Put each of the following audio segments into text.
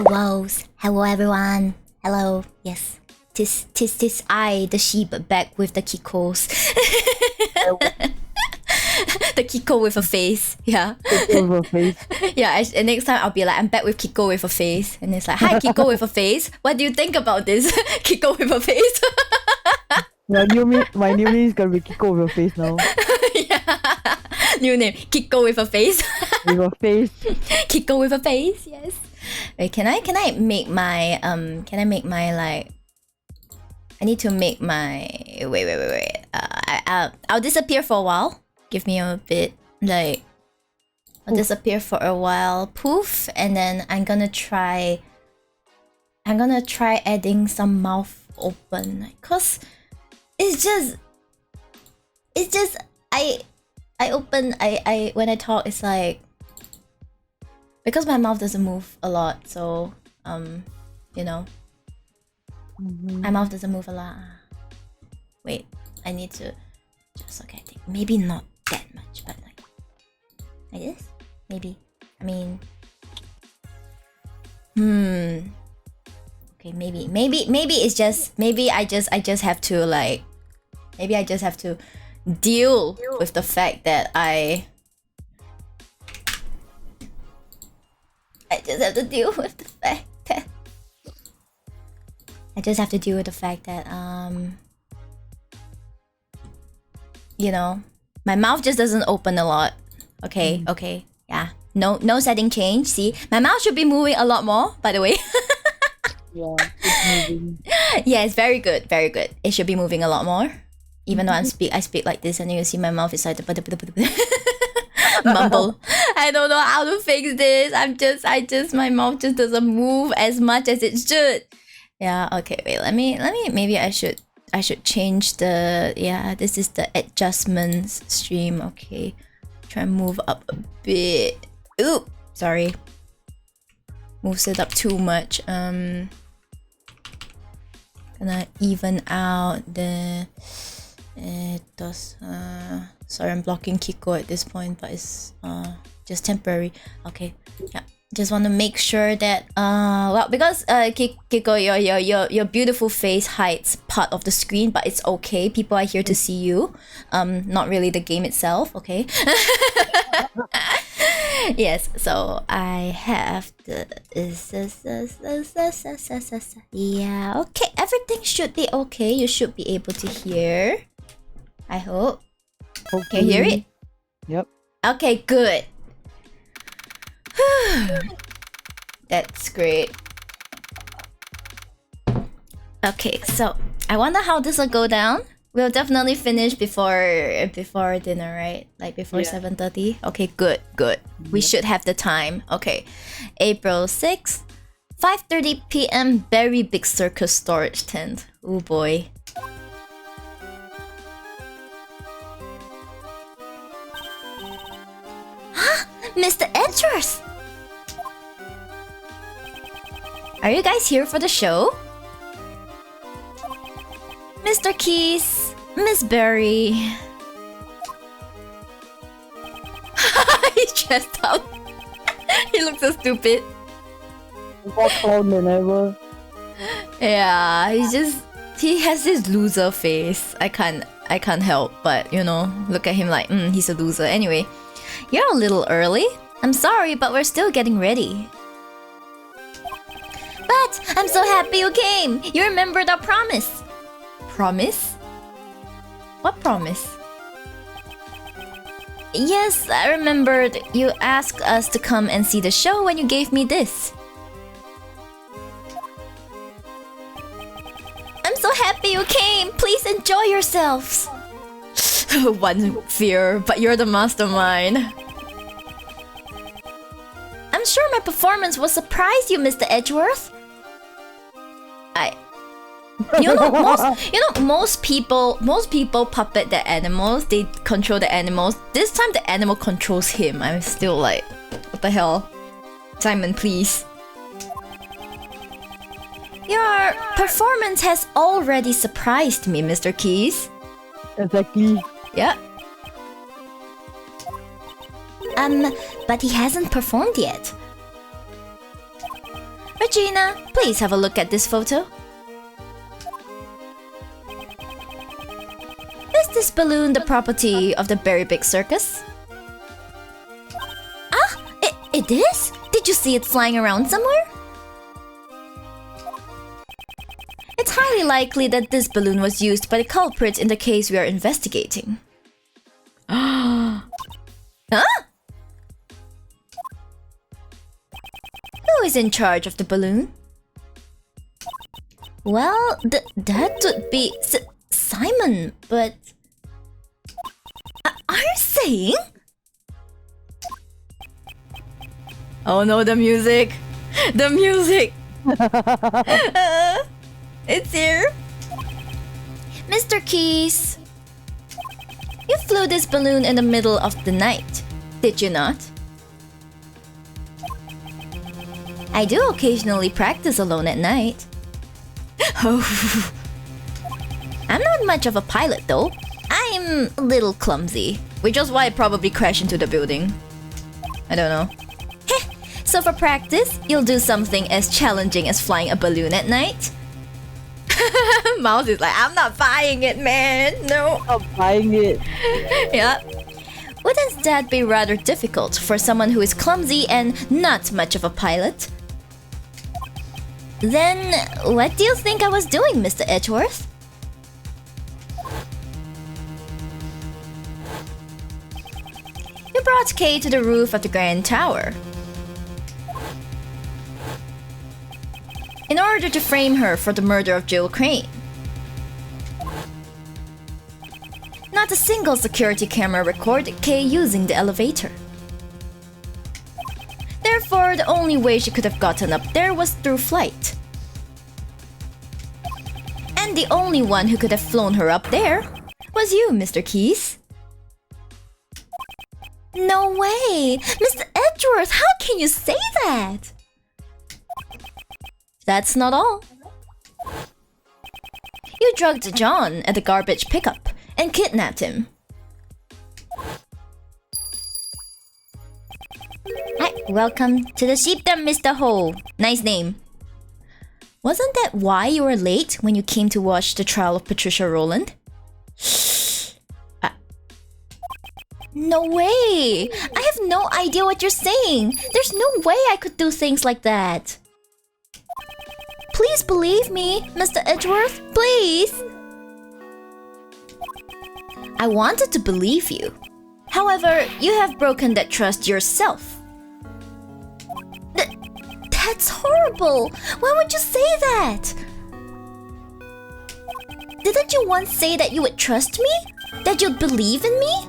Hello everyone. Hello. Yes. Tis I, the sheep, back with the Kikos. The Kiko with a face. Yeah. Kiko with a face. Yeah, and next time I'll be like, I'm back with Kiko with a face. And it's like, hi Kiko with a face. What do you think about this? Kiko with a face. My new name is gonna be Kiko with a face now. Yeah. New name. Kiko with a face. With a face. Kiko with a face, yes. Wait, can I make my like I need to make my wait. I'll disappear for a while. Give me a bit, like I'll disappear for a while. Poof, and then I'm gonna try adding some mouth open, cause it's just I when I talk, it's like, because my mouth doesn't move a lot, so you know, my mouth doesn't move a lot. Wait, I need to just, okay, I think maybe not that much, but like this, maybe. I mean, okay, maybe it's just, maybe I just have to like, maybe I just have to deal with the fact that I just have to deal with the fact that you know, my mouth just doesn't open a lot. Okay, okay, yeah. No setting change. See, my mouth should be moving a lot more, by the way. Yeah, it's moving. Yeah, it's very good, very good. It should be moving a lot more. Even though I speak like this, and you see my mouth is like mumble. I don't know how to fix this. My mouth just doesn't move as much as it should. Yeah, okay, wait, let me maybe I should change the, yeah, this is the adjustments stream. Okay, try and move up a bit. Ooh, sorry, moves it up too much. Gonna even out the sorry, I'm blocking Kiko at this point, but it's just temporary. Okay, yeah, just want to make sure that well, because Kiko, your beautiful face hides part of the screen, but it's okay, people are here to see you, not really the game itself. Okay. Yes, so I have the yeah, okay, everything should be okay. You should be able to hear, I hope. Hopefully. Can you hear it? Yep. Okay, good. That's great. Okay, so I wonder how this will go down. We'll definitely finish before dinner, right? Like before 7:30. Okay, good. We should have the time. Okay, April 6th, 5:30 p.m. Very big circus storage tent. Oh boy. Mr. Edgeworth! Are you guys here for the show? Mr. Keys, Miss Berry. He's dressed up. He looks so stupid. More clown than ever. Yeah, he has this loser face. I can't help but, you know, look at him like, he's a loser. Anyway, you're a little early. I'm sorry, but we're still getting ready. But I'm so happy you came. You remembered our promise. Promise? What promise? Yes, I remembered. You asked us to come and see the show when you gave me this. I'm so happy you came. Please enjoy yourselves. One fear, but you're the mastermind. I'm sure my performance will surprise you, Mr. Edgeworth. Most people puppet their animals. They control the animals. This time the animal controls him. I'm still like, what the hell? Simon, please. Your performance has already surprised me, Mr. Keys. Exactly. Yeah. But he hasn't performed yet. Regina, please have a look at this photo. Is this balloon the property of the Berry Big Circus? Ah, it is? Did you see it flying around somewhere? It's highly likely that this balloon was used by the culprit in the case we are investigating. Huh? Who is in charge of the balloon? Well, that would be Simon, but... Are you saying? Oh no, the music! The music! It's here! Mr. Keys! You flew this balloon in the middle of the night, did you not? I do occasionally practice alone at night. Oh. I'm not much of a pilot though. I'm a little clumsy, which is why I probably crashed into the building. I don't know. Heh, so for practice, you'll do something as challenging as flying a balloon at night? Mouse is like, I'm not buying it, man. No. I'm buying it. Yeah. Wouldn't that be rather difficult for someone who is clumsy and not much of a pilot? Then, what do you think I was doing, Mr. Edgeworth? You brought Kay to the roof of the Grand Tower in order to frame her for the murder of Joe Crane. Not a single security camera recorded Kay using the elevator. Therefore, the only way she could have gotten up there was through flight. And the only one who could have flown her up there was you, Mr. Keys. No way! Mr. Edgeworth, how can you say that? That's not all. You drugged John at the garbage pickup and kidnapped him. Hi, welcome to the sheepdom, Mr. Ho. Nice name. Wasn't that why you were late when you came to watch the trial of Patricia Rowland? No way! I have no idea what you're saying. There's no way I could do things like that. Please believe me, Mr. Edgeworth, please. I wanted to believe you. However, you have broken that trust yourself. That's horrible! Why would you say that? Didn't you once say that you would trust me? That you'd believe in me?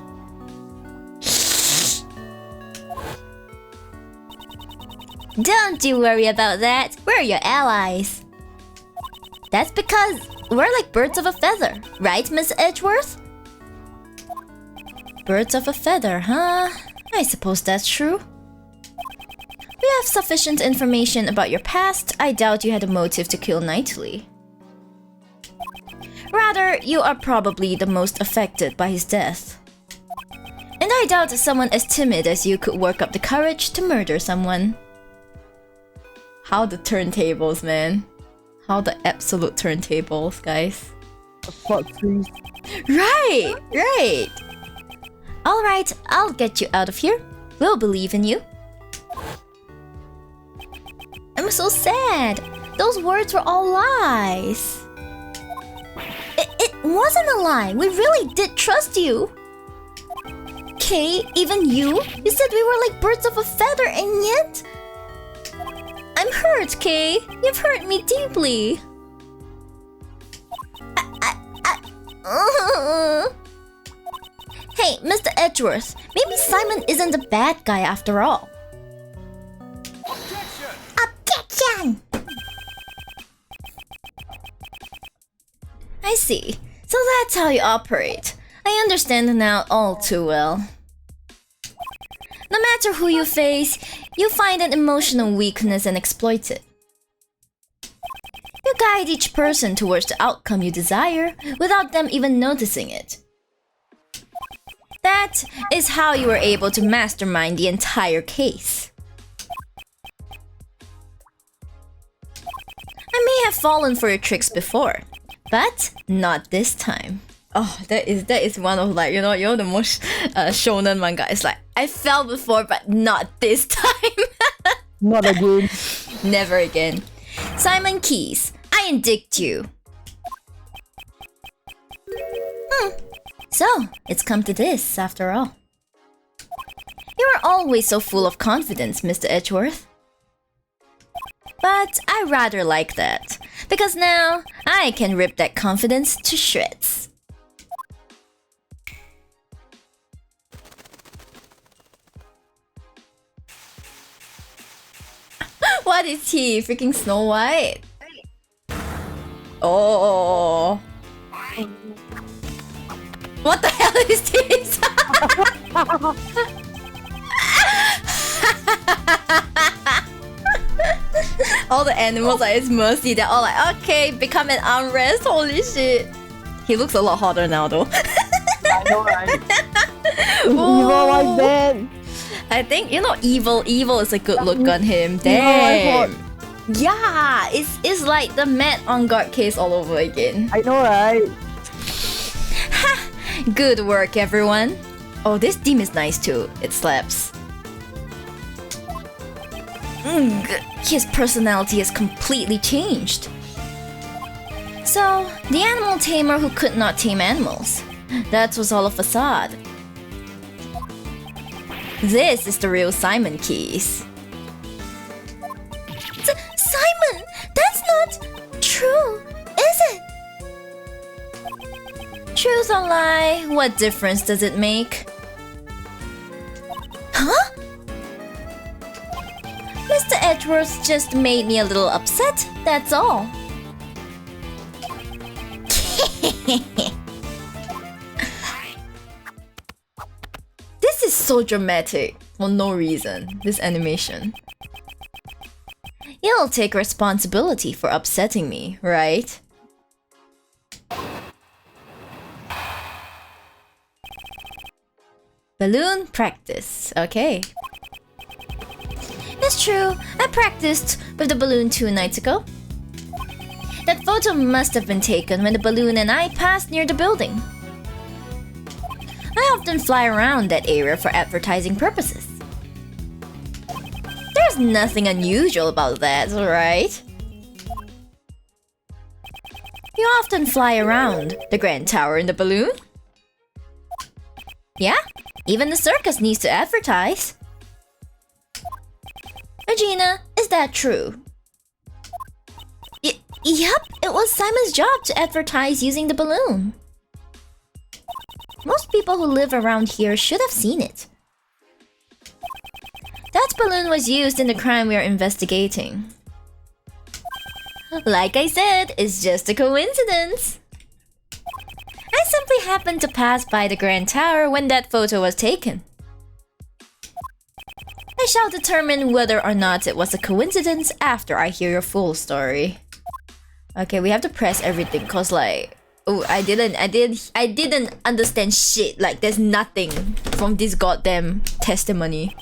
Don't you worry about that. We're your allies. That's because we're like birds of a feather, right, Miss Edgeworth? Birds of a feather, huh? I suppose that's true. We have sufficient information about your past. I doubt you had a motive to kill Knightley. Rather, you are probably the most affected by his death. And I doubt someone as timid as you could work up the courage to murder someone. How the turntables, man. How the absolute turntables, guys. Fuck, please. Right, right. Alright, I'll get you out of here. We'll believe in you. I'm so sad. Those words were all lies. It wasn't a lie. We really did trust you. Kay, even you? You said we were like birds of a feather and yet... I'm hurt, Kay. You've hurt me deeply. Hey, Mr. Edgeworth, maybe Simon isn't a bad guy after all. Objection! I see. So that's how you operate. I understand now all too well. No matter who you face, you find an emotional weakness and exploit it. You guide each person towards the outcome you desire without them even noticing it. That is how you were able to mastermind the entire case. have fallen for your tricks before, but not this time. Oh, that is one of like, you know the most shonen manga. It's like, I fell before, but not this time. Not again. Never again. Simon Keys, I indict you. So, it's come to this after all. You are always so full of confidence, Mr. Edgeworth. But I rather like that, because now I can rip that confidence to shreds. What is he? Freaking Snow White? Oh. What the hell is this? All the animals are at his mercy. They're all like, okay, become an armrest. Holy shit. He looks a lot hotter now though. I know, right? Evil like that. I think, evil is a good look on him. Damn. Yeah, it's like the Matt on guard case all over again. I know, right? Good work, everyone. Oh, this theme is nice too. It slaps. His personality has completely changed. So, the animal tamer who could not tame animals. That was all a facade. This is the real Simon Keys. Simon! That's not true, is it? Truth or lie, what difference does it make? Huh? Mr. Edgeworth just made me a little upset, that's all. This is so dramatic for no reason, this animation. You'll take responsibility for upsetting me, right? Balloon practice, okay. It's true, I practiced with the balloon 2 nights ago. That photo must have been taken when the balloon and I passed near the building. I often fly around that area for advertising purposes. There's nothing unusual about that, right? You often fly around the Grand Tower in the balloon? Yeah, even the circus needs to advertise. Regina, is that true? Yep, it was Simon's job to advertise using the balloon. Most people who live around here should have seen it. That balloon was used in the crime we are investigating. Like I said, it's just a coincidence. I simply happened to pass by the Grand Tower when that photo was taken. I shall determine whether or not it was a coincidence after I hear your full story. Okay, we have to press everything cause like, oh, I didn't understand shit. Like there's nothing from this goddamn testimony.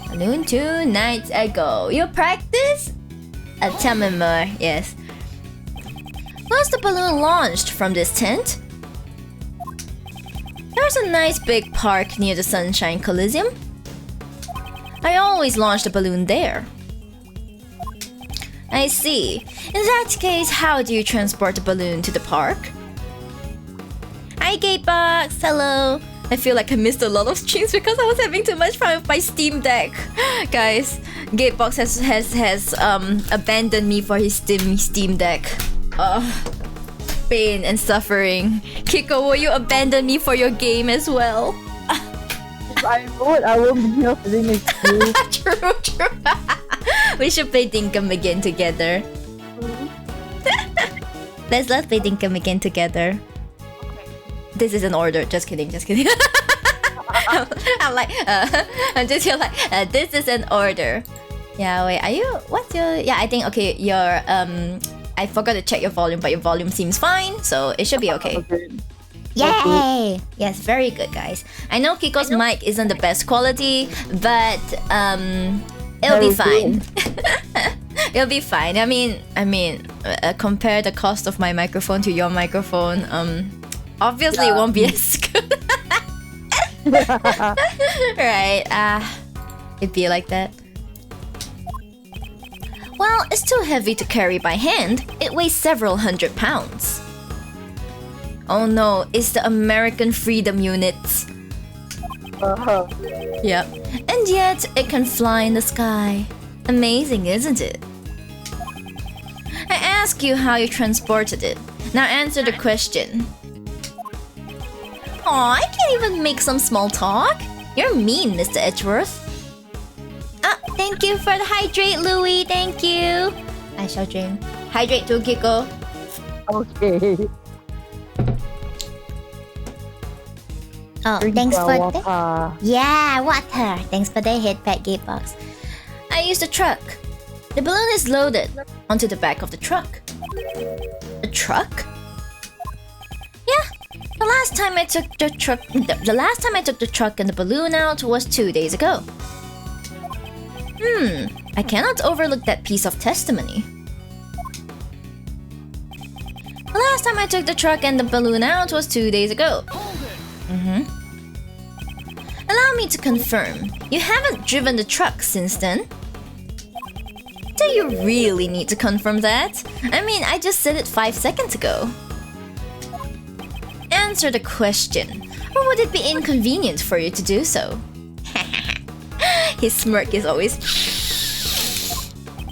Balloon 2 nights ago. You practice? Tell me more. Yes. Was the balloon launched from this tent? There's a nice big park near the Sunshine Coliseum. I always launch the balloon there. I see. In that case, how do you transport the balloon to the park? Hi, Gatebox. Hello. I feel like I missed a lot of streams because I was having too much fun with my Steam Deck. Guys, Gatebox has abandoned me for his Steam Deck. Pain and suffering. Kiko, will you abandon me for your game as well? I won't be here sitting next to you. True. We should play Dinkum again together. Let's play Dinkum again together. This is an order. Just kidding. I'm like, I'm just here like, this is an order. Yeah, wait, are you, what's your, yeah, I think, okay, your, I forgot to check your volume, but your volume seems fine, so it should be okay. Yay! Yes, very good, guys. I know Kiko's mic isn't the best quality, but it'll be fine. It'll be fine. Compare the cost of my microphone to your microphone. Obviously it won't be as good. Right? It'd be like that. Well, it's too heavy to carry by hand. It weighs several hundred pounds. Oh no, it's the American Freedom Units. Yep. And yet, it can fly in the sky. Amazing, isn't it? I ask you how you transported it. Now answer the question. Aw, I can't even make some small talk. You're mean, Mr. Edgeworth. Thank you for the hydrate, Louie. Thank you. I shall drink. Hydrate too, Kiko. Okay. Oh, Drink thanks the for water. Yeah, water. Thanks for the headpad gift box. I used a truck. The balloon is loaded onto the back of the truck. A truck? Yeah. The last time I took the truck and the balloon out was 2 days ago. I cannot overlook that piece of testimony. The last time I took the truck and the balloon out was 2 days ago. Allow me to confirm. You haven't driven the truck since then? Do you really need to confirm that? I just said it 5 seconds ago. Answer the question. Or would it be inconvenient for you to do so? His smirk is always...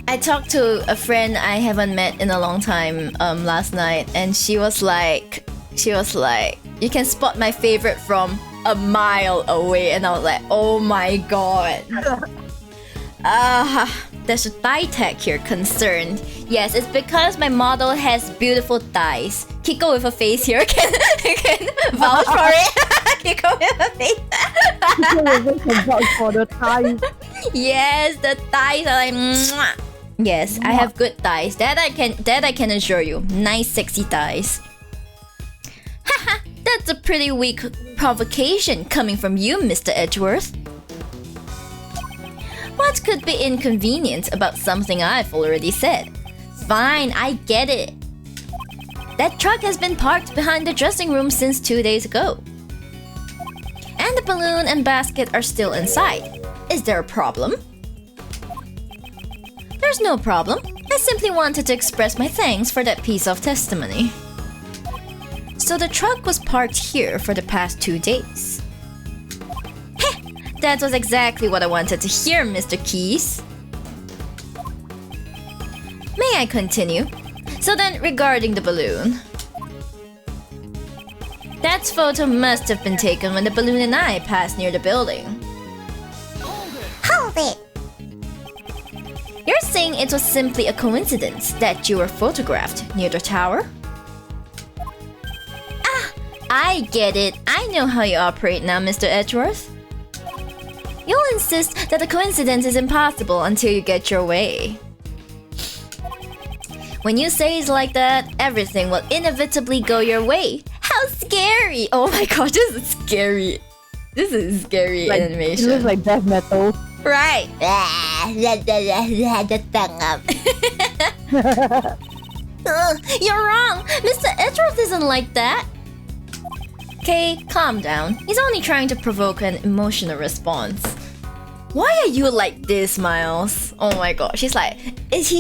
I talked to a friend I haven't met in a long time last night, and she was like, you can spot my favorite from a mile away, and I was like, oh my god. There's a thigh tag here concerned. Yes, it's because my model has beautiful thighs. Kiko with a face here can vouch for it. Kiko with a face. Kiko can vouch for the thighs. Yes, the thighs are like mwah. Yes, I have good thighs. That I can assure you. Nice sexy thighs. Haha, that's a pretty weak provocation coming from you, Mr. Edgeworth. What could be inconvenient about something I've already said? Fine, I get it. That truck has been parked behind the dressing room since 2 days ago. And the balloon and basket are still inside. Is there a problem? There's no problem. I simply wanted to express my thanks for that piece of testimony. So the truck was parked here for the past 2 days. Heh! That was exactly what I wanted to hear, Mr. Keys. May I continue? So then, regarding the balloon. That photo must have been taken when the balloon and I passed near the building. Hold it! You're saying it was simply a coincidence that you were photographed near the tower? I get it. I know how you operate now, Mr. Edgeworth. You'll insist that a coincidence is impossible until you get your way. When you say it's like that, everything will inevitably go your way. How scary! Oh my god, this is scary. This is scary animation. It looks like death metal. Right. The tongue up. You're wrong. Mr. Edgeworth isn't like that. Okay, calm down. He's only trying to provoke an emotional response. Why are you like this, Miles? Oh my gosh, he's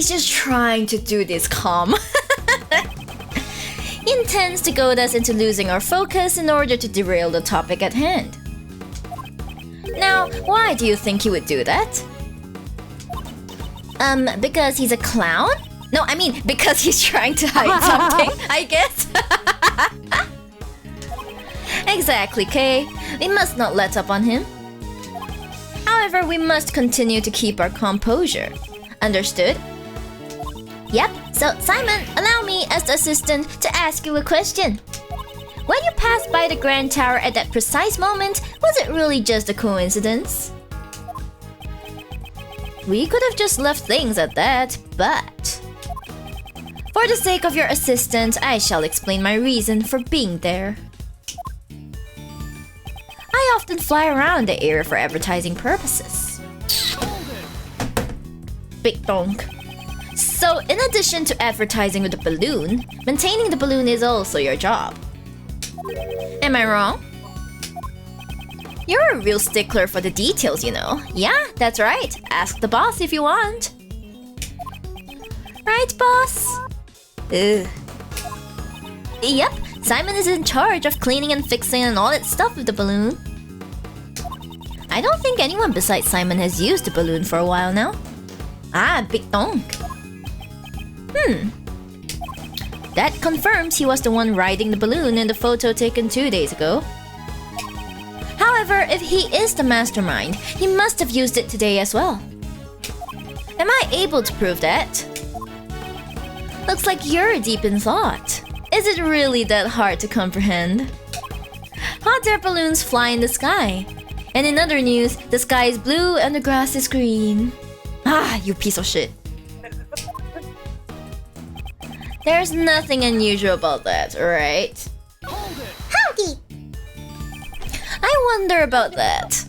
just trying to do this calm. He intends to goad us into losing our focus in order to derail the topic at hand. Now, why do you think he would do that? Because he's a clown? No, because he's trying to hide something, I guess. Exactly, Kay. We must not let up on him. However, we must continue to keep our composure. Understood? Yep. So, Simon, allow me as the assistant to ask you a question. When you passed by the Grand Tower at that precise moment, was it really just a coincidence? We could have just left things at that, but... For the sake of your assistant, I shall explain my reason for being there. I often fly around the area for advertising purposes. Big donk. So, in addition to advertising with the balloon, maintaining the balloon is also your job. Am I wrong? You're a real stickler for the details, you know. Yeah, that's right. Ask the boss if you want. Right, boss? Ugh. Yep, Simon is in charge of cleaning and fixing and all that stuff with the balloon. I don't think anyone besides Simon has used the balloon for a while now. Ah, Big Dong. That confirms he was the one riding the balloon in the photo taken 2 days ago. However, if he is the mastermind, he must have used it today as well. Am I able to prove that? Looks like you're deep in thought. Is it really that hard to comprehend? Hot air balloons fly in the sky. And in other news, the sky is blue and the grass is green. Ah, you piece of shit. There's nothing unusual about that, right? Howdy! I wonder about that.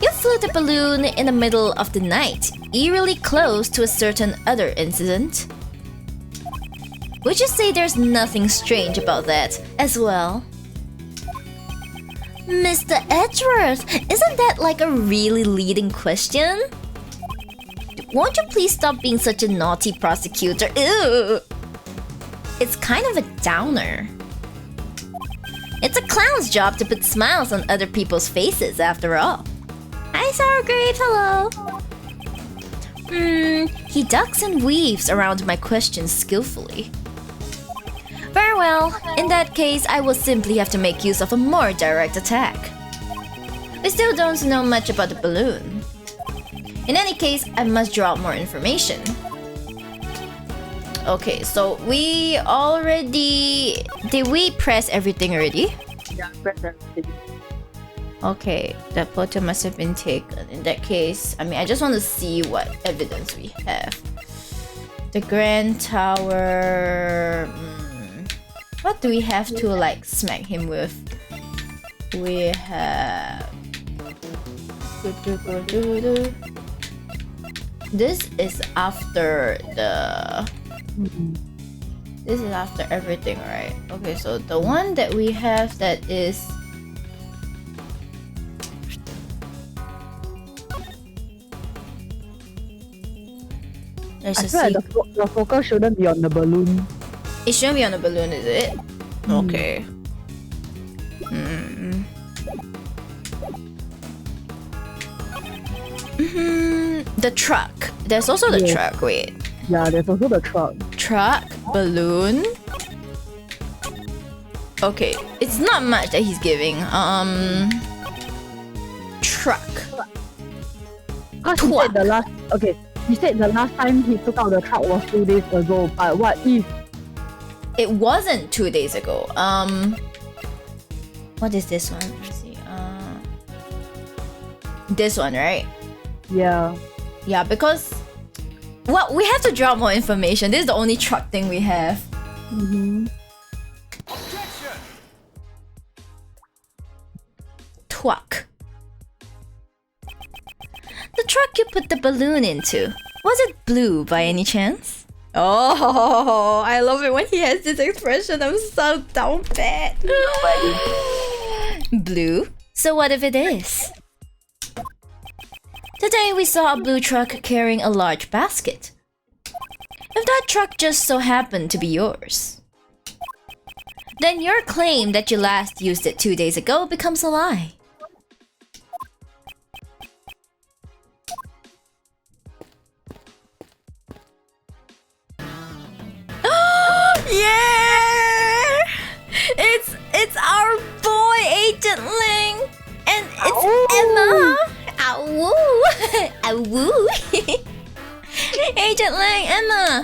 You flew the balloon in the middle of the night, eerily close to a certain other incident. Would you say there's nothing strange about that as well? Mr. Edgeworth, isn't that like a really leading question? Won't you please stop being such a naughty prosecutor? Ew! It's kind of a downer. It's a clown's job to put smiles on other people's faces, after all. Hi, Sour Grapes, hello! He ducks and weaves around my questions skillfully. Very well, in that case, I will simply have to make use of a more direct attack. We still don't know much about the balloon. In any case, I must draw out more information. Okay, so we already... Did we press everything already? Yeah, press everything. Okay, that photo must have been taken. In that case, I mean, I just want to see what evidence we have. The Grand Tower... What do we have to, like, smack him with? We have... This is after the... This is after everything, right? Okay, so the one that we have that is... There's I a feel like the focus shouldn't be on the balloon. It shouldn't be on the balloon, is it? Okay. The truck. There's also the truck, wait. Yeah, there's also the truck. Truck, balloon. Okay, it's not much that he's giving. Truck. Because he said the last... Okay, he said the last time he took out the truck was 2 days ago, but what if... It wasn't 2 days ago. What is this one? Let's see. This one, right? Yeah. Yeah, because... Well, we have to draw more information. This is the only truck thing we have. Truck. The truck you put the balloon into. Was it blue by any chance? Oh, I love it when he has this expression. I'm so down bad. Blue? So what if it is? Today we saw a blue truck carrying a large basket. If that truck just so happened to be yours, then your claim that you last used it 2 days ago becomes a lie. Yeah! It's our boy Agent Ling, and it's Emma. Awoo! Awoo! Agent Lang, Emma!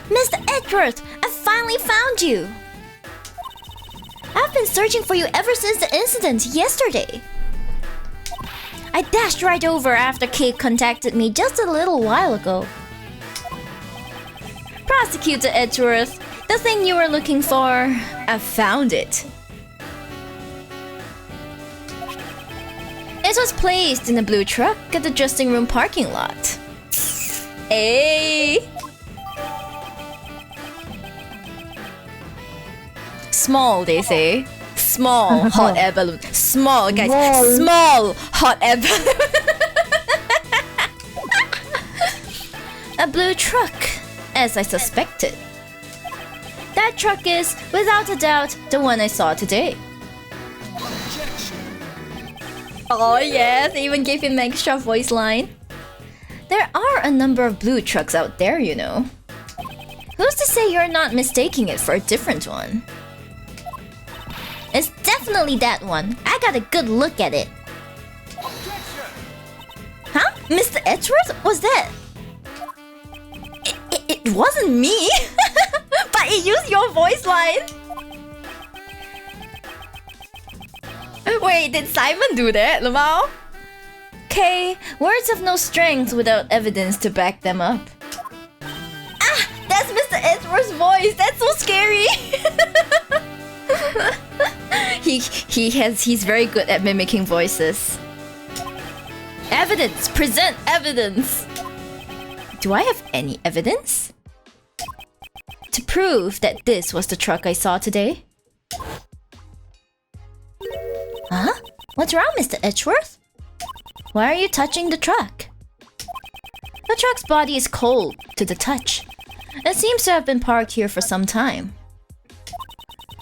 Mr. Edgeworth, I finally found you! I've been searching for you ever since the incident yesterday. I dashed right over after Kate contacted me just a little while ago. Prosecutor Edgeworth, the thing you were looking for, I found it. It was placed in a blue truck at the dressing room parking lot. Hey. Small, they say. Small hot air balloon. Small, guys. Small hot air balloon. A blue truck, as I suspected. That truck is, without a doubt, the one I saw today. Oh yes, they even gave him an extra voice line. There are a number of blue trucks out there, you know. Who's to say you're not mistaking it for a different one? It's definitely that one. I got a good look at it. Huh? Mr. Edgeworth? Was that? It wasn't me! But it used your voice line! Wait, did Saiban do that, Lamau? Okay, words have no strength without evidence to back them up. Ah! That's Mr. Edgeworth's voice! That's so scary! He's very good at mimicking voices. Evidence! Present evidence! Do I have any evidence? To prove that this was the truck I saw today? Huh? What's wrong, Mr. Edgeworth? Why are you touching the truck? The truck's body is cold to the touch. It seems to have been parked here for some time.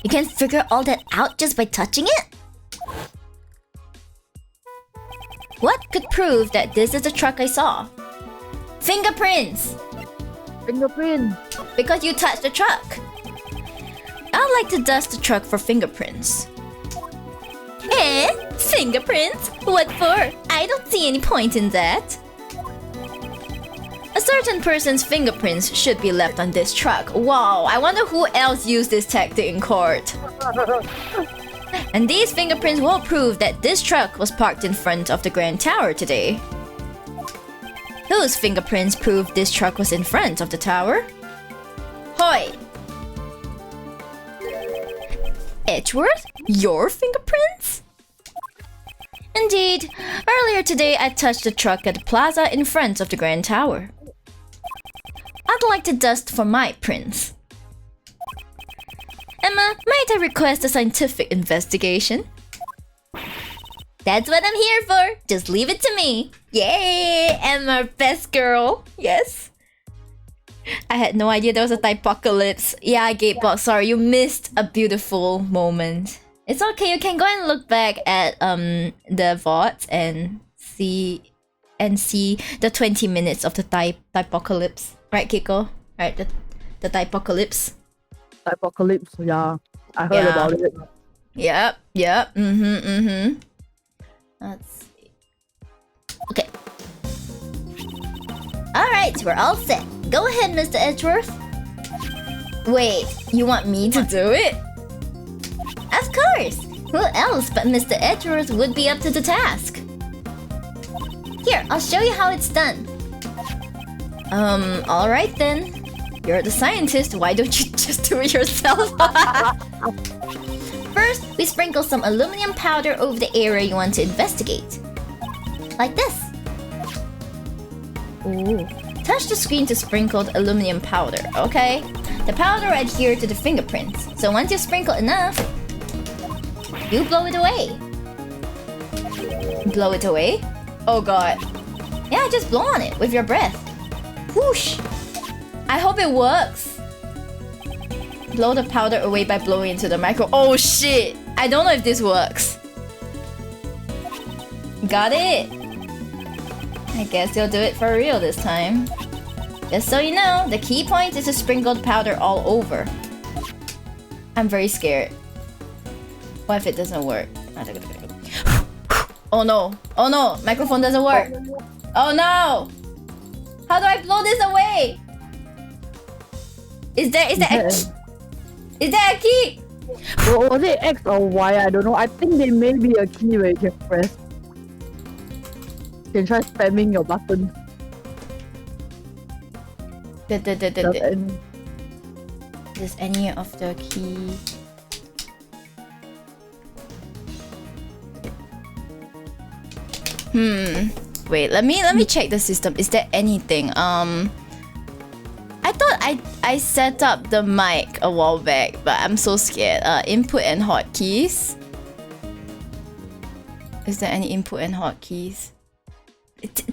You can't figure all that out just by touching it? What could prove that this is the truck I saw? Fingerprints! Fingerprint. Because you touched the truck. I'd like to dust the truck for fingerprints. Eh? Fingerprints? What for? I don't see any point in that. A certain person's fingerprints should be left on this truck. Wow, I wonder who else used this tactic in court. And these fingerprints will prove that this truck was parked in front of the Grand Tower today. Whose fingerprints prove this truck was in front of the tower? Hoi! Edgeworth? Your fingerprints? Indeed, earlier today I touched the truck at the plaza in front of the Grand Tower. I'd like to dust for my prints. Emma, might I request a scientific investigation? That's what I'm here for. Just leave it to me. Yay! Emma, best girl. Yes. I had no idea there was a typocalypse. Yeah, Gatebox, sorry, you missed a beautiful moment. It's okay, you can go and look back at the VODs and see the 20 minutes of the typocalypse. Right, Kiko? Right, the typocalypse. Apocalypse, yeah. I heard about it. Yep. Let's see. Okay. Alright, we're all set. Go ahead, Mr. Edgeworth. Wait, you want me to do it? Of course! Who else but Mr. Edgeworth would be up to the task? Here, I'll show you how it's done. Alright then. You're the scientist, why don't you just do it yourself? First, we sprinkle some aluminum powder over the area you want to investigate. Like this. Ooh. Touch the screen to sprinkled aluminum powder, okay? The powder will adhere to the fingerprints, so once you sprinkle enough, you blow it away. Blow it away? Oh god. Yeah, just blow on it with your breath. Whoosh! I hope it works. Blow the powder away by blowing into the micro. Oh shit! I don't know if this works. Got it? I guess you'll do it for real this time. Just so you know, the key point is to sprinkle the powder all over. I'm very scared. What if it doesn't work? Oh no! Oh no! Microphone doesn't work! Oh no! How do I blow this away? Is there a key? Was it X or Y? I don't know. I think there may be a key where you can press. You can try spamming your button. Does any of the key? Wait, let me check the system. Is there anything? I thought I set up the mic a while back, but I'm so scared. Input and hotkeys. Is there any input and hotkeys?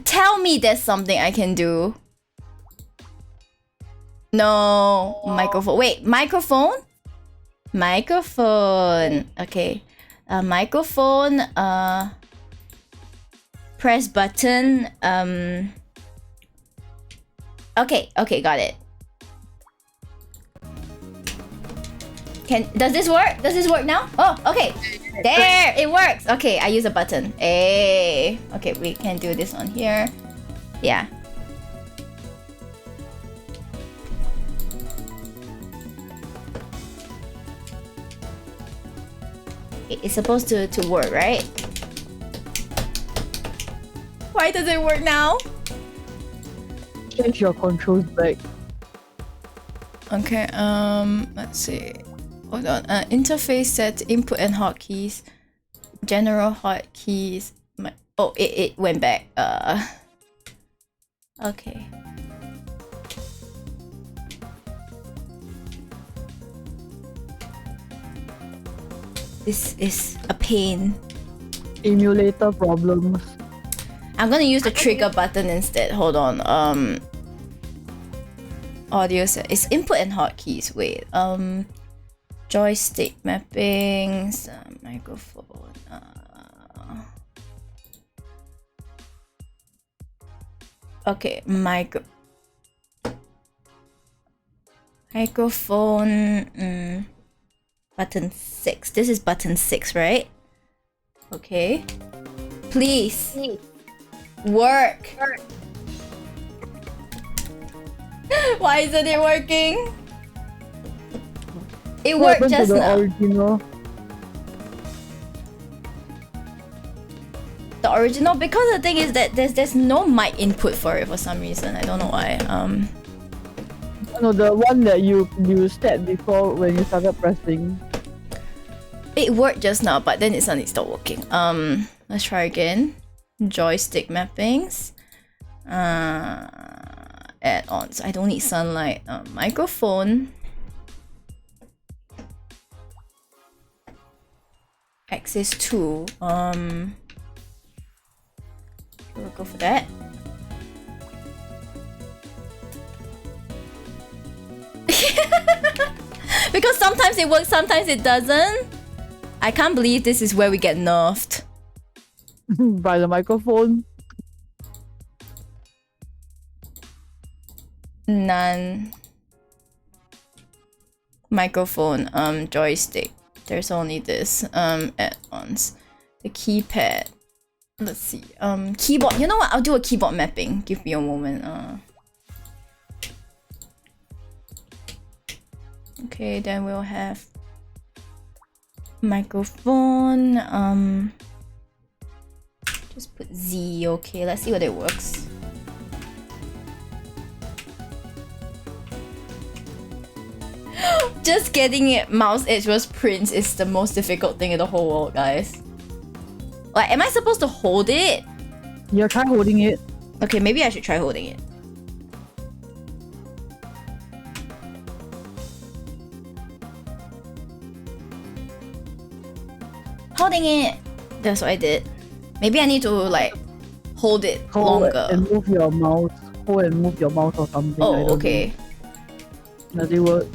Tell me there's something I can do. No, microphone. Wait, microphone? Microphone. Okay. Microphone. Press button. Okay, got it. Does this work? Does this work now? Oh, okay. There, it works. Okay, I use a button. Hey. Okay, we can do this on here. Yeah. It's supposed to work, right? Why does it work now? Change your controls back. Okay, let's see. Hold on. Interface set, input and hotkeys, general hotkeys. Oh, it went back. Okay. This is a pain. Emulator problems. I'm gonna use the trigger button instead. Hold on. Audio set. It's input and hotkeys. Wait. Joystick mappings. Microphone. Okay. Microphone. Button 6. This is button 6, right? Okay. Please. Work. Why isn't it working? It worked just now. Original? The original, because the thing is that there's no mic input for it for some reason. I don't know why. No, the one that you set before when you started pressing. It worked just now, but then it suddenly stopped working. Let's try again. Joystick mappings. Add-ons. I don't need sunlight. Microphone. Axis 2. We'll go for that. Because sometimes it works, sometimes it doesn't. I can't believe this is where we get nerfed. By the microphone. None. Microphone, joystick. There's only this. Add-ons. The keypad. Let's see. Keyboard. You know what? I'll do a keyboard mapping. Give me a moment. Okay, then we'll have microphone. Just put Z. Okay, let's see what it works. Just getting it mouse edge was prints is the most difficult thing in the whole world, guys. Like, am I supposed to hold it? Yeah, try holding it. Okay, maybe I should try holding it. Holding it. That's what I did. Maybe I need to like hold it longer. And move your mouse. Hold and move your mouse or something. Oh, okay. Does it work?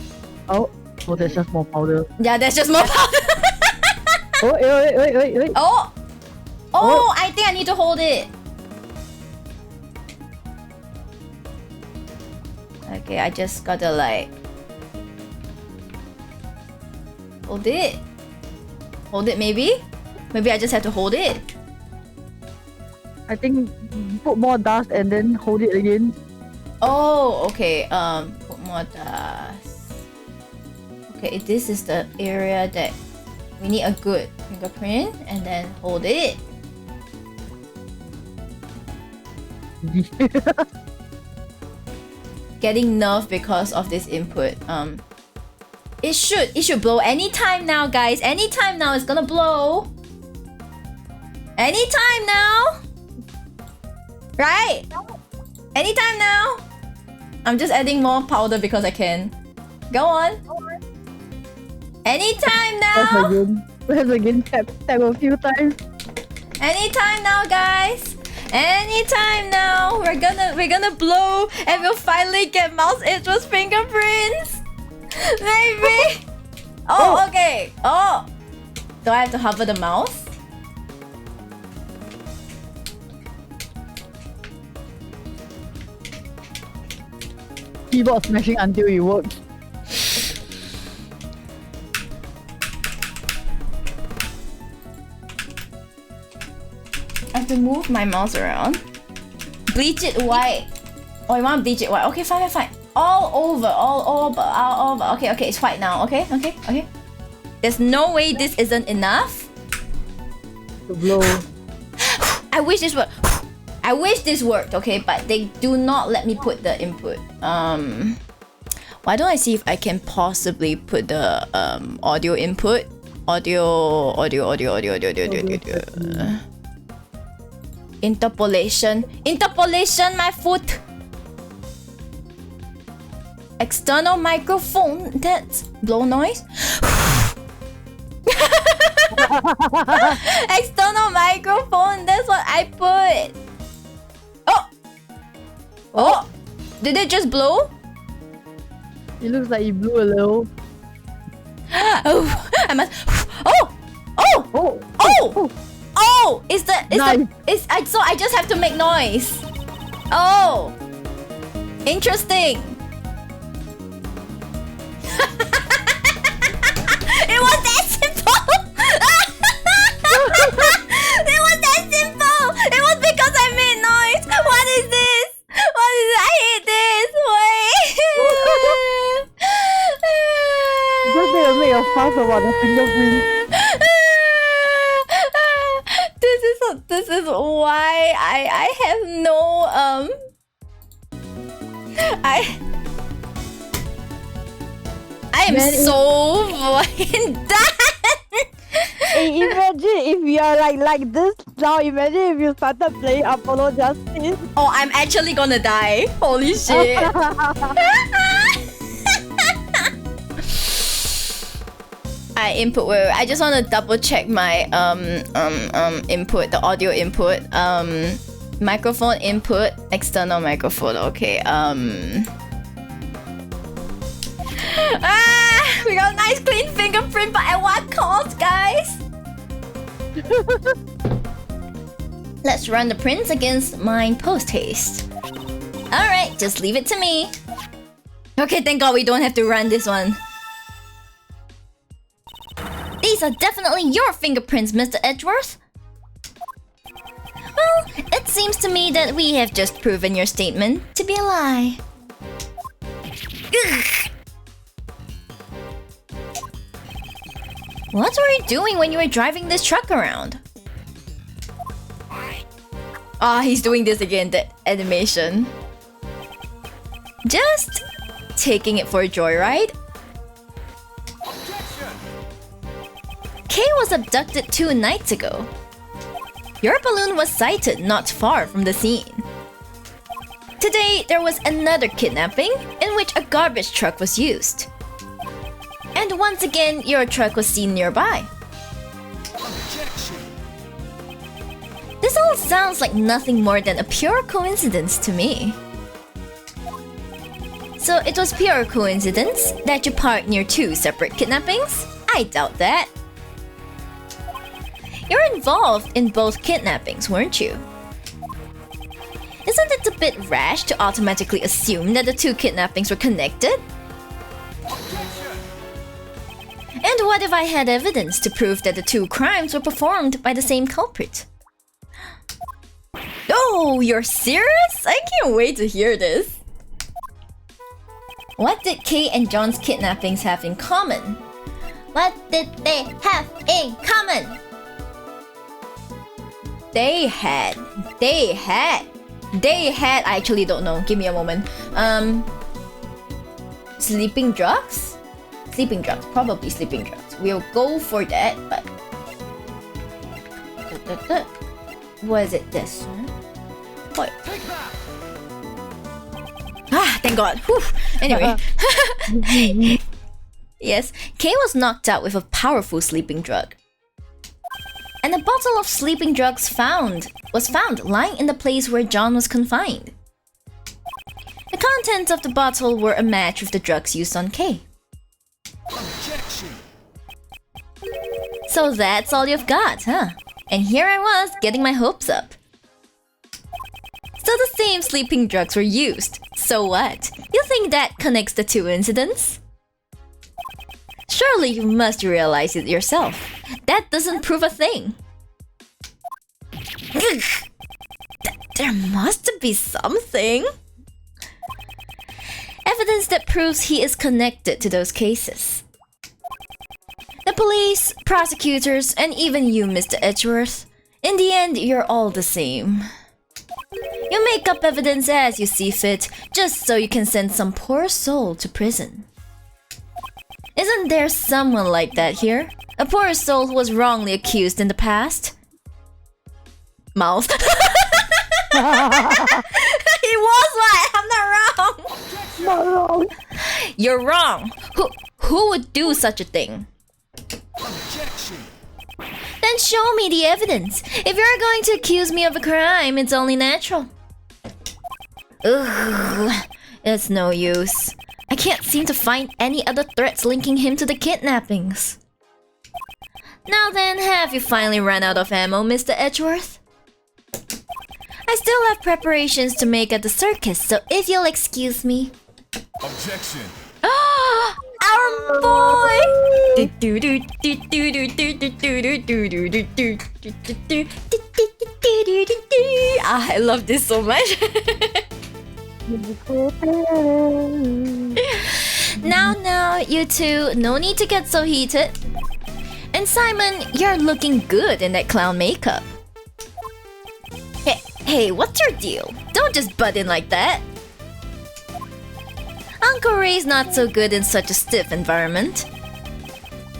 Oh, there's just more powder. Yeah, there's just more powder. Oh, wait. Oh, I think I need to hold it. Okay, I just gotta like hold it. Hold it, maybe? Maybe I just have to hold it. I think put more dust and then hold it again. Oh, okay. Put more dust. Okay, this is the area that we need a good fingerprint, and then hold it. Getting nerfed because of this input. It should blow anytime now, guys. Anytime now, it's gonna blow. Anytime now. Right? Anytime now. I'm just adding more powder because I can. Go on. Anytime now. Press again. Tap a few times. Anytime now, guys. Anytime now. We're gonna blow and we'll finally get Mouse Edgeworth's fingerprints. Maybe. Oh, okay. Oh. Do I have to hover the mouse? Keyboard smashing until it works. I have to move my mouse around. Bleach it white. Oh, you want to bleach it white? Okay, fine. All over. Okay, it's white now. Okay. There's no way this isn't enough. To blow. I wish this worked. I wish this worked, okay, but they do not let me put the input. Why don't I see if I can possibly put the audio input? Audio. Interpolation, my foot. External microphone. That's blow noise. External microphone. That's what I put. Oh! Did it just blow? It looks like it blew a little. Oh! I must. So I just have to make noise. Oh! Interesting. It was that simple. It was that simple. It was because I made noise. What is this? I hate this. Wait. Just make a fuss about the fingerprint. This is why I have no I am so fucking done. Hey, imagine if we are like this now. Imagine if you started playing Apollo Justice. Oh, I'm actually gonna die. Holy shit. I just want to double check my input, the audio input, microphone input, external microphone. Okay. We got a nice clean fingerprint, but at what cost, guys? Let's run the prints against mine post haste. All right, just leave it to me. Okay, thank God we don't have to run this one. These are definitely your fingerprints, Mr. Edgeworth. Well, it seems to me that we have just proven your statement to be a lie. Ugh. What were you doing when you were driving this truck around? Ah, he's doing this again, the animation. Just taking it for a joyride? Kay was abducted 2 nights ago. Your balloon was sighted not far from the scene. Today, there was another kidnapping in which a garbage truck was used. And once again, your truck was seen nearby. This all sounds like nothing more than a pure coincidence to me. So it was pure coincidence that you parked near 2 separate kidnappings? I doubt that. You're involved in both kidnappings, weren't you? Isn't it a bit rash to automatically assume that the 2 kidnappings were connected? And what if I had evidence to prove that the 2 crimes were performed by the same culprit? Oh, you're serious? I can't wait to hear this. What did Kay and John's kidnappings have in common? What did they have in common? They had, I actually don't know. Give me a moment. Sleeping drugs? Sleeping drugs, probably sleeping drugs. We'll go for that, but... Was it this one? What? Ah, thank God. Whew. Anyway. Yes, Kay was knocked out with a powerful sleeping drug. And a bottle of sleeping drugs was found lying in the place where John was confined. The contents of the bottle were a match with the drugs used on Kay. Objection. So that's all you've got, huh? And here I was, getting my hopes up. So the same sleeping drugs were used. So what? You think that connects the two incidents? Surely you must realize it yourself. That doesn't prove a thing. There must be something. Evidence that proves he is connected to those cases. The police, prosecutors, and even you, Mr. Edgeworth. In the end, you're all the same. You make up evidence as you see fit, just so you can send some poor soul to prison. Isn't there someone like that here? A poor soul who was wrongly accused in the past? Mouth. He was right. I'm not wrong. Not wrong. You're wrong. Who would do such a thing? Objection. Then show me the evidence. If you're going to accuse me of a crime, it's only natural. Ugh, it's no use. I can't seem to find any other threats linking him to the kidnappings. Now then, have you finally run out of ammo, Mr. Edgeworth? I still have preparations to make at the circus, so if you'll excuse me. Objection. Our boy! Ah, I love this so much. Now, you two, no need to get so heated. And Simon, you're looking good in that clown makeup. Hey, what's your deal? Don't just butt in like that. Uncle Ray's not so good in such a stiff environment.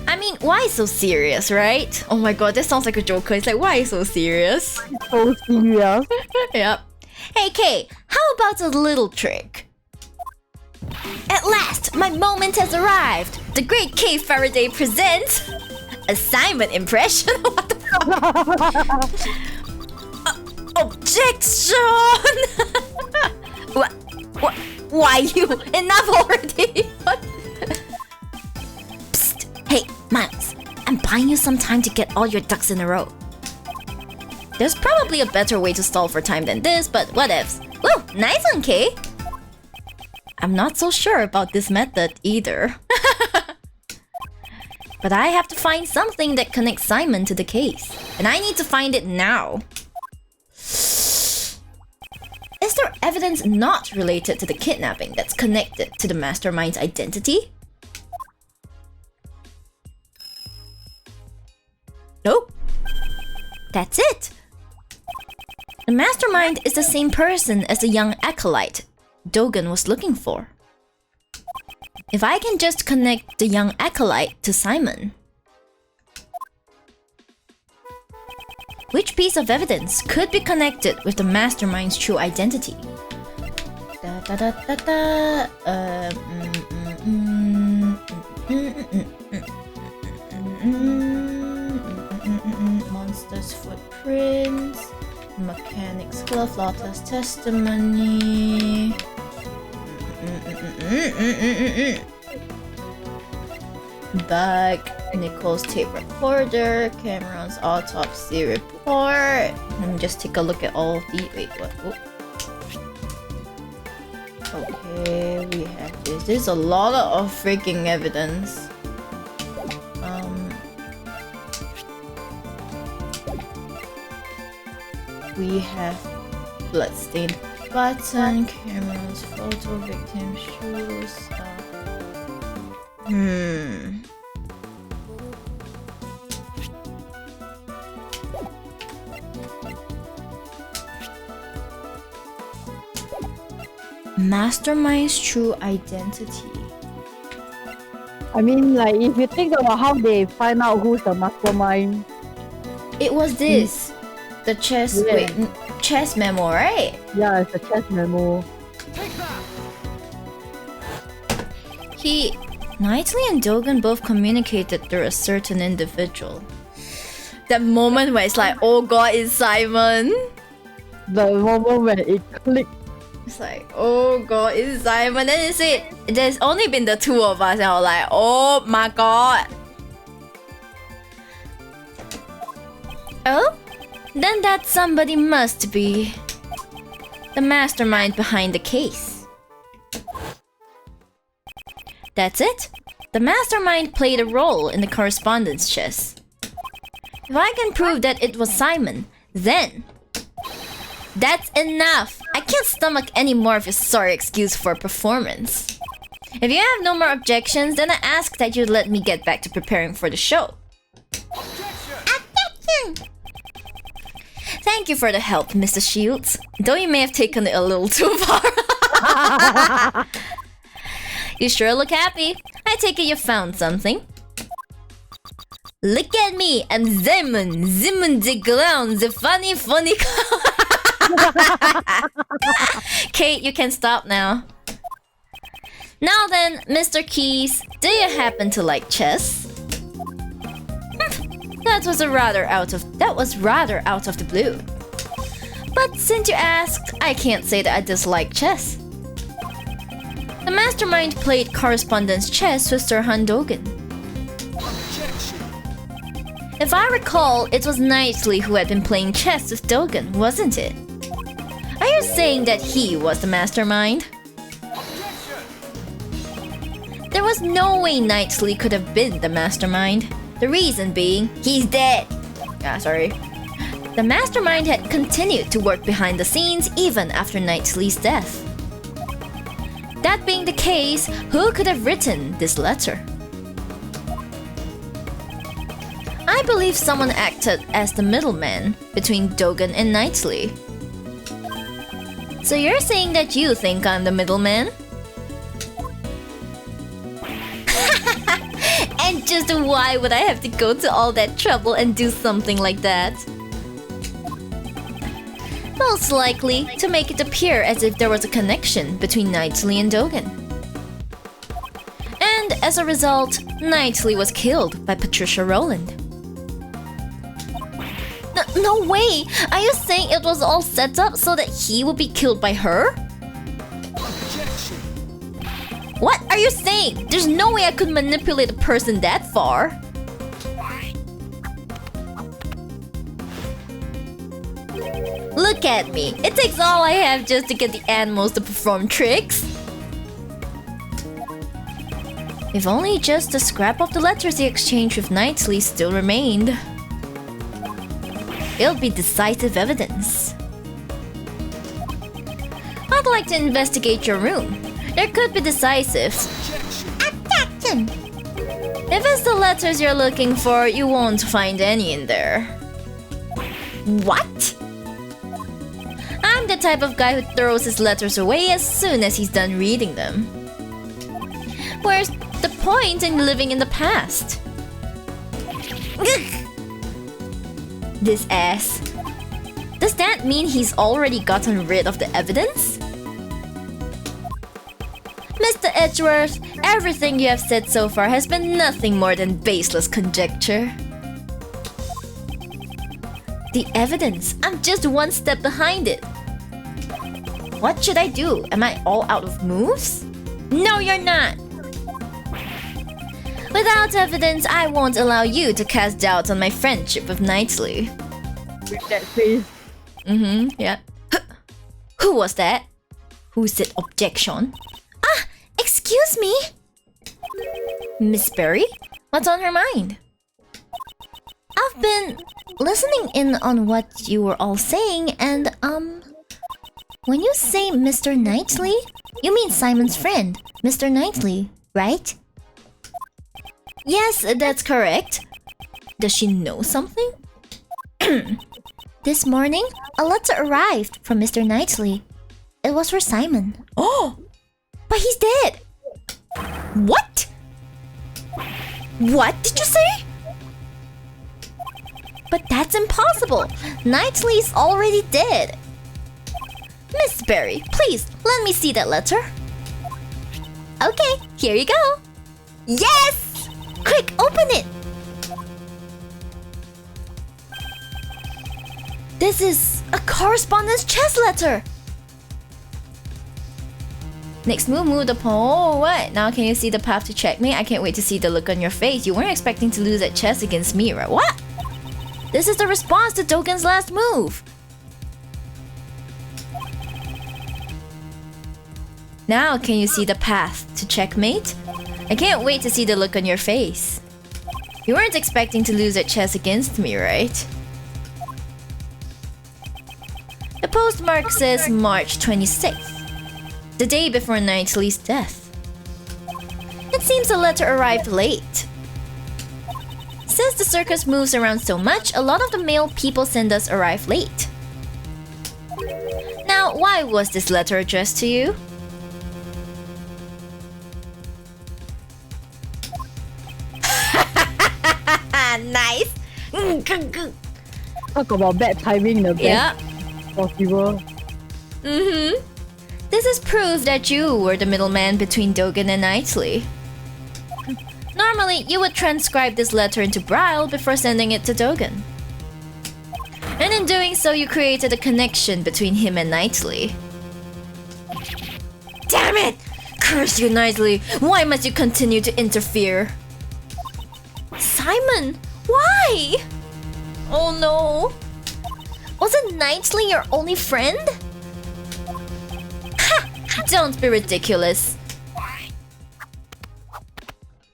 I mean, why so serious, right? Oh my god, that sounds like a joker. It's like, why so serious? So serious. Yep. Hey Kay, how about a little trick? At last, my moment has arrived! The great Kay Faraday presents... a Simon impression? What the fuck? Objection! Why you? Enough already! What? Psst! Hey, Miles, I'm buying you some time to get all your ducks in a row. There's probably a better way to stall for time than this, but whatevs. Woo! Nice one, Kay! I'm not so sure about this method either. But I have to find something that connects Simon to the case. And I need to find it now. Is there evidence not related to the kidnapping that's connected to the mastermind's identity? Nope. That's it. The mastermind is the same person as the young acolyte Dogen was looking for. If I can just connect the young acolyte to Simon. Which piece of evidence could be connected with the mastermind's true identity? Monster's footprints, mechanic's glove, Lotta's testimony. Bag, Nicole's tape recorder, Cameron's autopsy report. Let me just take a look at all of the. Wait, what? Oh. Okay, we have this. There's a lot of freaking evidence. We have bloodstained button, Cameron's photo, victim's shoes. Mastermind's true identity. I mean, like, if you think about how they find out who's the mastermind. It was this. The chess, Yeah. wait, chess memo, right? Yeah, it's a chess memo. Knightley and Dogen both communicated through a certain individual. That moment where it's like, oh god, it's Simon. The moment when it clicked. It's like, oh god, it's Simon. Then you see, there's only been the two of us, and I was like, oh my god. Oh? Then that somebody must be the mastermind behind the case. That's it. The mastermind played a role in the correspondence chess. If I can prove that it was Simon, then that's enough. I can't stomach any more of your sorry excuse for performance. If you have no more objections, then I ask that you let me get back to preparing for the show. Objection! Thank you for the help, Mr. Shields. Though you may have taken it a little too far. You sure look happy. I take it you found something. Look at me, I'm Simon the clown, the funny clown. Kate, you can stop now. Now then, Mr. Keys, do you happen to like chess? That was rather out of the blue. But since you asked, I can't say that I dislike chess. The mastermind played correspondence chess with Sir Han Dogen. If I recall, it was Knightley who had been playing chess with Dogen, wasn't it? Are you saying that he was the mastermind? There was no way Knightley could have been the mastermind. The reason being, he's dead. Sorry. The mastermind had continued to work behind the scenes even after Knightley's death. That being the case, who could have written this letter? I believe someone acted as the middleman between Dogen and Knightley. So you're saying that you think I'm the middleman? And just why would I have to go to all that trouble and do something like that? Most likely to make it appear as if there was a connection between Knightley and Dogen. And as a result, Knightley was killed by Patricia Rowland. No way! Are you saying it was all set up so that he would be killed by her? What are you saying? There's no way I could manipulate a person that far. Look at me. It takes all I have just to get the animals to perform tricks. If only just a scrap of the letters he exchanged with Knightley still remained. It'll be decisive evidence. I'd like to investigate your room. There could be decisive. Objection! If it's the letters you're looking for, you won't find any in there. What? I'm the type of guy who throws his letters away as soon as he's done reading them. Where's the point in living in the past? This ass. Does that mean he's already gotten rid of the evidence? Mr. Edgeworth, everything you have said so far has been nothing more than baseless conjecture. The evidence. I'm just one step behind it. What should I do? Am I all out of moves? No, you're not. Without evidence, I won't allow you to cast doubt on my friendship with Knightley. With that face. Yeah. Who was that? Who said objection? Ah, excuse me? Miss Berry? What's on her mind? I've been listening in on what you were all saying, and when you say Mr. Knightley, you mean Simon's friend, Mr. Knightley, right? Yes, that's correct. Does she know something? This morning, a letter arrived from Mr. Knightley. It was for Simon. Oh! But he's dead! What? What did you say? But that's impossible. Knightley's already dead. Miss Berry, please let me see that letter. Okay, here you go. Yes! Quick, open it. This is a correspondence chess letter. Next move the pawn. Oh, what? Now can you see the path to checkmate? I can't wait to see the look on your face. You weren't expecting to lose at chess against me, right? What? This is the response to Dogen's last move. Now can you see the path to checkmate? I can't wait to see the look on your face. You weren't expecting to lose at chess against me, right? The postmark says March 26th. The day before Knightley's death. It seems the letter arrived late. Since the circus moves around so much, a lot of the mail people send us arrive late. Now, why was this letter addressed to you? Nice! Talk about bad timing, the best Yeah. possible. This is proof that you were the middleman between Dogen and Knightley. Normally, you would transcribe this letter into Braille before sending it to Dogen. And in doing so, you created a connection between him and Knightley. Damn it! Curse you, Knightley! Why must you continue to interfere? Simon! Why? Oh no! Wasn't Knightley your only friend? Don't be ridiculous.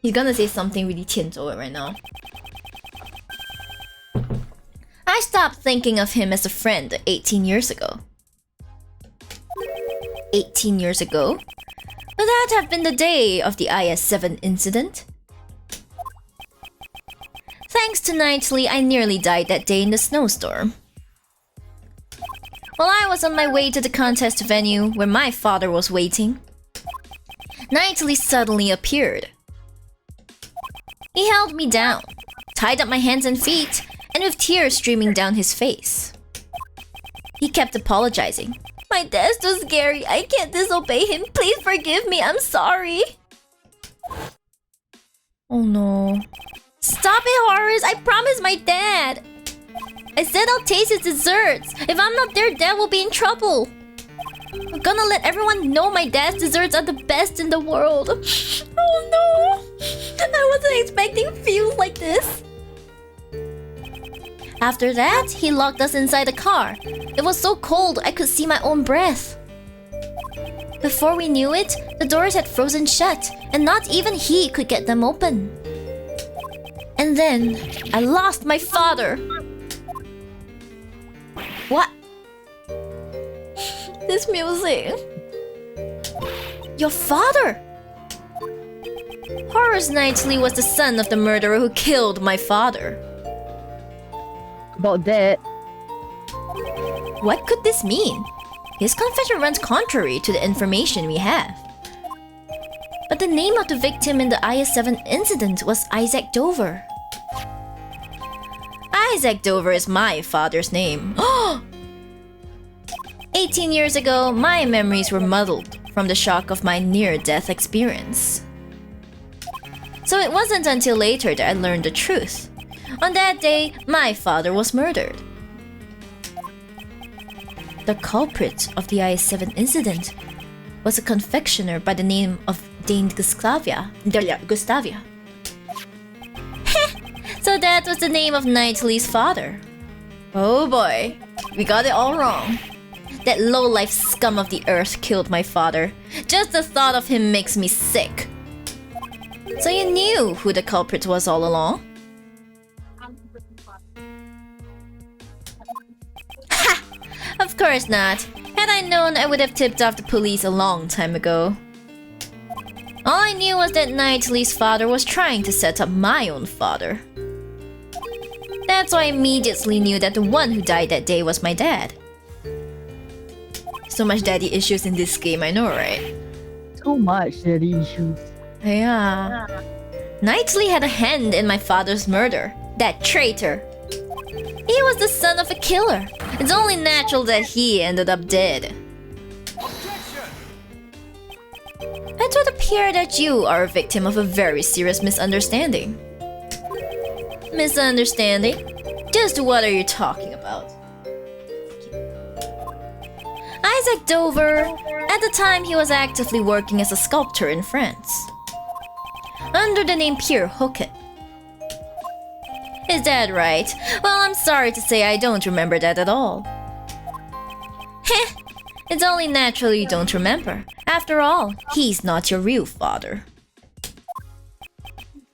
He's gonna say something really 欠揍 right now. I stopped thinking of him as a friend 18 years ago. 18 years ago? Would that have been the day of the IS-7 incident? Thanks to Knightley, I nearly died that day in the snowstorm. While I was on my way to the contest venue where my father was waiting, Knightley suddenly appeared. He held me down, tied up my hands and feet, and with tears streaming down his face. He kept apologizing. My dad's too scary. I can't disobey him. Please forgive me. I'm sorry. Oh no. Stop it, Horace. I promised my dad. I said I'll taste his desserts. If I'm not there, Dad will be in trouble. I'm gonna let everyone know my dad's desserts are the best in the world. Oh no! I wasn't expecting feels like this. After that, he locked us inside the car. It was so cold I could see my own breath. Before we knew it, the doors had frozen shut, and not even he could get them open. And then, I lost my father. What? This music. Your father? Horace Knightley was the son of the murderer who killed my father. About that, What could this mean? His confession runs contrary to the information we have. But the name of the victim in the IS-7 incident was Isaac Dover. Isaac Dover is my father's name. 18 years ago, my memories were muddled from the shock of my near-death experience. So it wasn't until later that I learned the truth. On that day, my father was murdered. The culprit of the IS-7 incident was a confectioner by the name of Dame Gustavia. So that was the name of Knightley's father. Oh boy, we got it all wrong. That low-life scum of the earth killed my father. Just the thought of him makes me sick. So you knew who the culprit was all along? Ha! Of course not. Had I known, I would have tipped off the police a long time ago. All I knew was that Knightley's father was trying to set up my own father. That's why I immediately knew that the one who died that day was my dad. So much daddy issues in this game, I know, right? too much daddy issues. Yeah. Knightley had a hand in my father's murder. That traitor. He was the son of a killer. It's only natural that he ended up dead. It would appear that you are a victim of a very serious misunderstanding. Misunderstanding? Just what are you talking about? Isaac Dover. At the time, he was actively working as a sculptor in France, under the name Pierre Hoquet. Is that right? Well, I'm sorry to say I don't remember that at all. Heh, it's only natural you don't remember. After all, he's not your real father.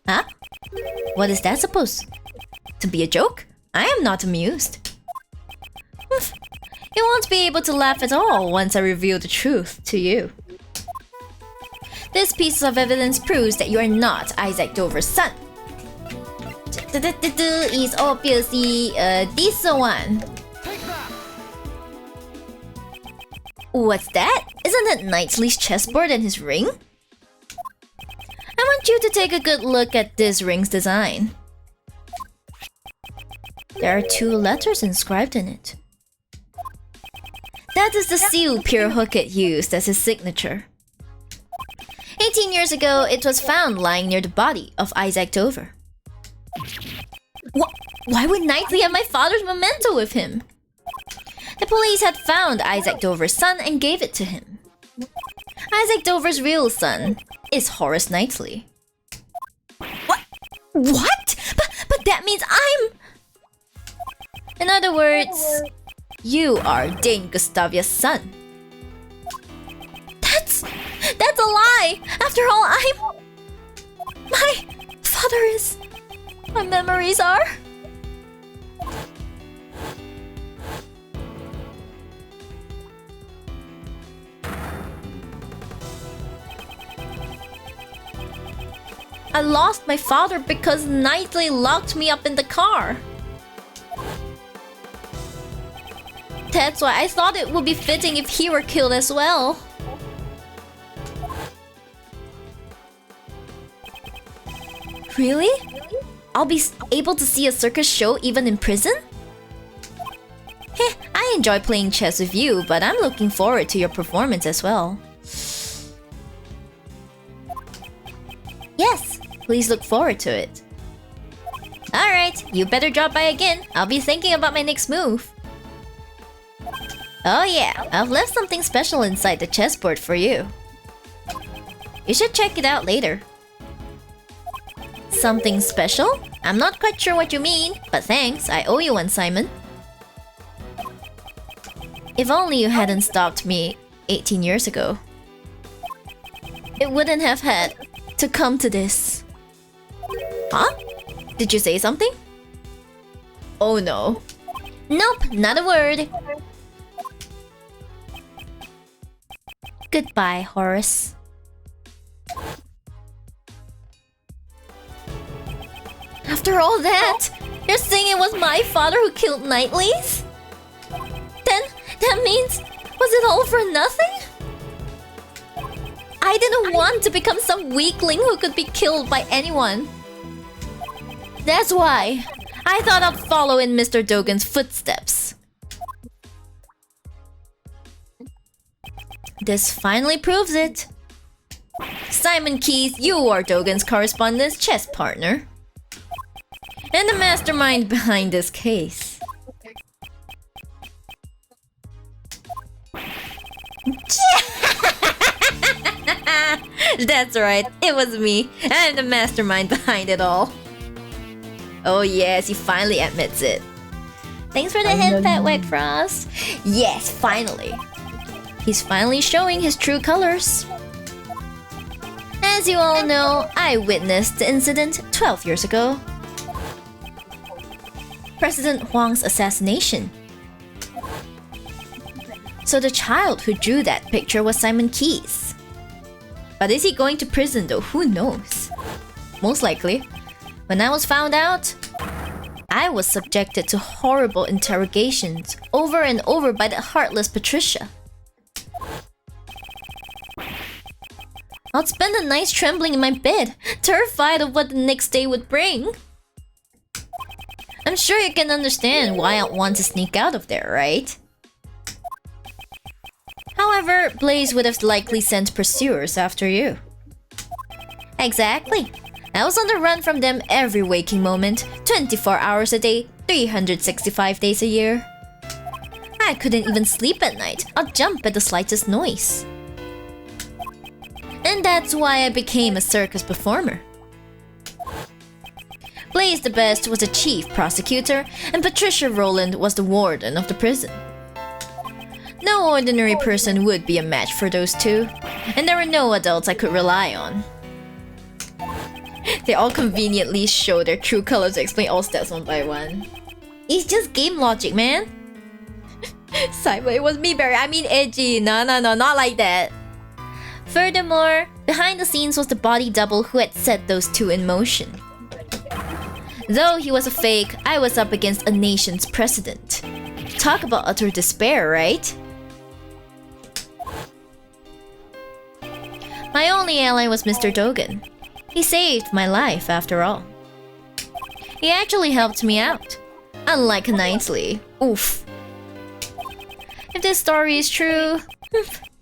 Huh? What is that supposed to be a joke? I am not amused. You won't be able to laugh at all once I reveal the truth to you. This piece of evidence proves that you are not Isaac Dover's son. Is obviously this one. What's that? Isn't that Knightley's chessboard and his ring? I want you to take a good look at this ring's design. There are 2 letters inscribed in it. That is the seal Pierre Hoquet used as his signature. 18 years ago, it was found lying near the body of Isaac Dover. Why would Knightley have my father's memento with him? The police had found Isaac Dover's son and gave it to him. Isaac Dover's real son is Horace Knightley. What? But that means I'm... In other words, you are Dane Gustavia's son. That's a lie! After all, my father is... My memories are... I lost my father because Knightley locked me up in the car. That's why I thought it would be fitting if he were killed as well. Really? I'll be able to see a circus show even in prison? Heh, I enjoy playing chess with you, but I'm looking forward to your performance as well. Yes, please look forward to it. Alright, you better drop by again. I'll be thinking about my next move. Oh yeah, I've left something special inside the chessboard for you. You should check it out later. Something special? I'm not quite sure what you mean, but thanks, I owe you one, Simon. If only you hadn't stopped me 18 years ago. It wouldn't have had to come to this. Huh? Did you say something? Oh no. Nope, not a word. Goodbye, Horace. After all that, you're saying it was my father who killed Knightley's? Then, that means, was it all for nothing? I didn't want to become some weakling who could be killed by anyone. That's why I thought I'd follow in Mr. Dogen's footsteps. This finally proves it. Simon Keys, you are Dogen's correspondence chess partner. And the mastermind behind this case. That's right, it was me. I'm the mastermind behind it all. Oh yes, he finally admits it. Thanks for the hint, Pat Wegfrost. Yes, finally. He's finally showing his true colors. As you all know, I witnessed the incident 12 years ago. President Huang's assassination. So the child who drew that picture was Simon Keys. But is he going to prison though? Who knows? Most likely. When I was found out, I was subjected to horrible interrogations over and over by the heartless Patricia. I'd spend the nights trembling in my bed, terrified of what the next day would bring. I'm sure you can understand why I'd want to sneak out of there, right? However, Blaze would have likely sent pursuers after you. Exactly. I was on the run from them every waking moment, 24 hours a day, 365 days a year. I couldn't even sleep at night. I'd jump at the slightest noise. And that's why I became a circus performer. Blaze the Best was the chief prosecutor, and Patricia Rowland was the warden of the prison. No ordinary person would be a match for those two, and there were no adults I could rely on. They all conveniently show their true colors to explain all stats one by one. It's just game logic, man. Saiban, it was me, Barry. I mean edgy. No, not like that. Furthermore, behind the scenes was the body double who had set those two in motion. Though he was a fake, I was up against a nation's president. Talk about utter despair, right? My only ally was Mr. Dogen. He saved my life, after all. He actually helped me out. Unlike Knightley. Oof. If this story is true,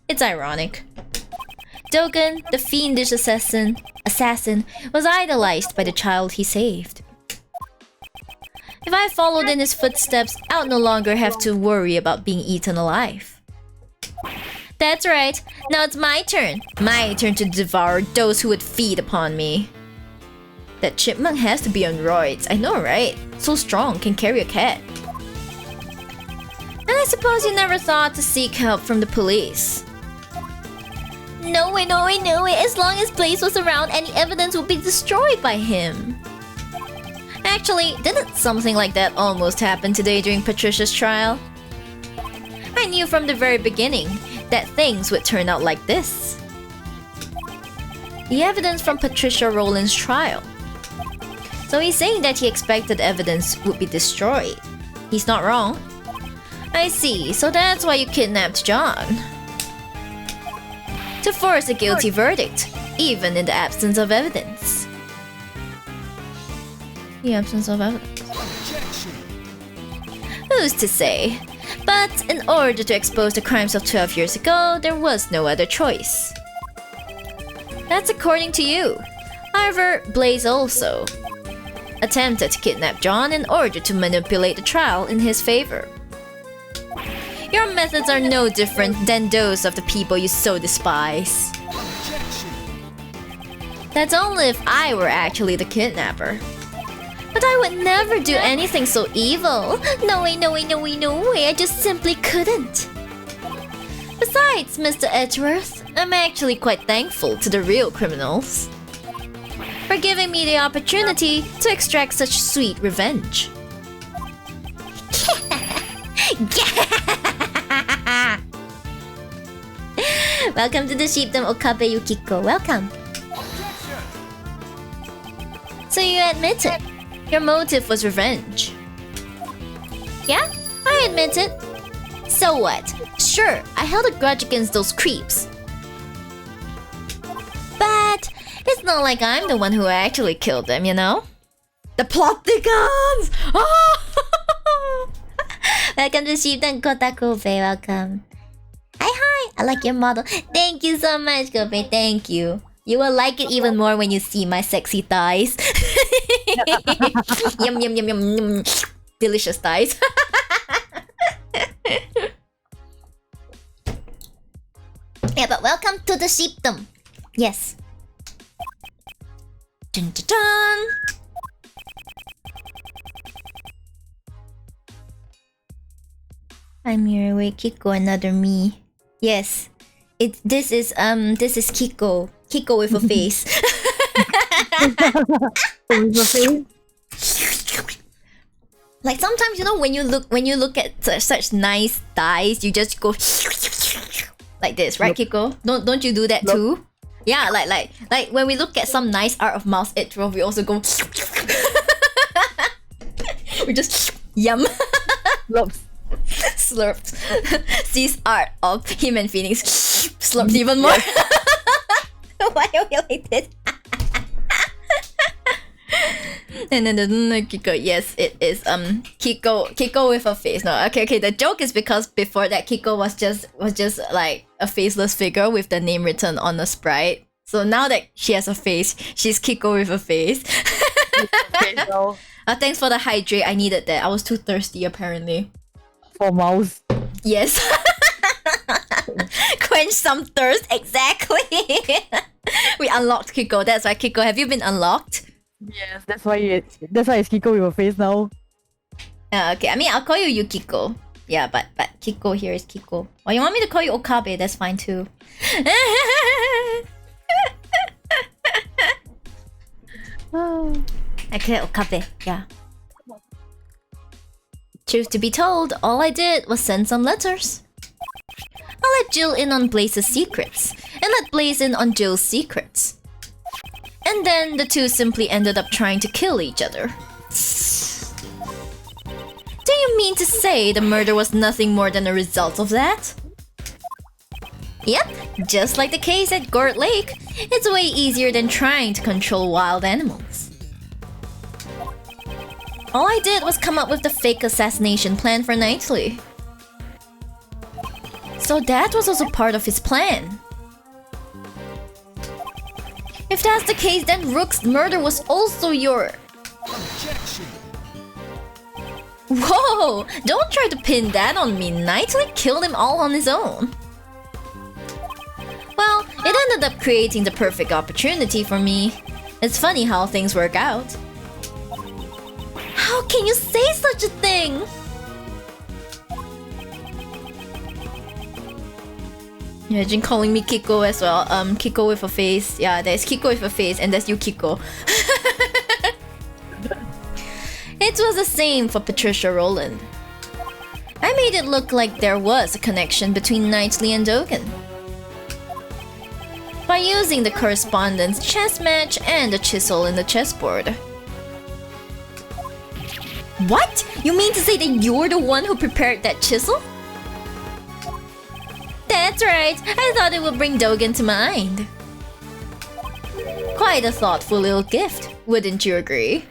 it's ironic. Dogen, the fiendish assassin, was idolized by the child he saved. If I followed in his footsteps, I would no longer have to worry about being eaten alive. That's right, now it's my turn. My turn to devour those who would feed upon me. That chipmunk has to be on roids, I know, right? So strong, can carry a cat. And I suppose you never thought to seek help from the police. No way. As long as Blaze was around, any evidence would be destroyed by him. Actually, didn't something like that almost happen today during Patricia's trial? I knew from the very beginning that things would turn out like this. The evidence from Patricia Rowland's trial. So he's saying that he expected evidence would be destroyed. He's not wrong. I see, so that's why you kidnapped John. To force a guilty verdict, even in the absence of evidence. The absence of evidence. Who's to say? But in order to expose the crimes of 12 years ago, there was no other choice. That's according to you. However, Blaze also attempted to kidnap John in order to manipulate the trial in his favor. Your methods are no different than those of the people you so despise. That's only if I were actually the kidnapper. But I would never do anything so evil. No way, I just simply couldn't. Besides, Mr. Edgeworth, I'm actually quite thankful to the real criminals for giving me the opportunity to extract such sweet revenge. Welcome to the sheepdom, Okabe Yukiko. Welcome. So you admit it. Your motive was revenge. Yeah, I admit it. So what? Sure, I held a grudge against those creeps. But it's not like I'm the one who actually killed them, you know? The plot thickens! Oh! Welcome to Sheepdom, Kota Kobe. Welcome. Hi, I like your model. Thank you so much, Kobe. Thank you. You will like it even more when you see my sexy thighs. Yum. Delicious thighs. Yeah, but welcome to the sheepdom. Yes. Dun, dun, dun. I'm here with Kiko, another me. Yes. This is Kiko. Kiko with a face. With a face? Like sometimes, you know, when you look at such nice thighs, you just go like this, right, Kiko? Don't you do that too? Yeah, like when we look at some nice art of mouse intro, we also go. We just yum. Slurped. Sees art of him and Phoenix. Slurped even more. Why are we like this? Kiko. Yes, it is. Kiko with a face. No, okay. The joke is because before that, Kiko was just like a faceless figure with the name written on the sprite. So now that she has a face, she's Kiko with a face. Okay, so Thanks for the hydrate. I needed that. I was too thirsty apparently. for mouse. Yes. Quench some thirst. Exactly. We unlocked Kiko. That's why Kiko. Have you been unlocked? Yes, that's why it's Kiko with a face now. Okay, I mean, I'll call you Yukiko. Yeah, but Kiko here is Kiko. Or you want me to call you Okabe? That's fine too. Okay, Okabe. Yeah. Truth to be told, all I did was send some letters. I let Jill in on Blaze's secrets, and let Blaze in on Jill's secrets. And then the two simply ended up trying to kill each other. Do you mean to say the murder was nothing more than a result of that? Yep, just like the case at Gort Lake, it's way easier than trying to control wild animals. All I did was come up with the fake assassination plan for Knightley. So that was also part of his plan. If that's the case, then Rook's murder was also your... Objection. Whoa! Don't try to pin that on me. Knightley killed him all on his own. Well, it ended up creating the perfect opportunity for me. It's funny how things work out. How can you say such a thing? Imagine calling me Kiko as well. Kiko with a face. Yeah, there's Kiko with a face and there's Yukiko. It was the same for Patricia Rowland. I made it look like there was a connection between Knightley and Dogen. By using the correspondence chess match and the chisel in the chessboard. What? You mean to say that you're the one who prepared that chisel? That's right, I thought it would bring Dogen to mind. Quite a thoughtful little gift, wouldn't you agree?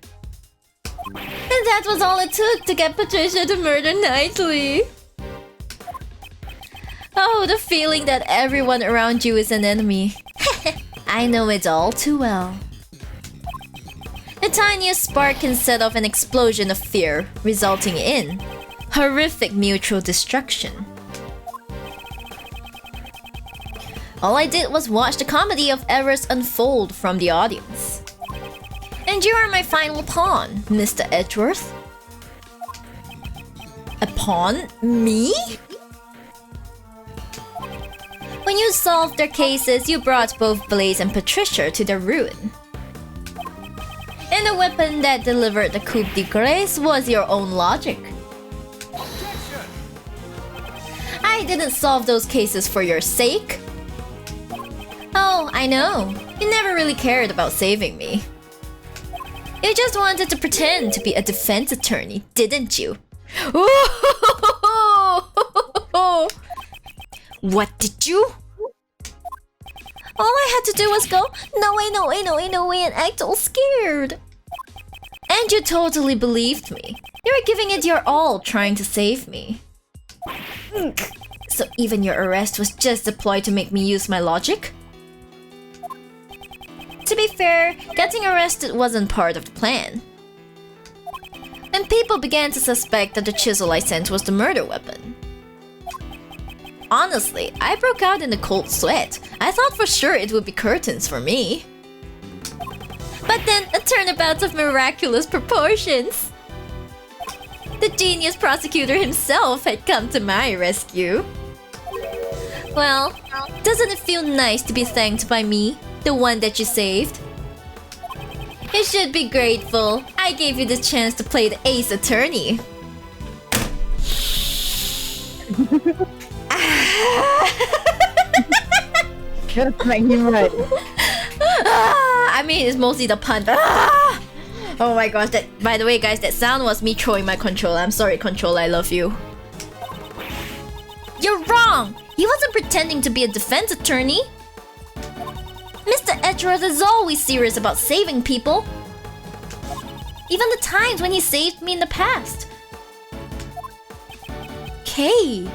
And that was all it took to get Patricia to murder Knightley. Oh, the feeling that everyone around you is an enemy. I know it all too well. The tiniest spark can set off an explosion of fear, resulting in horrific mutual destruction. All I did was watch the comedy of errors unfold from the audience. And you are my final pawn, Mr. Edgeworth. A pawn? Me? When you solved their cases, you brought both Blaze and Patricia to their ruin. And the weapon that delivered the coup de grace was your own logic. Objection. I didn't solve those cases for your sake. Oh, I know. You never really cared about saving me. You just wanted to pretend to be a defense attorney, didn't you? What did you? All I had to do was go, no way, and act all scared. And you totally believed me. You were giving it your all trying to save me. So even your arrest was just a ploy to make me use my logic? To be fair, getting arrested wasn't part of the plan. And people began to suspect that the chisel I sent was the murder weapon. Honestly, I broke out in a cold sweat. I thought for sure it would be curtains for me. But then, a turnabout of miraculous proportions. The genius prosecutor himself had come to my rescue. Well, doesn't it feel nice to be thanked by me, the one that you saved? You should be grateful. I gave you the chance to play the ace attorney. Just make him right. I mean, it's mostly the pun. Oh my gosh, that, by the way, guys, that sound was me throwing my controller. I'm sorry, controller, I love you. You're wrong! He wasn't pretending to be a defense attorney. Mr. Edgeworth is always serious about saving people. Even the times when he saved me in the past. Okay.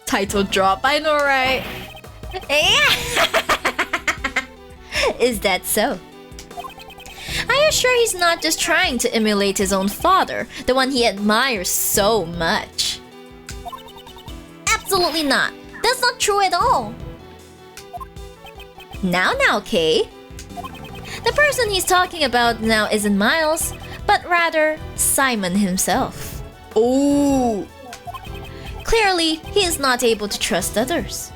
Title drop, I know, right? Is that so? Are you sure he's not just trying to emulate his own father, the one he admires so much? Absolutely not. That's not true at all. Now, Kay. The person he's talking about now isn't Miles, but rather Simon himself. Oh. Clearly, he is not able to trust others.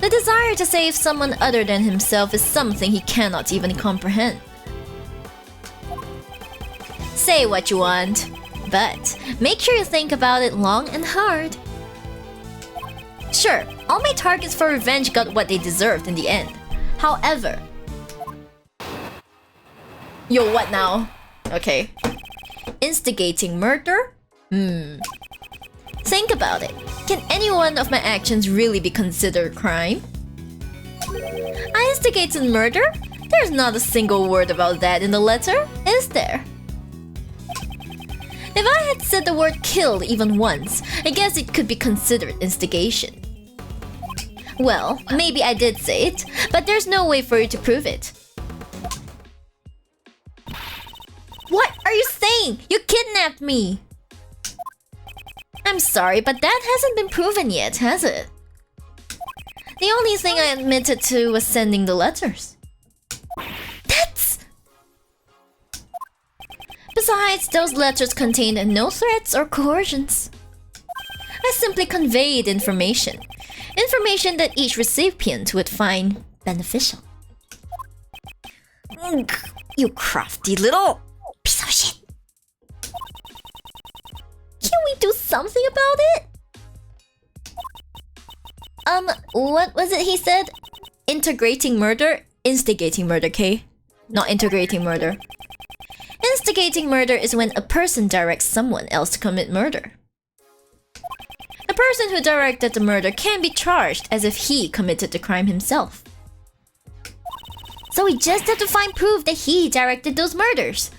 The desire to save someone other than himself is something he cannot even comprehend. Say what you want, but make sure you think about it long and hard. Sure, all my targets for revenge got what they deserved in the end. However... Yo, what now? Okay. Instigating murder? Think about it. Can any one of my actions really be considered crime? I instigated murder? There's not a single word about that in the letter, is there? If I had said the word killed even once, I guess it could be considered instigation. Well, maybe I did say it, but there's no way for you to prove it. What are you saying? You kidnapped me! I'm sorry, but that hasn't been proven yet, has it? The only thing I admitted to was sending the letters. That's... Besides, those letters contained no threats or coercions. I simply conveyed information. Information that each recipient would find beneficial. You crafty little piece of shit. Can we do something about it? What was it he said? Integrating murder? Instigating murder, Kay. Not integrating murder. Instigating murder is when a person directs someone else to commit murder. The person who directed the murder can be charged as if he committed the crime himself. So we just have to find proof that he directed those murders.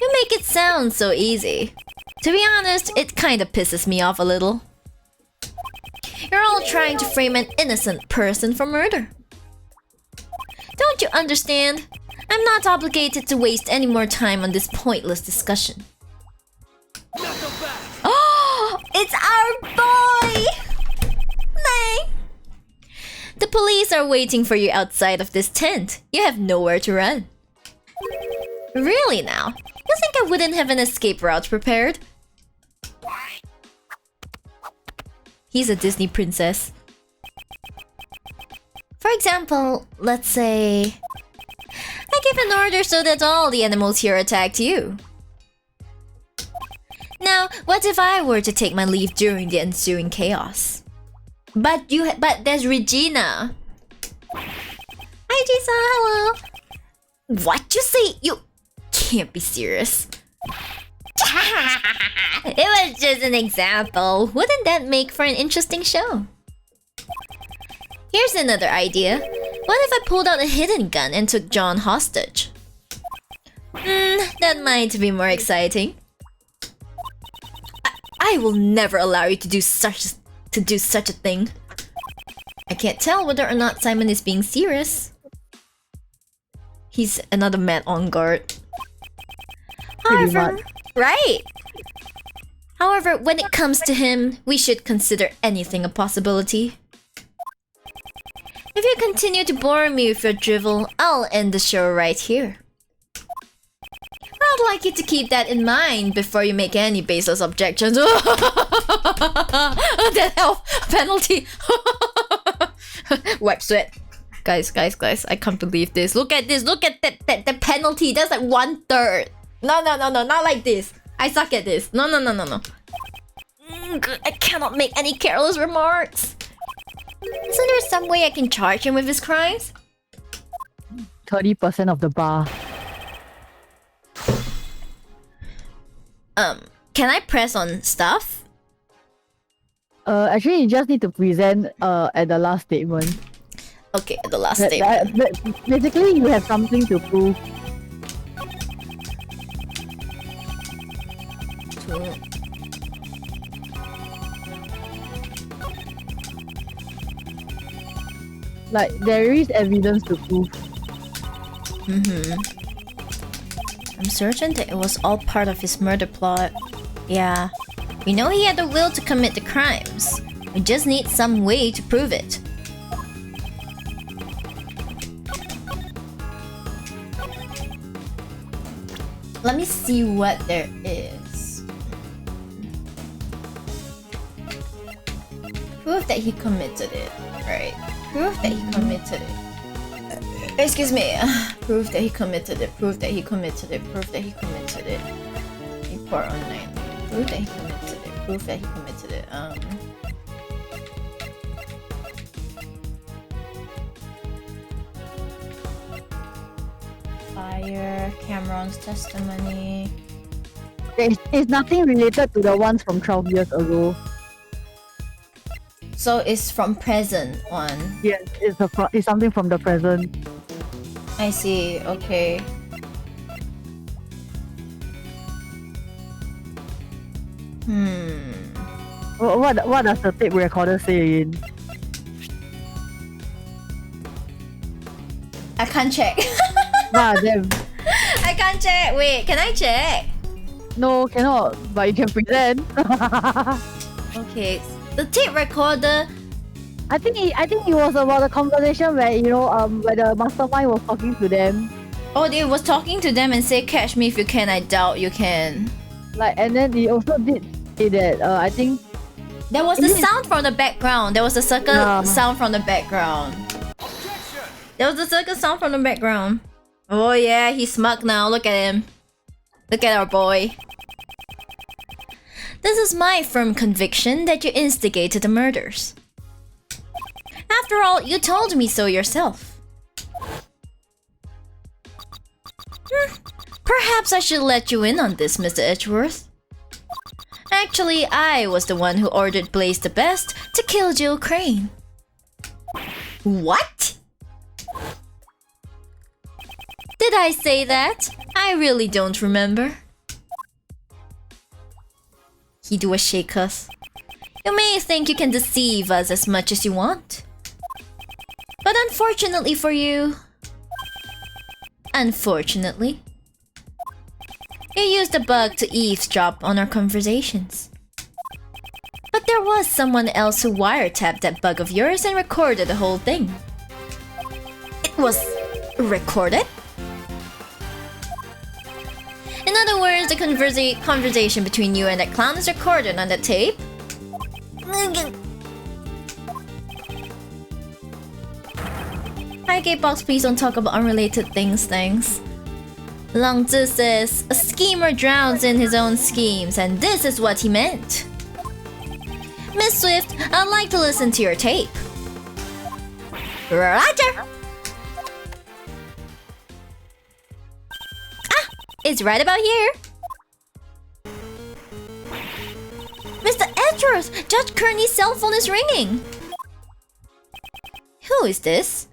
You make it sound so easy. To be honest, it kinda pisses me off a little. You're all trying to frame an innocent person for murder. Don't you understand? I'm not obligated to waste any more time on this pointless discussion. Oh, it's our boy! Nay. The police are waiting for you outside of this tent. You have nowhere to run. Really now? You think I wouldn't have an escape route prepared? He's a Disney princess. For example, let's say... I give an order so that all the animals here attacked you. Now, what if I were to take my leave during the ensuing chaos? But there's Regina. Hi, Jason. Hello. What you say? You can't be serious. It was just an example. Wouldn't that make for an interesting show? Here's another idea. What if I pulled out a hidden gun and took John hostage? That might be more exciting. I will never allow you to do such a thing. I can't tell whether or not Simon is being serious. He's another man on guard. However, right. However, when it comes to him, we should consider anything a possibility. If you continue to bore me with your drivel, I'll end the show right here. I'd like you to keep that in mind before you make any baseless objections. That health penalty. Wipe sweat. Guys, I can't believe this. Look at this. Look at the penalty. That's like 1/3. No, not like this. I suck at this. No. I cannot make any careless remarks. Isn't there some way I can charge him with his crimes? 30% of the bar. Can I press on stuff? Actually, you just need to present at the last statement. Okay, the last statement. Basically, you have something to prove. Like, there is evidence to prove. I'm certain that it was all part of his murder plot. Yeah. We know he had the will to commit the crimes. We just need some way to prove it. Let me see what there is. Proof that he committed it. Right. Proof that he committed it. Excuse me. Proof that he committed it. Proof that he committed it. Proof that he committed it. Report online. Proof that he committed it. Proof that he committed it. Fire. Cameron's testimony. It's nothing related to the ones from 12 years ago. So it's from present one. Yes, it's something from the present. I see. Okay. What does the tape recorder say again? I can't check. Damn. I can't check. Wait, can I check? No, cannot. But you can pretend. Okay. The tape recorder. I think it was about the conversation where where the mastermind was talking to them. Oh, they was talking to them and say, "Catch me if you can." I doubt you can. Like, and then he also did say that. I think there was the sound from the background. There was a circle sound from the background. There was a circle sound from the background. Oh yeah, he's smug now. Look at him. Look at our boy. This is my firm conviction that you instigated the murders. After all, you told me so yourself. Perhaps I should let you in on this, Mr. Edgeworth. Actually, I was the one who ordered Blaze the Best to kill Jill Crane. What? Did I say that? I really don't remember. He do a shake us. You may think you can deceive us as much as you want. But unfortunately for you... Unfortunately... You used a bug to eavesdrop on our conversations. But there was someone else who wiretapped that bug of yours and recorded the whole thing. It was... recorded? In other words, the conversation between you and that clown is recorded on the tape. Hi, K-Box, please don't talk about unrelated things, thanks. Long Zhi says, a schemer drowns in his own schemes, and this is what he meant. Miss Swift, I'd like to listen to your tape. Roger! It's right about here. Mr. Edgeworth, Judge Kearney's cell phone is ringing. Who is this?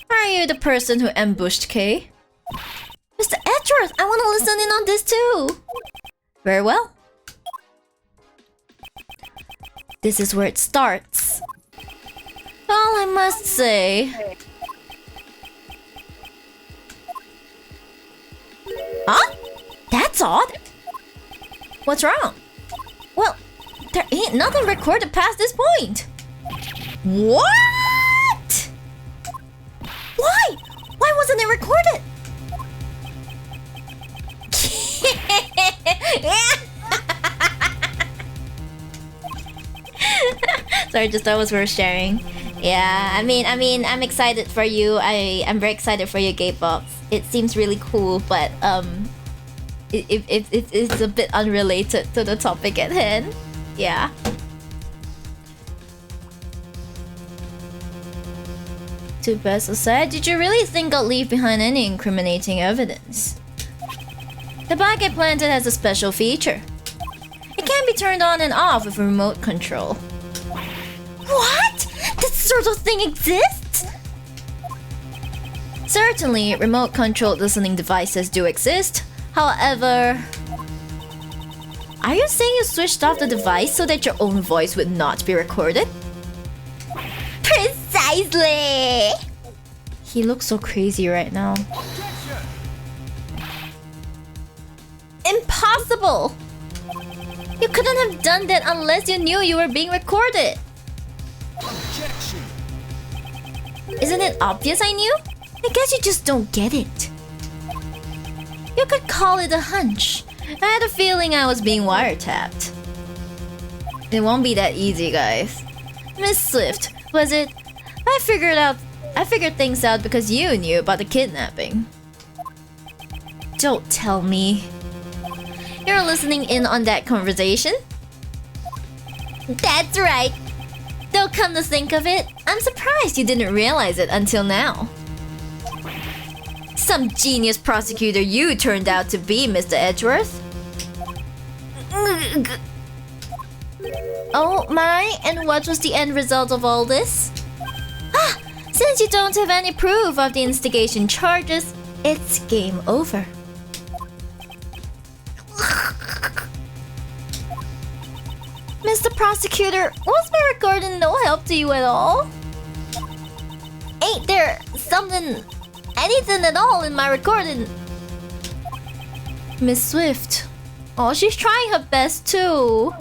Are you the person who ambushed Kay? Mr. Edgeworth, I want to listen in on this too. Very well. This is where it starts. Well, I must say... Huh? That's odd. What's wrong? Well, there ain't nothing recorded past this point. What? Why? Why wasn't it recorded? Sorry, just that was worth sharing. Yeah, I mean, I'm excited for you. I'm very excited for your Gatebox. It seems really cool, but it's a bit unrelated to the topic at hand. Yeah. Too bad, so sad. Did you really think I'll leave behind any incriminating evidence? The bug I planted has a special feature. It can be turned on and off with remote control. What? This sort of thing exists? Certainly, remote-controlled listening devices do exist. However... Are you saying you switched off the device so that your own voice would not be recorded? Precisely! He looks so crazy right now. Objection! Impossible! You couldn't have done that unless you knew you were being recorded. Objection! Isn't it obvious I knew? I guess you just don't get it. You could call it a hunch. I had a feeling I was being wiretapped. It won't be that easy, guys. Miss Swift, was it? I figured things out because you knew about the kidnapping. Don't tell me. You're listening in on that conversation? That's right. Though come to think of it, I'm surprised you didn't realize it until now. Some genius prosecutor you turned out to be, Mr. Edgeworth. Oh my, and what was the end result of all this? Ah, since you don't have any proof of the instigation charges, it's game over. Mr. Prosecutor, was my recording no help to you at all? Ain't there anything at all in my recording? Miss Swift. Oh, she's trying her best too.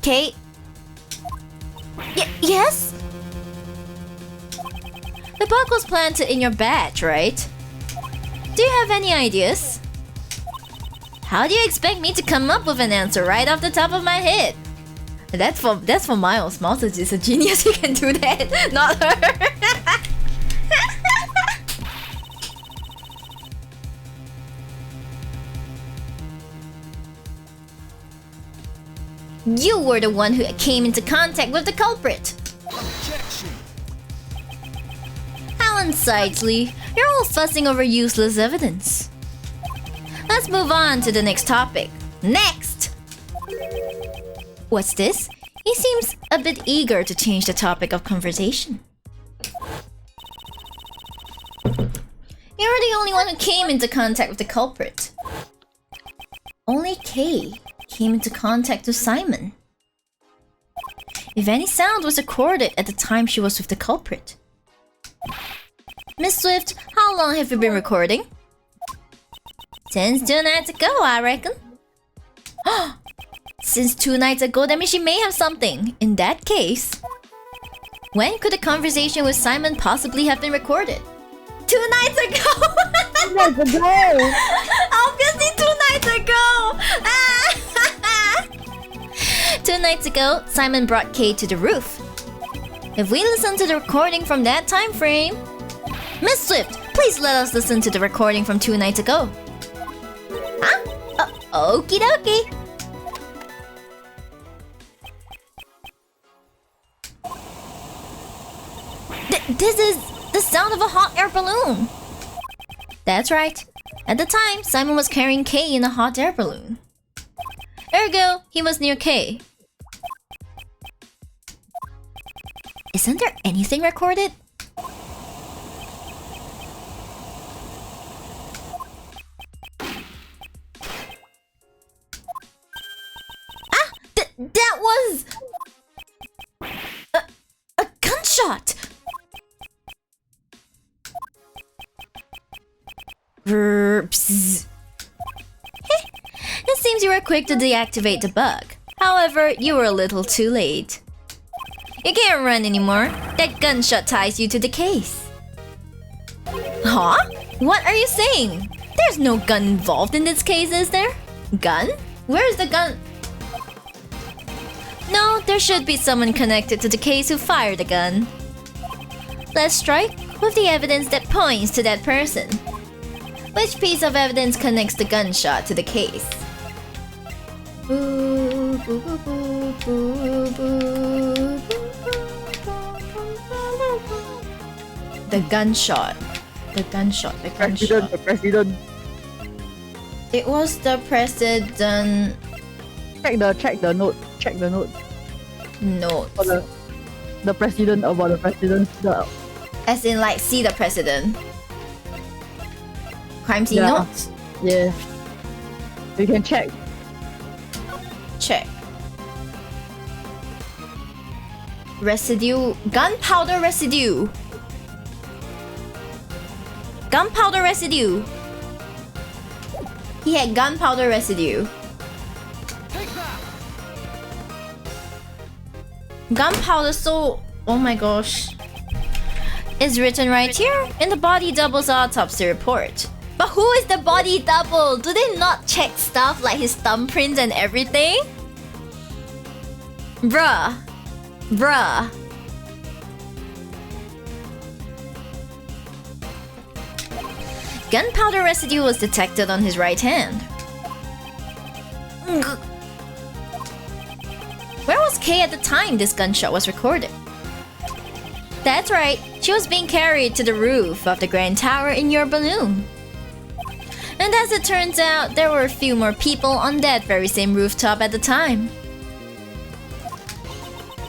Kate? Yes? The bug was planted in your badge, right? Do you have any ideas? How do you expect me to come up with an answer right off the top of my head? That's for Miles. Miles is a genius. He can do that, not her. You were the one who came into contact with the culprit. Objection! How unsightly. You're all fussing over useless evidence. Let's move on to the next topic. Next! What's this? He seems a bit eager to change the topic of conversation. You're the only one who came into contact with the culprit. Only Kay came into contact with Simon. If any sound was recorded at the time she was with the culprit. Miss Swift, how long have you been recording? Since 2 nights ago, I reckon. Since 2 nights ago, that means she may have something. In that case, when could the conversation with Simon possibly have been recorded? 2 nights ago! 2 nights ago! Obviously 2 nights ago! 2 nights ago, Simon brought Kate to the roof. If we listen to the recording from that time frame... Miss Swift, please let us listen to the recording from 2 nights ago. Huh? Okie dokie. This is the sound of a hot air balloon. That's right. At the time, Simon was carrying Kay in a hot air balloon. Ergo, he was near Kay. Isn't there anything recorded? That was... a gunshot! It seems you were quick to deactivate the bug. However, you were a little too late. You can't run anymore. That gunshot ties you to the case. Huh? What are you saying? There's no gun involved in this case, is there? Gun? Where's the gun? No, there should be someone connected to the case who fired the gun. Let's strike with the evidence that points to that person. Which piece of evidence connects the gunshot to the case? The gunshot. The gunshot. The gunshot. The president. It was the president. Check the note. Check the note. Note. For the president, about the president. As in, like, see the president. Crime scene Yeah. notes. Yeah. You can check. Check. Residue. Gunpowder residue. Gunpowder residue. He had gunpowder residue. Gunpowder, so... Oh my gosh. It's written right here in the body double's autopsy report. But who is the body double? Do they not check stuff like his thumbprints and everything? Bruh. Bruh. Gunpowder residue was detected on his right hand. Where was Kay at the time this gunshot was recorded? That's right, she was being carried to the roof of the Grand Tower in your balloon. And as it turns out, there were a few more people on that very same rooftop at the time.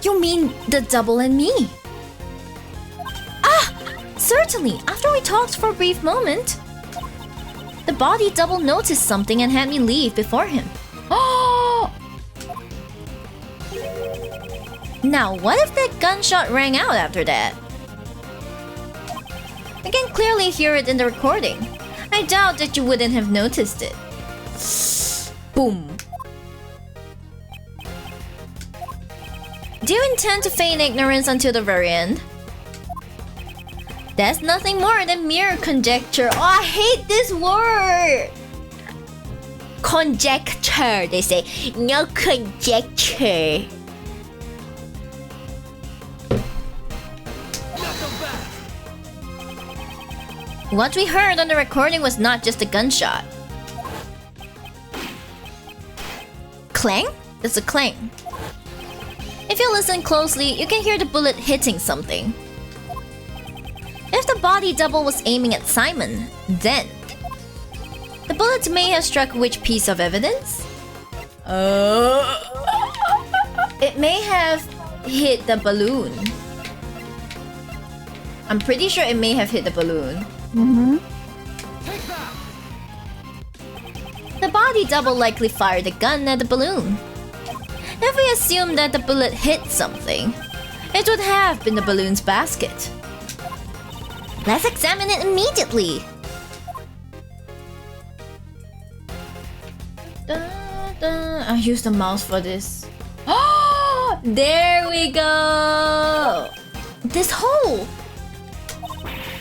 You mean the double and me? Ah! Certainly, after we talked for a brief moment, the body double noticed something and had me leave before him. Oh! Now, what if that gunshot rang out after that? I can clearly hear it in the recording. I doubt that you wouldn't have noticed it. Boom. Do you intend to feign ignorance until the very end? That's nothing more than mere conjecture. Oh, I hate this word! Conjecture, they say. No conjecture. What we heard on the recording was not just a gunshot. Clang? It's a clang. If you listen closely, you can hear the bullet hitting something. If the body double was aiming at Simon, then the bullet may have struck which piece of evidence? It may have hit the balloon. I'm pretty sure it may have hit the balloon. The body double likely fired a gun at the balloon. If we assume that the bullet hit something, it would have been the balloon's basket. Let's examine it immediately. I'll use the mouse for this. Oh, there we go. This hole.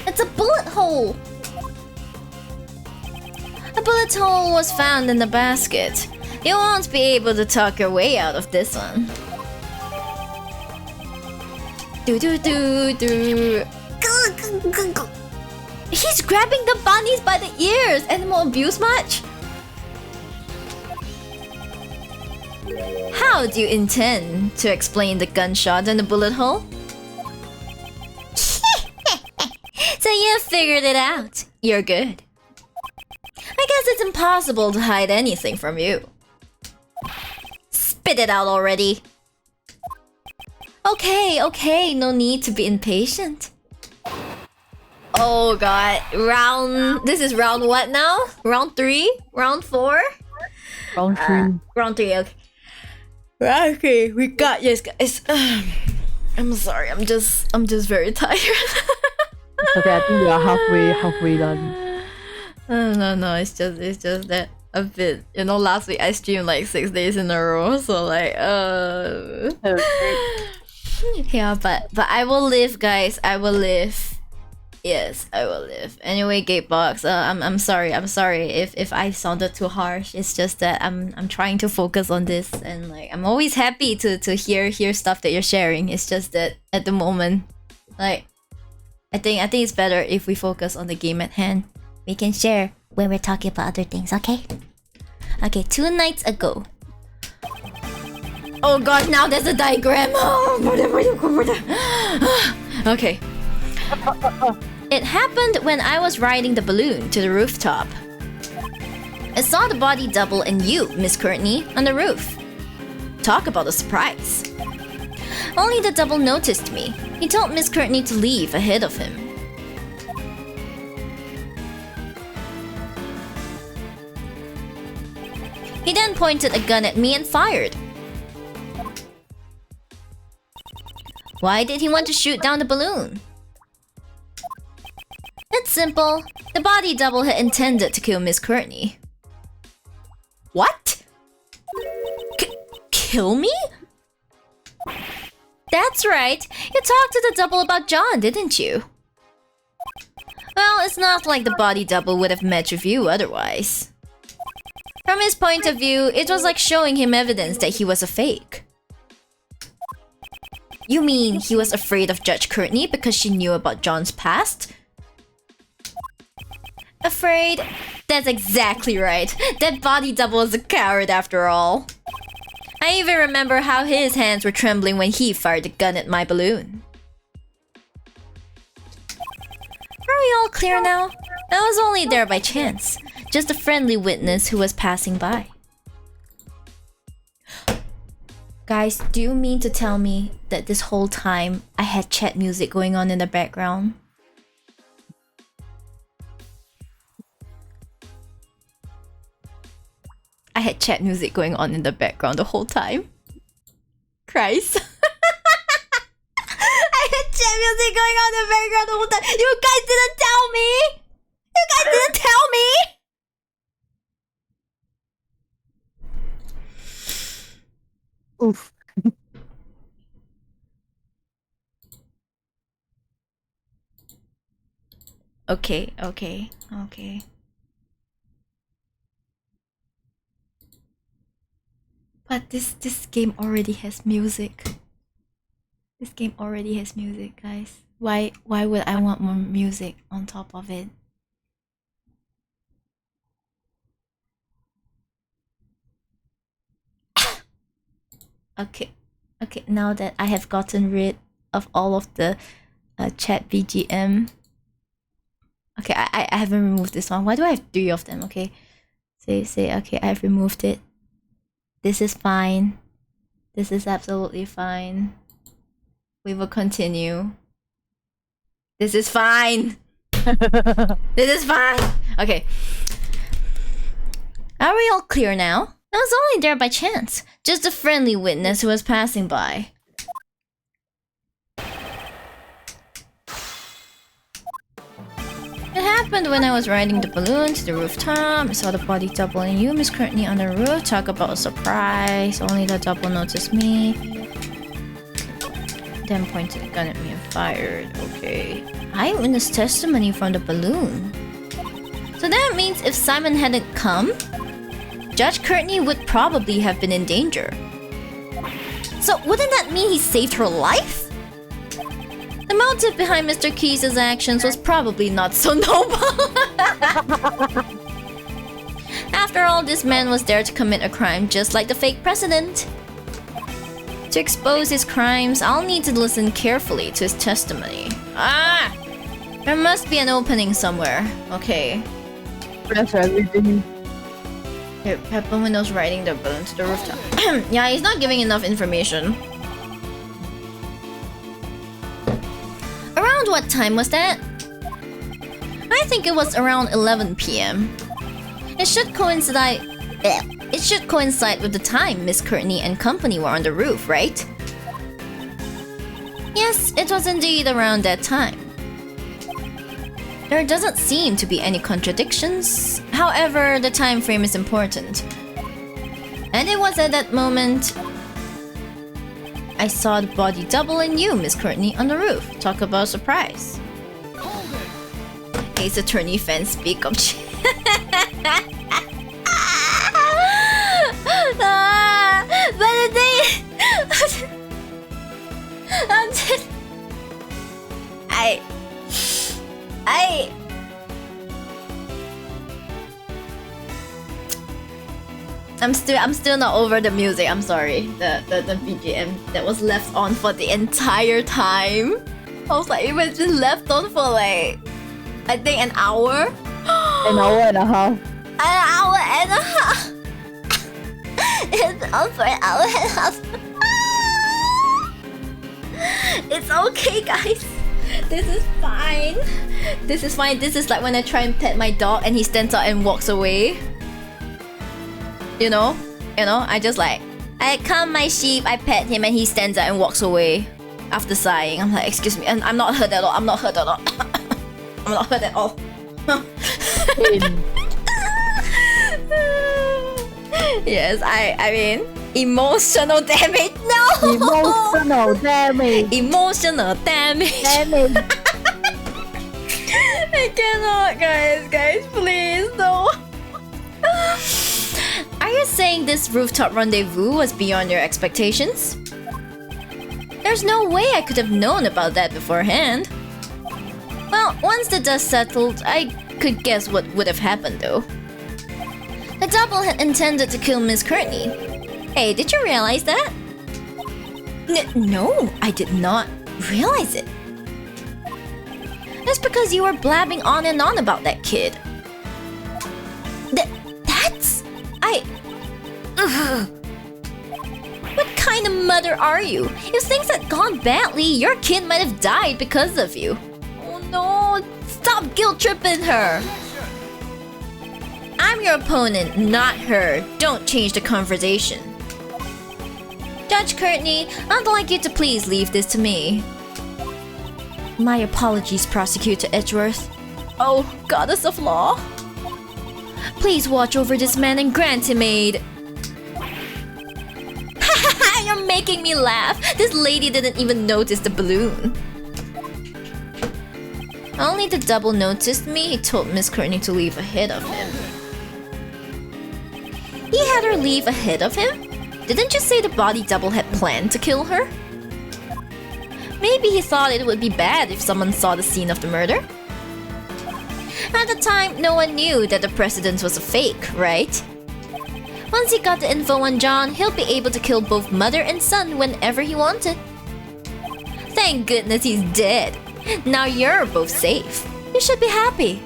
It's a bullet hole. A bullet hole was found in the basket. You won't be able to talk your way out of this one. He's grabbing the bunnies by the ears. Animal abuse much? How do you intend to explain the gunshot and the bullet hole? So you figured it out. You're good. I guess it's impossible to hide anything from you. Spit it out already. Okay, no need to be impatient. Oh god, this is round what now? Round 3? Round 4? Round 3. Round 3, okay. Okay, we got yes guys. I'm sorry, I'm just very tired. Okay, I think we are halfway done. No, it's just that a bit. You know, last week I streamed like 6 days in a row, so like yeah, but I will live, guys. I will live. Yes, I will live. Anyway, Gatebox, I'm sorry if I sounded too harsh. It's just that I'm trying to focus on this, and like I'm always happy to hear stuff that you're sharing. It's just that at the moment, like I think it's better if we focus on the game at hand. We can share when we're talking about other things, okay? Okay, 2 nights ago. Oh god, now there's a diagram. Okay. It happened when I was riding the balloon to the rooftop. I saw the body double and you, Miss Courtney, on the roof. Talk about a surprise. Only the double noticed me. He told Miss Courtney to leave ahead of him. He then pointed a gun at me and fired. Why did he want to shoot down the balloon? It's simple. The body double had intended to kill Miss Courtney. What? Kill me? That's right. You talked to the double about John, didn't you? Well, it's not like the body double would have met with you otherwise. From his point of view, it was like showing him evidence that he was a fake. You mean he was afraid of Judge Courtney because she knew about John's past? Afraid? That's exactly right. That body double is a coward after all. I even remember how his hands were trembling when he fired the gun at my balloon. Are we all clear now? I was only there by chance. Just a friendly witness who was passing by. Guys, do you mean to tell me that this whole time I had chat music going on in the background? I had chat music going on in the background the whole time. Christ. I had chat music going on in the background the whole time. You guys didn't tell me! You guys didn't tell me! Oof. Okay. But this game already has music. This game already has music, guys. Why would I want more music on top of it? Okay, now that I have gotten rid of all of the chat BGM. Okay, I haven't removed this one. Why do I have 3 of them? Okay. Say, okay, I've removed it. This is fine. This is absolutely fine. We will continue. This is fine. This is fine. Okay. Are we all clear now? I was only there by chance. Just a friendly witness who was passing by. It happened when I was riding the balloon to the rooftop. I saw the body double and you, Miss Courtney, on the roof. Talk about a surprise. Only the double noticed me. Then pointed a gun at me and fired. Okay. Eyewitness testimony from the balloon. So that means if Simon hadn't come, Judge Courtney would probably have been in danger. So wouldn't that mean he saved her life? The motive behind Mr. Keys' actions was probably not so noble. After all, this man was there to commit a crime just like the fake president. To expose his crimes, I'll need to listen carefully to his testimony. Ah! There must be an opening somewhere. Okay. Press everything. Here, Peppa Window's riding the balloon to the rooftop. Yeah, he's not giving enough information. Around what time was that? I think it was around 11 PM. It should coincide with the time Miss Courtney and company were on the roof, right? Yes, it was indeed around that time. There doesn't seem to be any contradictions. However, the time frame is important. And it was at that moment I saw the body double and you, Miss Courtney, on the roof. Talk about surprise. Ace Attorney fans speak of but the thing I'm still not over the music. I'm sorry. The BGM that was left on for the entire time. I was like, it was just left on for like, I think an hour. An hour and a half. An hour and a half. It's on for an hour and a half. It's okay, guys. This is fine. This is fine. This is like when I try and pet my dog and he stands up and walks away. You know, I just like, I calm my sheep, I pet him, and he stands up and walks away after sighing. I'm like, excuse me, and I'm not hurt at all. I'm not hurt at all. I'm not hurt at all. Yes, I mean, emotional damage. No. Emotional damage. Emotional damage. I cannot, guys, please, no. Are you saying this rooftop rendezvous was beyond your expectations? There's no way I could have known about that beforehand. Well, once the dust settled, I could guess what would have happened though. The double had intended to kill Miss Courtney. Hey, did you realize that? No, I did not realize it. That's because you were blabbing on and on about that kid. That's... Ugh. What kind of mother are you? If things had gone badly, your kid might have died because of you. Oh no, stop guilt-tripping her. I'm your opponent, not her. Don't change the conversation. Judge Courtney, I'd like you to please leave this to me. My apologies, Prosecutor Edgeworth. Oh, goddess of law. Please watch over this man and grant him aid. You're making me laugh. This lady didn't even notice the balloon. Only the double noticed me. He told Miss Courtney to leave ahead of him. He had her leave ahead of him? Didn't you say the body double had planned to kill her? Maybe he thought it would be bad if someone saw the scene of the murder? At the time, no one knew that the precedent was a fake, right? Once he got the info on John, he'll be able to kill both mother and son whenever he wanted. Thank goodness he's dead. Now you're both safe. You should be happy.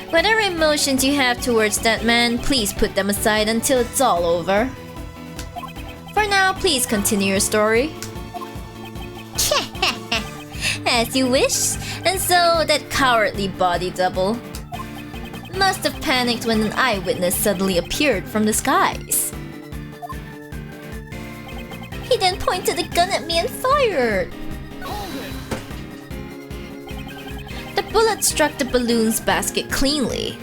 Whatever emotions you have towards that man, please put them aside until it's all over. For now, please continue your story. As you wish. And so, that cowardly body double must have panicked when an eyewitness suddenly appeared from the skies. He then pointed a gun at me and fired. The bullet struck the balloon's basket cleanly.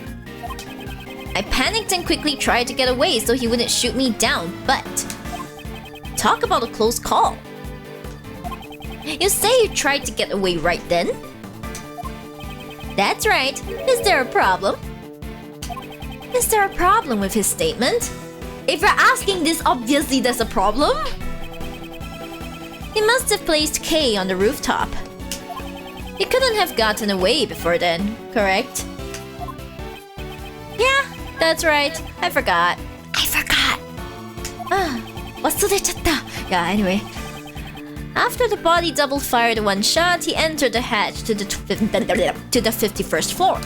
I panicked and quickly tried to get away so he wouldn't shoot me down, but... Talk about a close call. You say you tried to get away right then? That's right. Is there a problem? Is there a problem with his statement? If you're asking this, obviously there's a problem. He must have placed K on the rooftop. He couldn't have gotten away before then, correct? Yeah, that's right. I forgot. Yeah, anyway. After the body double fired one shot, he entered the hatch to the 51st floor.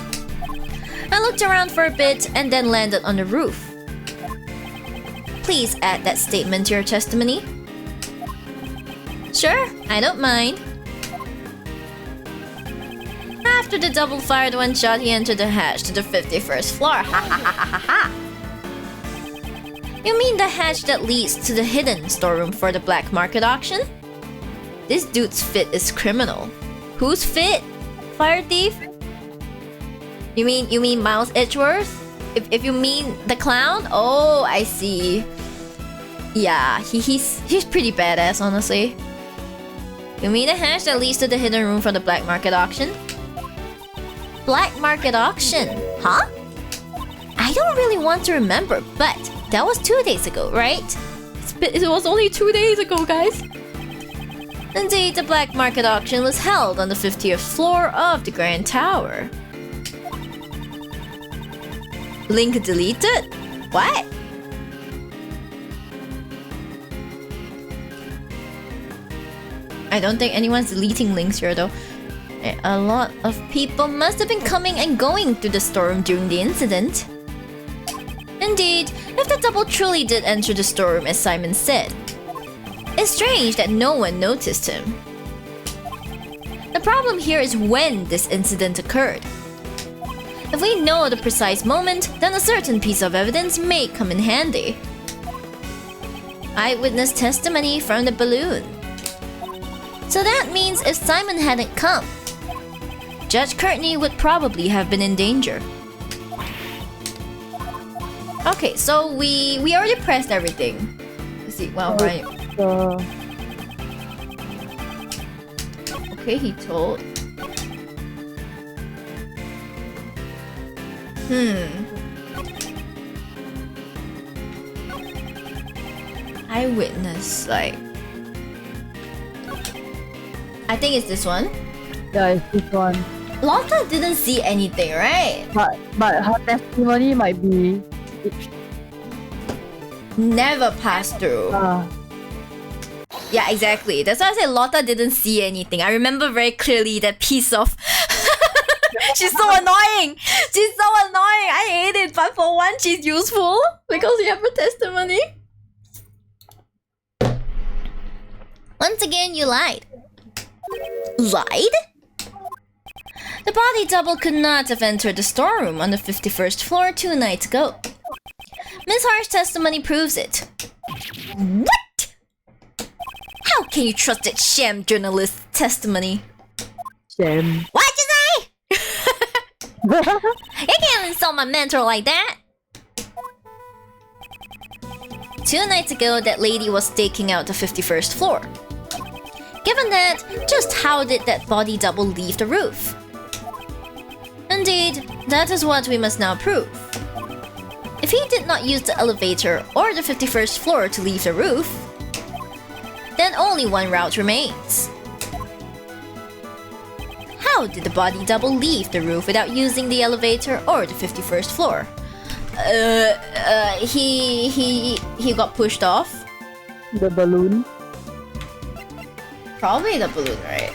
I looked around for a bit and then landed on the roof. Please add that statement to your testimony. Sure, I don't mind. After the double fired one shot, he entered the hatch to the 51st floor. You mean the hatch that leads to the hidden storeroom for the black market auction? This dude's fit is criminal. Who's fit? Fire thief? You mean Miles Edgeworth? If you mean the clown? Oh, I see. Yeah, he's pretty badass, honestly. You mean the hatch that leads to the hidden room for the black market auction? Black market auction, huh? I don't really want to remember, but that was 2 days ago, right? It was only 2 days ago, guys. Indeed, the black market auction was held on the 50th floor of the Grand Tower. Link deleted? What? I don't think anyone's deleting links here though. A lot of people must have been coming and going through the storeroom during the incident. Indeed, if the double truly did enter the storeroom as Simon said, it's strange that no one noticed him. The problem here is when this incident occurred. If we know the precise moment, then a certain piece of evidence may come in handy. Eyewitness testimony from the balloon. So that means if Simon hadn't come, Judge Courtney would probably have been in danger. Okay, so we already pressed everything. Let's see, well, right. Okay, he told. Eyewitness, like. I think it's this one. Yeah, it's this one. Lotta didn't see anything, right? But her testimony might be. Never passed through. Yeah, exactly. That's why I said Lotta didn't see anything. I remember very clearly that piece of. She's so annoying. She's so annoying. I hate it. But for one, she's useful because you have her testimony. Once again, you lied. Lied? The body double could not have entered the storeroom on the 51st floor 2 nights ago. Ms. Hart's testimony proves it. What? How can you trust that sham journalist's testimony? Sham. What'd you say? You can't insult my mentor like that. 2 nights ago, that lady was staking out the 51st floor. Given that, just how did that body double leave the roof? Indeed, that is what we must now prove. If he did not use the elevator or the 51st floor to leave the roof, then only one route remains. How did the body double leave the roof without using the elevator or the 51st floor? He got pushed off. The balloon. Probably the balloon, right?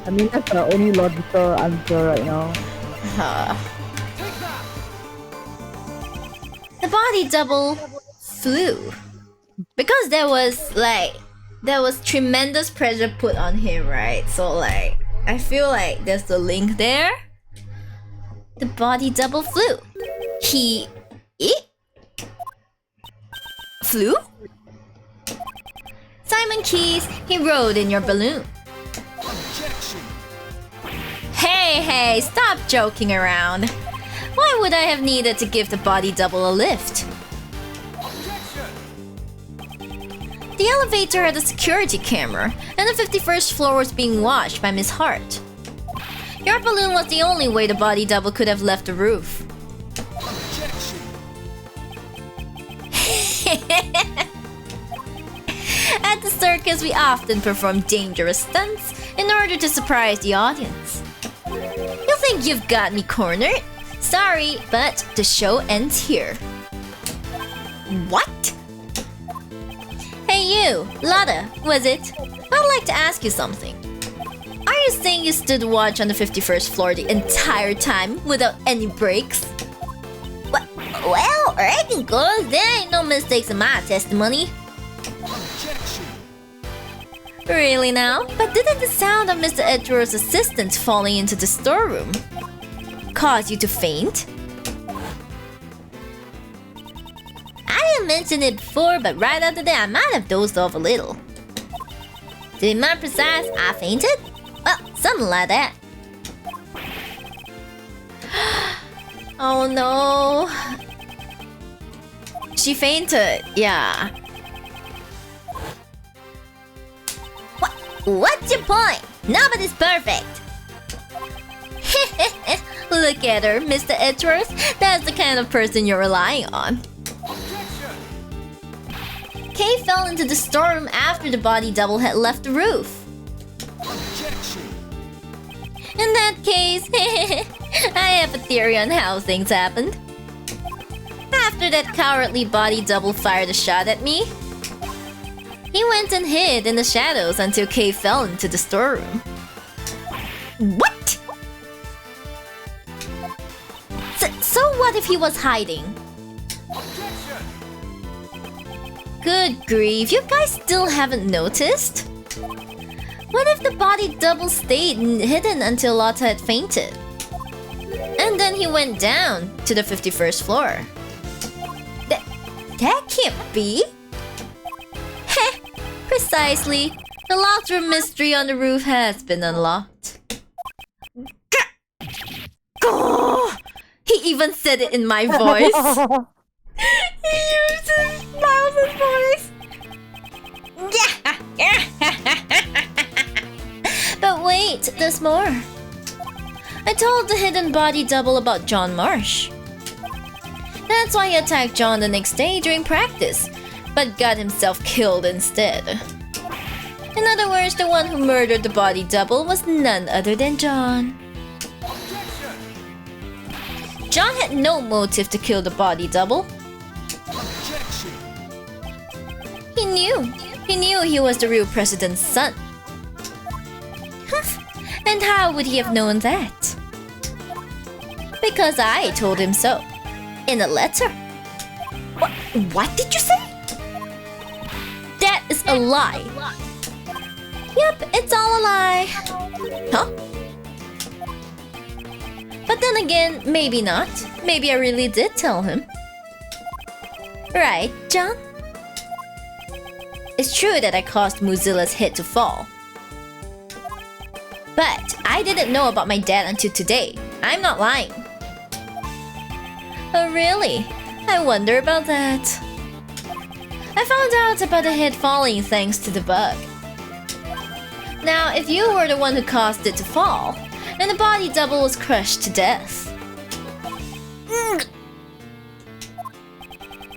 I mean, that's the only logical answer right now. The body double flew because there was tremendous pressure put on him, right? So like, I feel like there's the link there. The body double flew. He flew? Simon Keys, he rode in your balloon. Objection. Hey, stop joking around. Why would I have needed to give the body double a lift? Objection. The elevator had a security camera, and the 51st floor was being watched by Miss Hart. Your balloon was the only way the body double could have left the roof. Objection. At the circus, we often perform dangerous stunts in order to surprise the audience. You think you've got me cornered? Sorry, but the show ends here. What? Hey you, Lotta, was it? I'd like to ask you something. Are you saying you stood watch on the 51st floor the entire time without any breaks? Well, I can go. There ain't no mistakes in my testimony. Objection. Really now? But didn't the sound of Mr. Edgeworth's assistant falling into the storeroom cause you to faint? I didn't mention it before, but right after that I might have dozed off a little. To be more precise, I fainted? Well, something like that. Oh no. She fainted, yeah. What's your point? Nobody's perfect. Look at her, Mr. Edgeworth. That's the kind of person you're relying on. Objection. Kay fell into the storeroom after the body double had left the roof. Objection. In that case, I have a theory on how things happened. After that cowardly body double fired a shot at me, he went and hid in the shadows until Kay fell into the storeroom. What? So what if he was hiding? Objection. Good grief, you guys still haven't noticed? What if the body double stayed hidden until Lotta had fainted? And then he went down to the 51st floor. That can't be. Heh, precisely. The locked room mystery on the roof has been unlocked. He even said it in my voice. He used his mouse's voice. But wait, there's more. I told the hidden body double about John Marsh. That's why he attacked John the next day during practice, but got himself killed instead. In other words, the one who murdered the body double was none other than John. John had no motive to kill the body double. Objection. He knew he was the real president's son. And how would he have known that? Because I told him so. In a letter. What did you say? That is a lie. Yep, it's all a lie. Huh? But then again, maybe not. Maybe I really did tell him. Right, John? It's true that I caused Mozilla's head to fall. But I didn't know about my dad until today. I'm not lying. Oh really? I wonder about that. I found out about the head falling thanks to the bug. Now, if you were the one who caused it to fall, then the body double was crushed to death.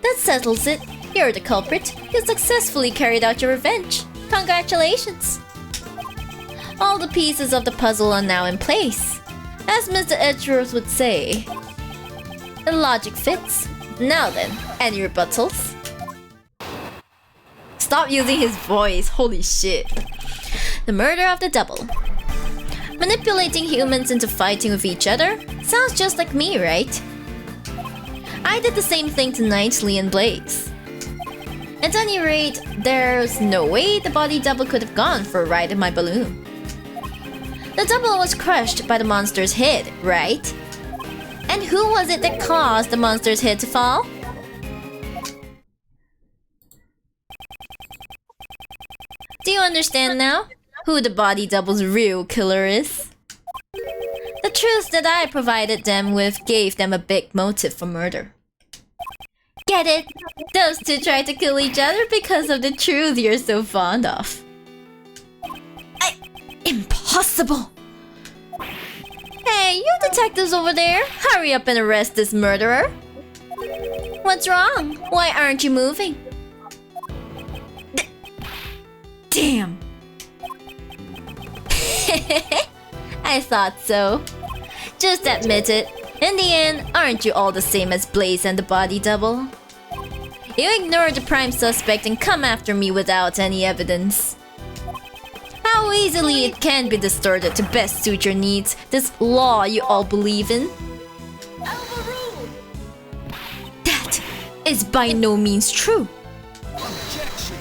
That settles it. You're the culprit. You successfully carried out your revenge. Congratulations. All the pieces of the puzzle are now in place. As Mr. Edgeworth would say, the logic fits. Now then, any rebuttals? Stop using his voice, holy shit. The murder of the double. Manipulating humans into fighting with each other? Sounds just like me, right? I did the same thing to Knightley and Blaze. At any rate, there's no way the body double could have gone for a ride in my balloon. The double was crushed by the monster's head, right? And who was it that caused the monster's head to fall? Do you understand now who the body double's real killer is? The truth that I provided them with gave them a big motive for murder. Get it? Those two tried to kill each other because of the truth you're so fond of. Impossible! Hey, you detectives over there, hurry up and arrest this murderer. What's wrong? Why aren't you moving? Damn. I thought so. Just admit it. In the end, aren't you all the same as Blaze and the body double? You ignore the prime suspect and come after me without any evidence. How easily it can be distorted to best suit your needs, this law you all believe in. That is by no means true. Objection.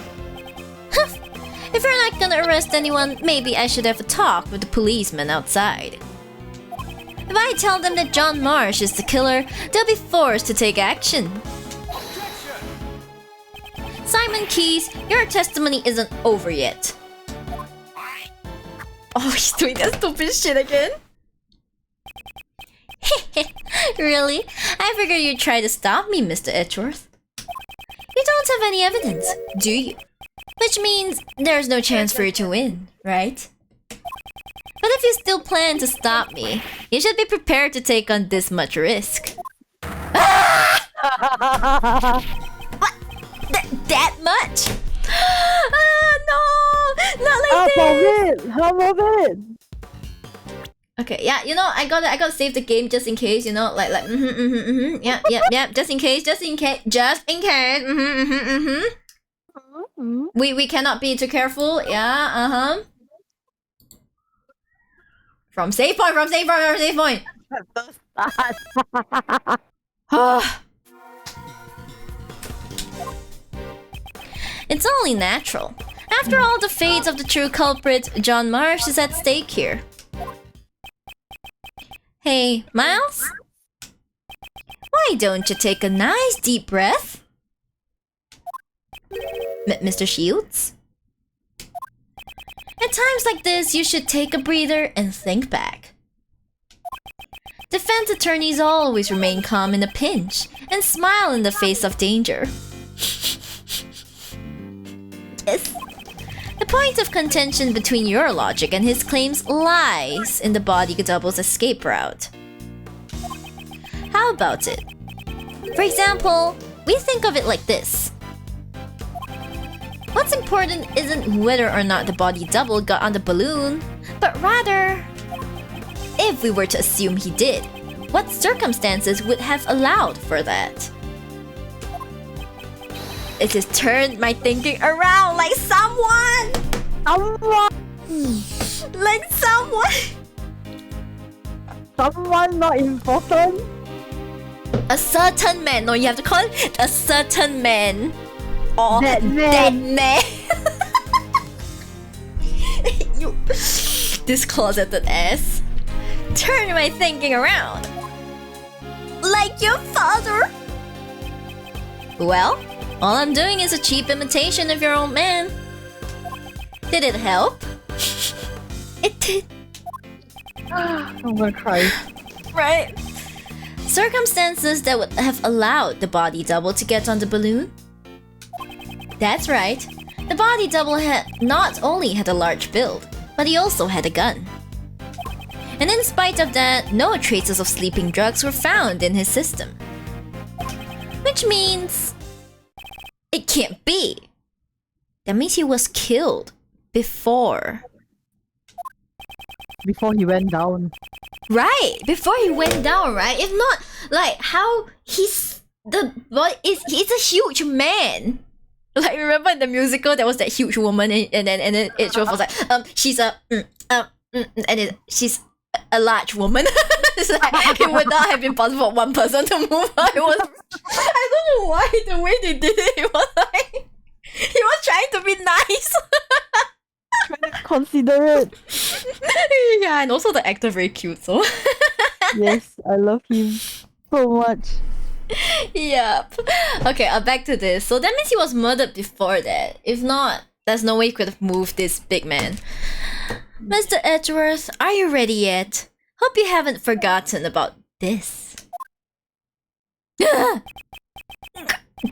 If you're not gonna arrest anyone, maybe I should have a talk with the policeman outside. If I tell them that John Marsh is the killer, they'll be forced to take action. Simon Keys, your testimony isn't over yet. Oh, he's doing that stupid shit again? Really? I figured you'd try to stop me, Mr. Edgeworth. You don't have any evidence, do you? Which means there's no chance for you to win, right? But if you still plan to stop me, you should be prepared to take on this much risk. Ah! What? That much? Ah, no! Not like this! Half of it! Okay, yeah, you know, I gotta save the game just in case, you know, yeah, just in case, We cannot be too careful, yeah, From save point. It's only natural. After all, the fate of the true culprit, John Marsh, is at stake here. Hey, Miles? Why don't you take a nice deep breath? Mr. Shields? At times like this, you should take a breather and think back. Defense attorneys always remain calm in a pinch and smile in the face of danger. Yes. The point of contention between your logic and his claims lies in the body double's escape route. How about it? For example, we think of it like this. What's important isn't whether or not the body double got on the balloon, but rather, if we were to assume he did, what circumstances would have allowed for that? It has turned my thinking around like someone! Like someone! Someone not important? A certain man. No, you have to call it a certain man. Or That man. that man. You... This closeted ass. Turn my thinking around. Like your father. Well, all I'm doing is a cheap imitation of your old man. Did it help? It did. I'm gonna cry. Right? Circumstances that would have allowed the body double to get on the balloon? That's right. The body double had not only had a large build, but he also had a gun. And in spite of that, no traces of sleeping drugs were found in his system. Which means... it can't be. That means he was killed before. Before he went down. Right, before he went down, right? If not, like, how he's he's a huge man. Like, remember in the musical there was that huge woman and then it was like, she's a and she's a large woman. It's like, it would not have been possible for one person to move her. It was, I don't know why the way they did it. It was like he was trying to be nice. Considerate. Yeah, and also the actor very cute. So Yes, I love him so much. yep. Okay, back to this. So that means he was murdered before that. If not, there's no way he could have moved this big man. Mr. Edgeworth, are you ready yet? Hope you haven't forgotten about this.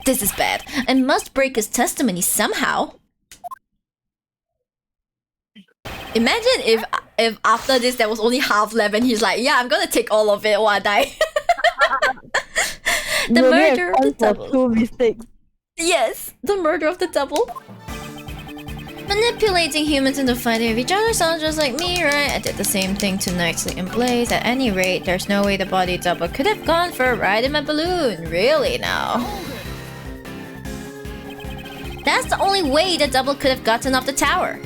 This is bad. I must break his testimony somehow. Imagine if after this there was only half left and he's like, yeah, I'm gonna take all of it or I die. The murder of the double. Two mistakes. Yes, the murder of the double. Manipulating humans into fighting with each other sounds just like me, right? I did the same thing to Nextly and Blaze. At any rate, there's no way the body double could have gone for a ride in my balloon. Really now? That's the only way the double could have gotten off the tower.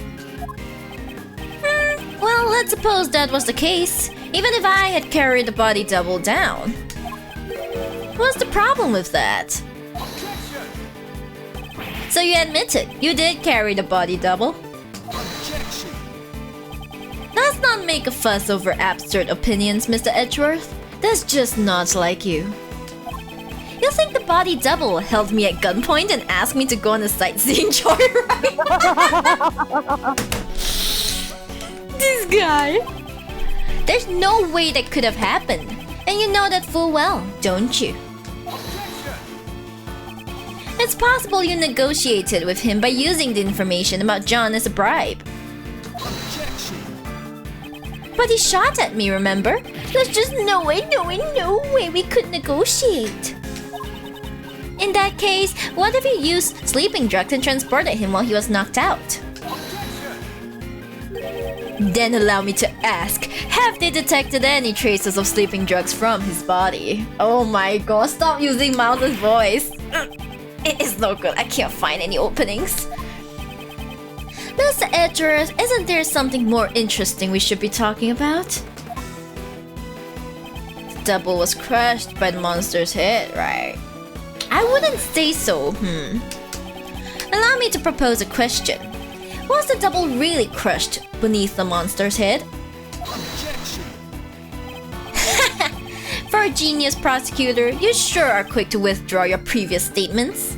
Well, let's suppose that was the case. Even if I had carried the body double down. What's the problem with that? So you admit it, you did carry the body double. Objection. Let's not make a fuss over absurd opinions, Mr. Edgeworth. That's just not like you. You think the body double held me at gunpoint and asked me to go on a sightseeing joyride? This guy. There's no way that could have happened. And you know that full well, don't you? It's possible you negotiated with him by using the information about John as a bribe. Objection. But he shot at me, remember? There's just no way we could negotiate. In that case, what if you used sleeping drugs and transported him while he was knocked out? Then allow me to ask, have they detected any traces of sleeping drugs from his body? Oh my god, stop using Miles' voice. It is no good, I can't find any openings. Mr. Edgeworth, isn't there something more interesting we should be talking about? The double was crushed by the monster's head, right? I wouldn't say so, Allow me to propose a question. Was the double really crushed beneath the monster's head? Objection. For a genius prosecutor, you sure are quick to withdraw your previous statements.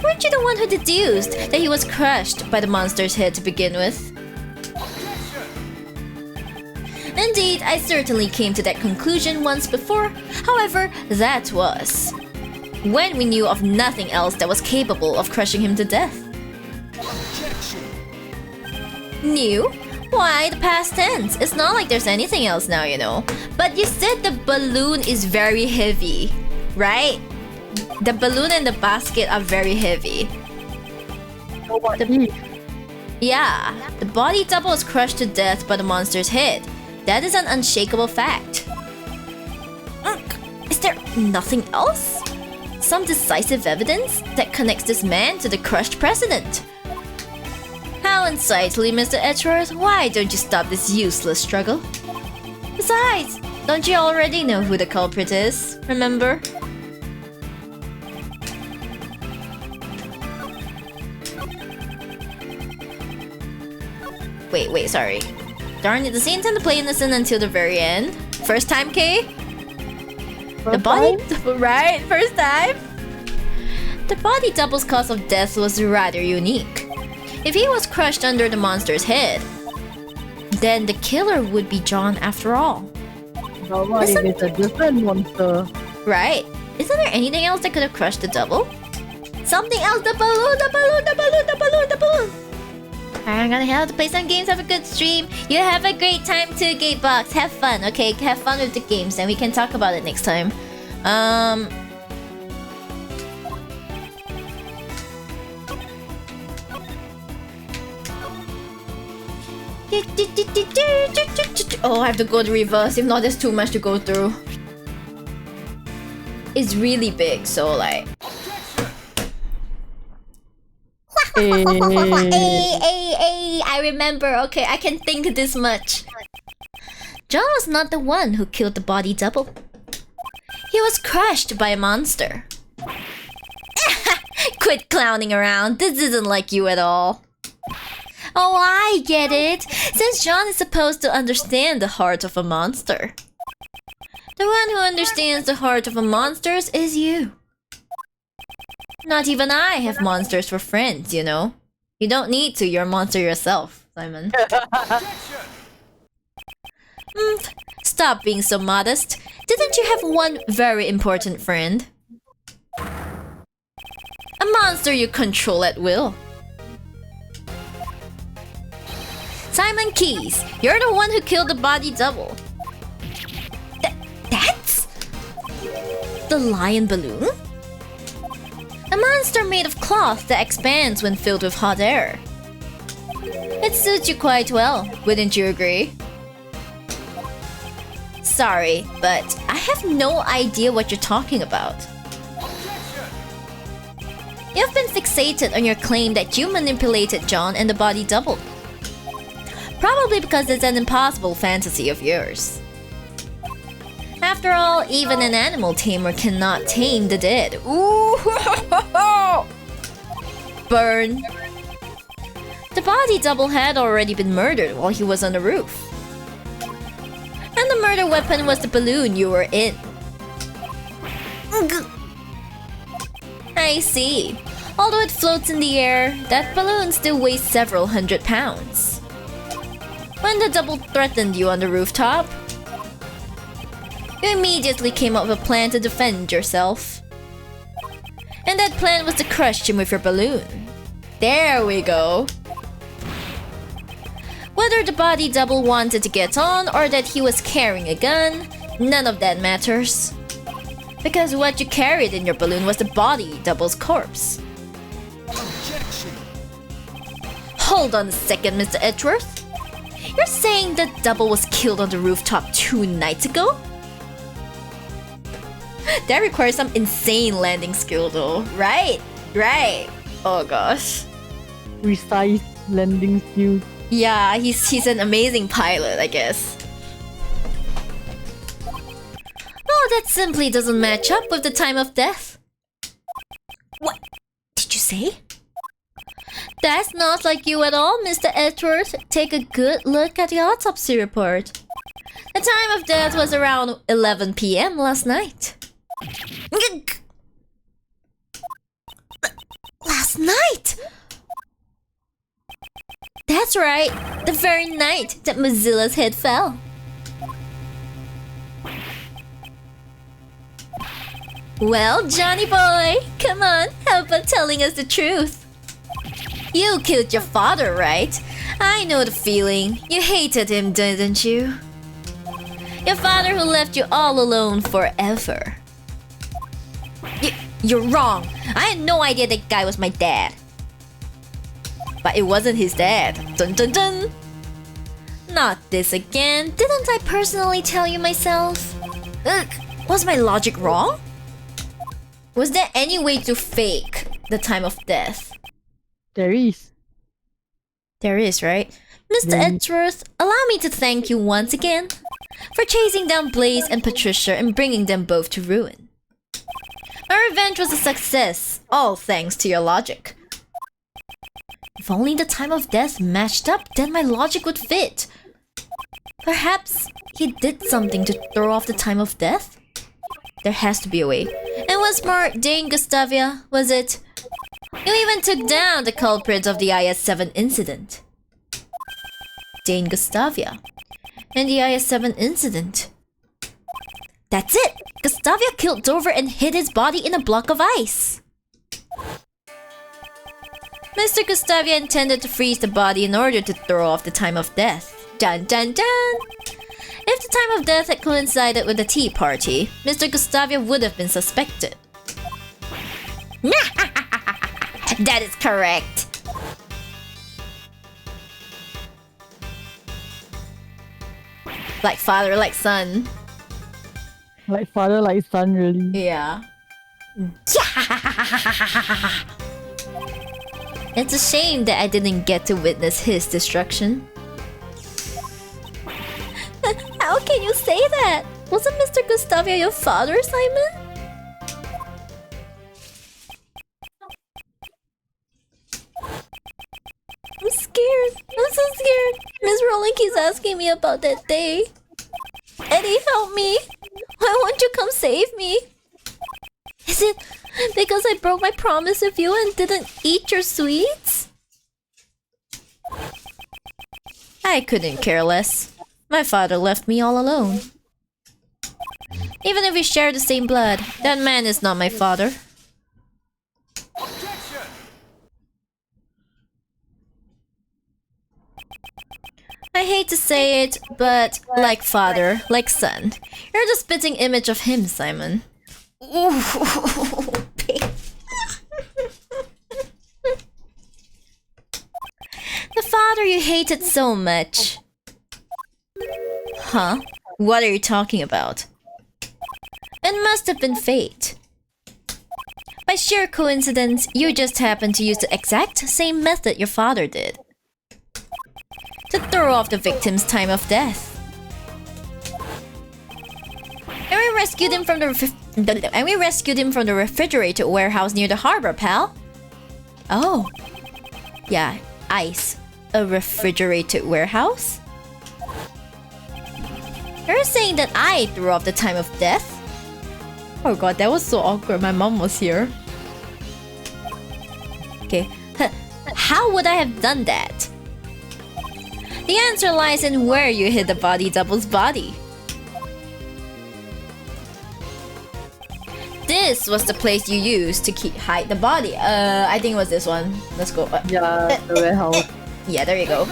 Weren't you the one who deduced that he was crushed by the monster's head to begin with? Indeed, I certainly came to that conclusion once before. However, that was when we knew of nothing else that was capable of crushing him to death. Objection. New? Why, the past tense. It's not like there's anything else now, you know. But you said the balloon is very heavy, right? The balloon and the basket are very heavy. So what if? Yeah, the body double was crushed to death by the monster's head. That is an unshakable fact. Is there nothing else? Some decisive evidence that connects this man to the crushed president? How insightfully, Mr. Edgeworth. Why don't you stop this useless struggle? Besides, don't you already know who the culprit is? Remember? Wait, sorry. Darn it, does he intend to play innocent until the very end? First time, Kay? The body... Right? First time? The body double's cause of death was rather unique. If he was crushed under the monster's head, then the killer would be John after all. But what if it's a different monster? Right? Isn't there anything else that could have crushed the double? Something else! The balloon! The balloon! The balloon! The balloon! The balloon! I'm gonna head out to play some games, have a good stream. You have a great time too, Gatebox. Have fun, okay? Have fun with the games, and we can talk about it next time. Oh, I have to go to reverse. If not, there's too much to go through. It's really big, so like... I remember. Okay, I can think this much. John was not the one who killed the body double. He was crushed by a monster. Quit clowning around. This isn't like you at all. Oh, I get it. Since John is supposed to understand the heart of a monster. The one who understands the heart of a monster is you. Not even I have monsters for friends, you know. You don't need to, you're a monster yourself, Simon. Stop being so modest. Didn't you have one very important friend? A monster you control at will. Simon Keys, you're the one who killed the body double. That's... the lion balloon? A monster made of cloth that expands when filled with hot air. It suits you quite well, wouldn't you agree? Sorry, but I have no idea what you're talking about. You've been fixated on your claim that you manipulated John and the body double. Probably because it's an impossible fantasy of yours. After all, even an animal tamer cannot tame the dead. Ooh! Burn. The body double had already been murdered while he was on the roof. And the murder weapon was the balloon you were in. I see. Although it floats in the air, that balloon still weighs several hundred pounds. When the double threatened you on the rooftop, you immediately came up with a plan to defend yourself. And that plan was to crush him with your balloon. There we go. Whether the body double wanted to get on or that he was carrying a gun, none of that matters. Because what you carried in your balloon was the body double's corpse. Objection. Hold on a second, Mr. Edgeworth. You're saying that double was killed on the rooftop 2 nights ago? That requires some insane landing skill though, right? Right. Oh gosh. Precise landing skill. Yeah, he's an amazing pilot, I guess. Oh, that simply doesn't match up with the time of death. What did you say? That's not like you at all, Mr. Edgeworth. Take a good look at the autopsy report. The time of death was around 11 p.m. last night. Last night? That's right, the very night that Mozilla's head fell. Well, Johnny boy, come on, how about telling us the truth? You killed your father, right? I know the feeling. You hated him, didn't you? Your father who left you all alone forever. You're wrong. I had no idea that guy was my dad. But it wasn't his dad. Dun dun dun. Not this again. Didn't I personally tell you myself? Ugh, was my logic wrong? Was there any way to fake the time of death? There is. There is, right? Mr. Edgeworth, allow me to thank you once again for chasing down Blaze and Patricia and bringing them both to ruin. My revenge was a success, all thanks to your logic. If only the time of death matched up, then my logic would fit. Perhaps he did something to throw off the time of death? There has to be a way. And what's more, Dane Gustavia, was it? You even took down the culprits of the IS-7 incident. Dane Gustavia. And the IS-7 incident. That's it! Gustavia killed Dover and hid his body in a block of ice. Mr. Gustavia intended to freeze the body in order to throw off the time of death. Dun dun dun! If the time of death had coincided with the tea party, Mr. Gustavia would have been suspected. That is correct. Like father, like son. Like father, like son, really. Yeah. It's a shame that I didn't get to witness his destruction. How can you say that? Wasn't Mr. Gustavia your father, Simon? I'm scared. I'm so scared. Miss Rowling keeps asking me about that day. Eddie, help me. Why won't you come save me? Is it because I broke my promise with you and didn't eat your sweets? I couldn't care less. My father left me all alone. Even if we share the same blood, that man is not my father. I hate to say it, but like father, like son. You're the spitting image of him, Simon. Ooh, the father you hated so much. Huh? What are you talking about? It must have been fate. By sheer coincidence, you just happened to use the exact same method your father did to throw off the victim's time of death. And we rescued him from the refrigerated warehouse near the harbor, pal. Oh. Yeah, ice. A refrigerated warehouse? You're saying that I threw off the time of death? Oh god, that was so awkward. My mom was here. Okay. How would I have done that? The answer lies in where you hid the body double's body. This was the place you used to hide the body. I think it was this one. Let's go. Yeah, the warehouse. Yeah, there you go.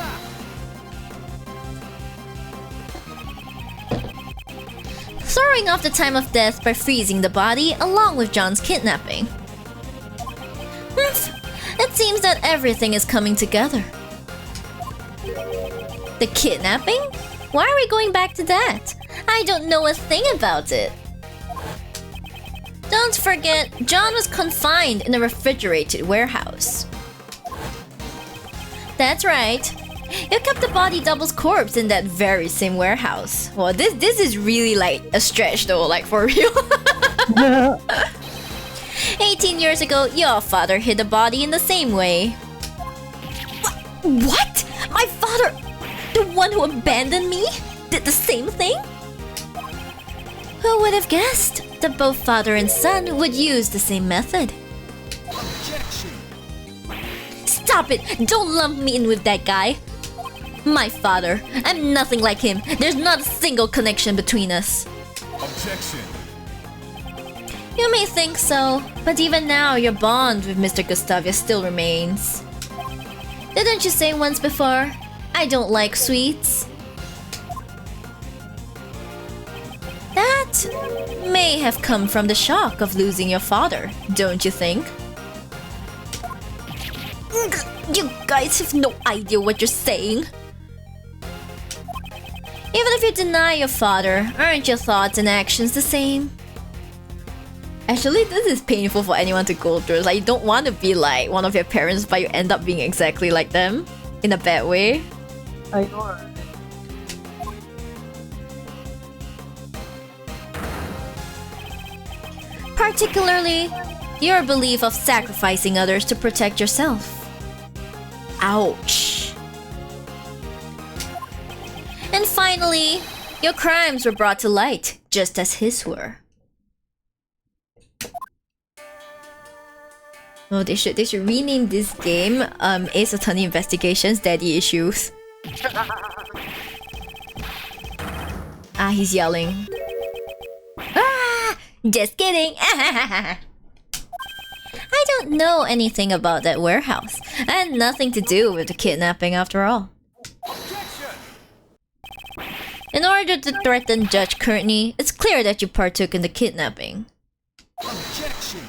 Throwing off the time of death by freezing the body along with John's kidnapping. It seems that everything is coming together. The kidnapping? Why are we going back to that? I don't know a thing about it. Don't forget, John was confined in a refrigerated warehouse. That's right. You kept the body double's corpse in that very same warehouse. Well, this is really like a stretch though, like for real. 18 years ago, your father hid the body in the same way. What? My father, the one who abandoned me, did the same thing? Who would have guessed that both father and son would use the same method? Objection. Stop it! Don't lump me in with that guy! My father, I'm nothing like him. There's not a single connection between us. Objection. You may think so, but even now your bond with Mr. Gustavia still remains. Didn't you say once before, I don't like sweets? That may have come from the shock of losing your father, don't you think? You guys have no idea what you're saying. Even if you deny your father, aren't your thoughts and actions the same? Actually, this is painful for anyone to go through. Like, you don't want to be like one of your parents, but you end up being exactly like them in a bad way. I know. Particularly, your belief of sacrificing others to protect yourself. Ouch. And finally, your crimes were brought to light, just as his were. Oh, they should rename this game Ace Attorney Investigations Daddy Issues. Ah, he's yelling. Ah! Just kidding! I don't know anything about that warehouse. I had nothing to do with the kidnapping after all. In order to threaten Judge Courtney, it's clear that you partook in the kidnapping. Objection.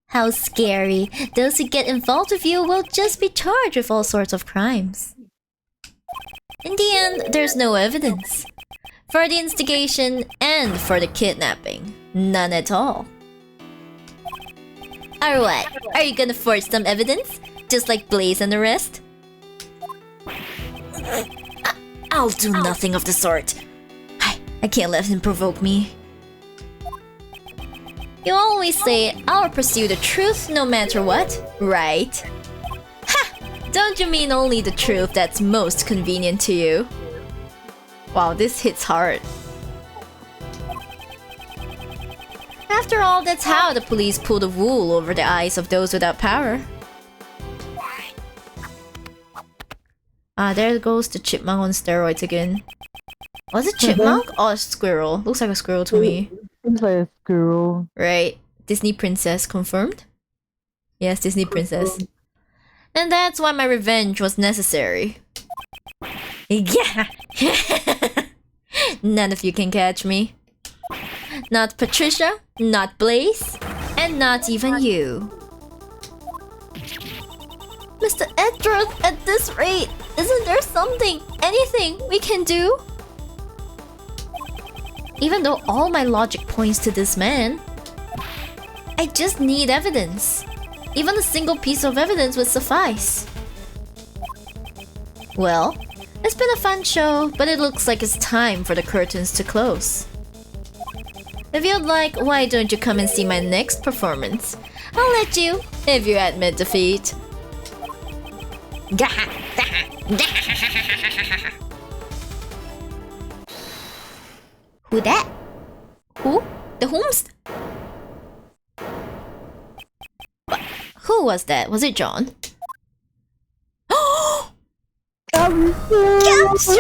How scary. Those who get involved with you will just be charged with all sorts of crimes. In the end, there's no evidence. For the instigation and for the kidnapping. None at all. Or what? Are you gonna forge some evidence? Just like Blaze and the rest? I'll do nothing of the sort. I can't let him provoke me. You always say, I'll pursue the truth no matter what, right? Ha! Don't you mean only the truth that's most convenient to you? Wow, this hits hard. After all, that's how the police pull the wool over the eyes of those without power. Ah, there goes the chipmunk on steroids again. Was it chipmunk or a squirrel? Looks like a squirrel to me. Seems like a squirrel. Right. Disney princess confirmed? Yes, Disney princess. And that's why my revenge was necessary. Yeah! None of you can catch me. Not Patricia, not Blaze, and not even you. Mr. Edgeworth, at this rate, isn't there something, anything we can do? Even though all my logic points to this man, I just need evidence. Even a single piece of evidence would suffice. Well, it's been a fun show, but it looks like it's time for the curtains to close. If you'd like, why don't you come and see my next performance? I'll let you, if you admit defeat. Who that? Who? The whomst? What? Who was that? Was it John? Oh! Gumshoe!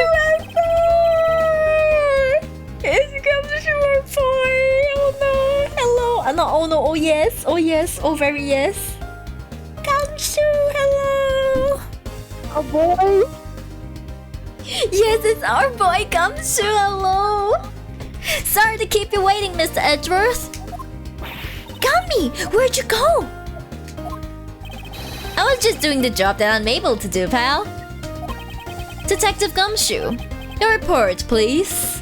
It's Gumshoe boy! Oh no! Hello! No, oh no! Oh yes! Oh yes! Oh very yes! Gumshoe! Hello! Oh boy! Yes, it's our boy Gumshoe! Hello! Sorry to keep you waiting, Mr. Edgeworth. Gummy! Where'd you go? I was just doing the job that I'm able to do, pal. Detective Gumshoe, your report, please.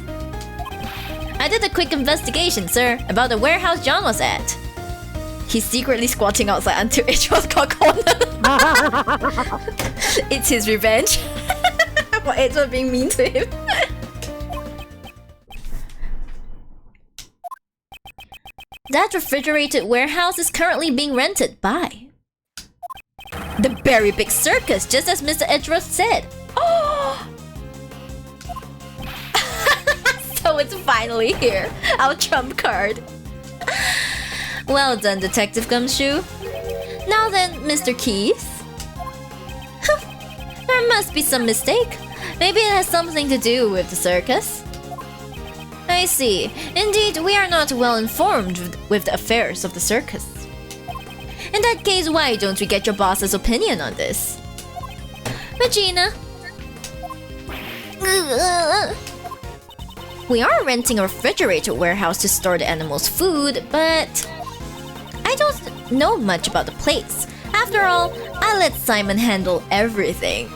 I did a quick investigation, sir, about the warehouse John was at. He's secretly squatting outside until Edgeworth got cornered. It's his revenge for Edgeworth being mean to him. That refrigerated warehouse is currently being rented by The very big circus, just as Mr. Edgeworth said. Oh! So it's finally here. Our trump card. Well done, Detective Gumshoe. Now then, Mr. Keith. There must be some mistake. Maybe it has something to do with the circus. I see. Indeed, we are not well informed with the affairs of the circus. In that case, why don't we get your boss's opinion on this? Regina. We are renting a refrigerator warehouse to store the animals' food, but I don't know much about the place. After all, I let Simon handle everything.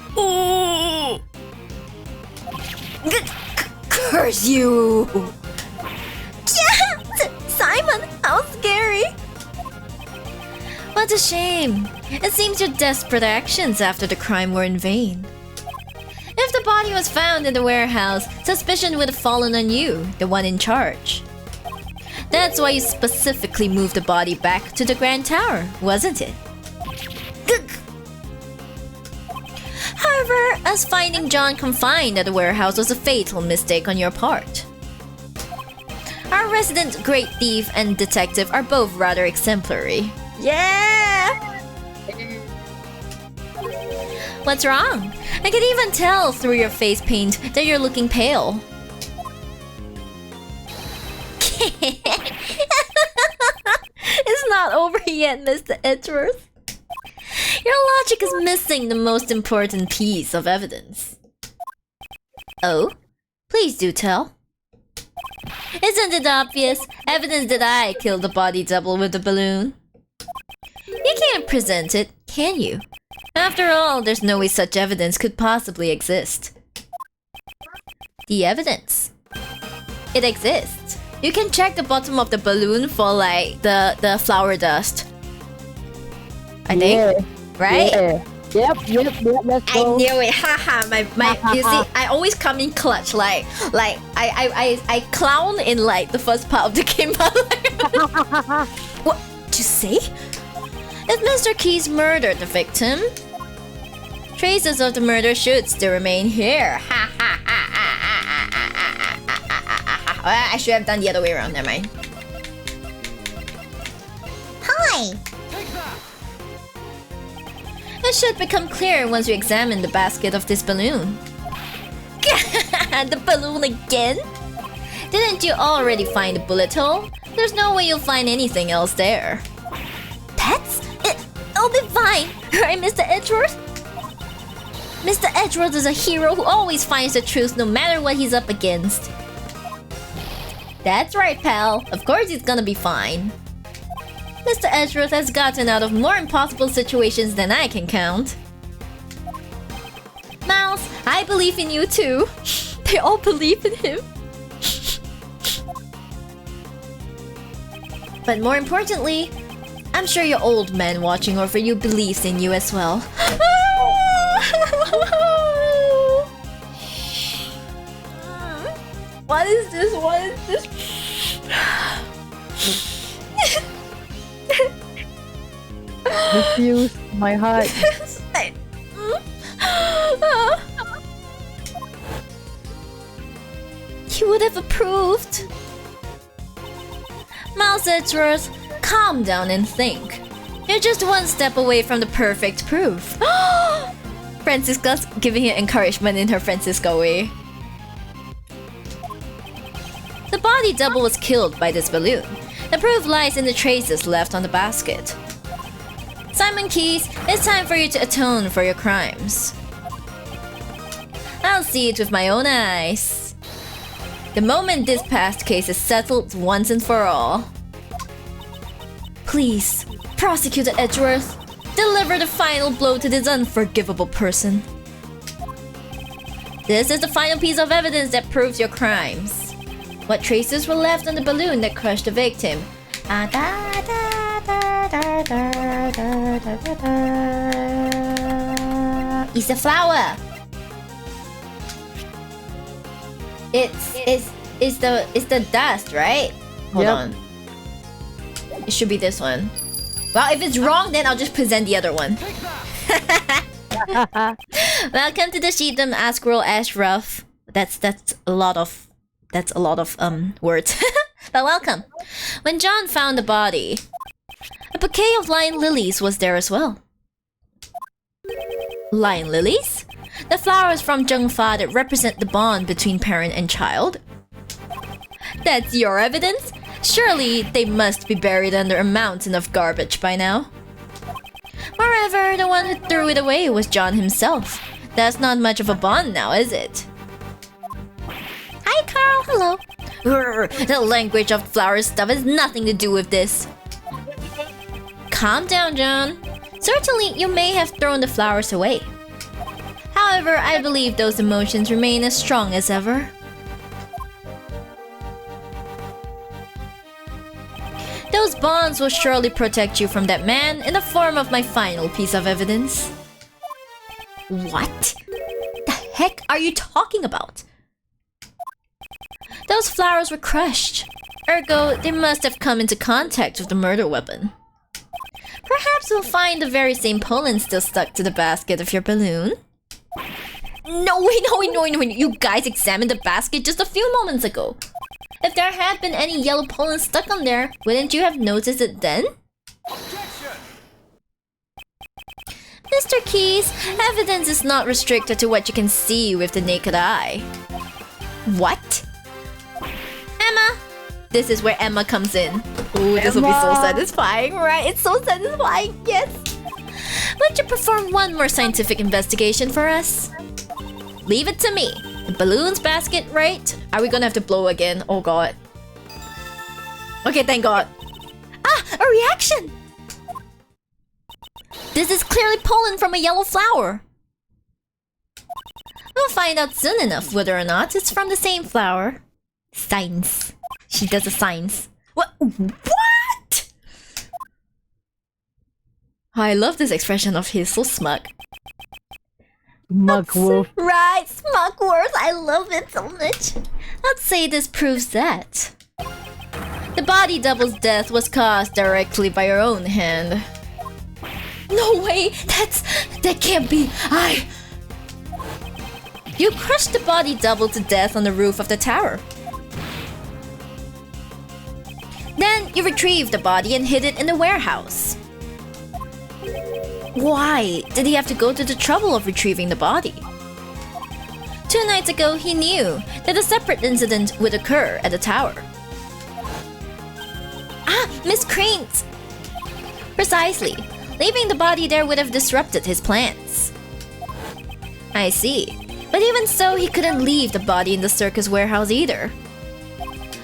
Curse you! Yeah! Simon, how scary! What a shame. It seems your desperate actions after the crime were in vain. If the body was found in the warehouse, suspicion would have fallen on you, the one in charge. That's why you specifically moved the body back to the Grand Tower, wasn't it? However, as finding John confined at the warehouse was a fatal mistake on your part. Our resident great thief and detective are both rather exemplary. Yeah! What's wrong? I can even tell through your face paint that you're looking pale. It's not over yet, Mr. Edgeworth. Your logic is missing the most important piece of evidence. Oh? Please do tell. Isn't it obvious? Evidence that I killed the body double with the balloon? You can't present it, can you? After all, there's no way such evidence could possibly exist. The evidence. It exists. You can check the bottom of the balloon for like the flower dust. I think. Yeah. Right? Yeah. Yep, let's I go. knew it, haha. My you see, I always come in clutch, like I clown in like the first part of the game. What did you say? If Mr. Keys murdered the victim, traces of the murder should still remain here. I should have done the other way around, never mind. Hi! It should become clear once you examine the basket of this balloon. The balloon again? Didn't you already find the bullet hole? There's no way you'll find anything else there. Pets? It'll be fine, right, Mr. Edgeworth? Mr. Edgeworth is a hero who always finds the truth no matter what he's up against. That's right, pal. Of course he's gonna be fine. Mr. Edgeworth has gotten out of more impossible situations than I can count. Mouse, I believe in you too. They all believe in him. But more importantly, I'm sure your old man watching over you believes in you as well. What is this? What is this? Refuse my heart. You would have approved. Mouse Edgeworth, calm down and think. You're just one step away from the perfect proof. Francisca's giving her encouragement in her Francisca way. The body double was killed by this balloon. The proof lies in the traces left on the basket. Simon Keys, it's time for you to atone for your crimes. I'll see it with my own eyes. The moment this past case is settled once and for all. Please, Prosecutor Edgeworth, deliver the final blow to this unforgivable person. This is the final piece of evidence that proves your crimes. What traces were left on the balloon that crushed the victim? It's a flower. It's the dust, right? Hold on. It should be this one. Well, if it's wrong, then I'll just present the other one. Welcome to the Sheepdom Asquirrel Ashraf. That's a lot of words. But welcome. When John found the body, a bouquet of lion lilies was there as well. Lion lilies? The flowers from Zhengfa that represent the bond between parent and child. That's your evidence? Surely they must be buried under a mountain of garbage by now. Moreover, the one who threw it away was John himself. That's not much of a bond now, is it? Hi, Carl. Hello. The language of flower stuff has nothing to do with this. Calm down, John. Certainly, you may have thrown the flowers away. However, I believe those emotions remain as strong as ever. Those bonds will surely protect you from that man in the form of my final piece of evidence. What the heck are you talking about? Those flowers were crushed. Ergo, they must have come into contact with the murder weapon. Perhaps we'll find the very same pollen still stuck to the basket of your balloon. No, you guys examined the basket just a few moments ago. If there had been any yellow pollen stuck on there, wouldn't you have noticed it then? Objection! Mr. Keys, evidence is not restricted to what you can see with the naked eye. What? Emma! This is where Emma comes in. Ooh, this will be so satisfying, right? It's so satisfying, yes! Would you perform one more scientific investigation for us? Leave it to me. The balloons basket, right? Are we gonna have to blow again? Oh god. Okay, thank god. Ah, a reaction! This is clearly pollen from a yellow flower. We'll find out soon enough whether or not it's from the same flower. Science. She does a science. What? What? I love this expression of his, so smug. Smugworth. Right, Smugworth. I love it so much. I'd say this proves that the body double's death was caused directly by your own hand. No way! That can't be. You crushed the body double to death on the roof of the tower. Then you retrieved the body and hid it in the warehouse. Why did he have to go to the trouble of retrieving the body? 2 nights ago, he knew that a separate incident would occur at the tower. Ah, Miss Cranes! Precisely. Leaving the body there would have disrupted his plans. I see. But even so, he couldn't leave the body in the circus warehouse either.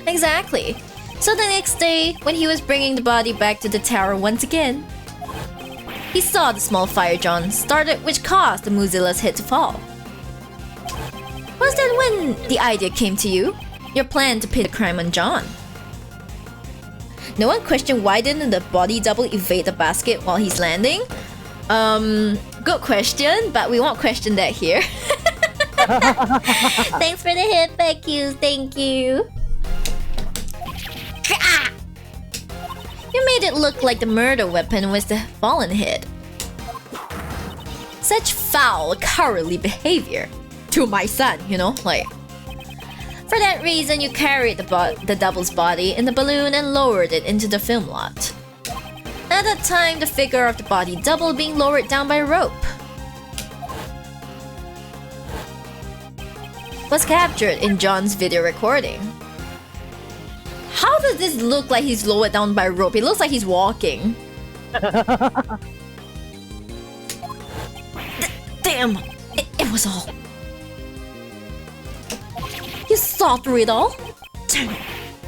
Exactly. So the next day, when he was bringing the body back to the tower once again, he saw the small fire John started, which caused the Mozilla's head to fall. Was that when the idea came to you? Your plan to pin the crime on John? No one questioned why didn't the body double evade the basket while he's landing? Good question, but we won't question that here. Thanks for the hit, Becky's. Thank you. You made it look like the murder weapon was the fallen head. Such foul, cowardly behavior. To my son, you know, like. For that reason, you carried the double's body in the balloon and lowered it into the film lot. At that time, the figure of the body double being lowered down by a rope was captured in John's video recording. How does this look like he's lowered down by a rope? It looks like he's walking. Damn! It was all. You saw through it all?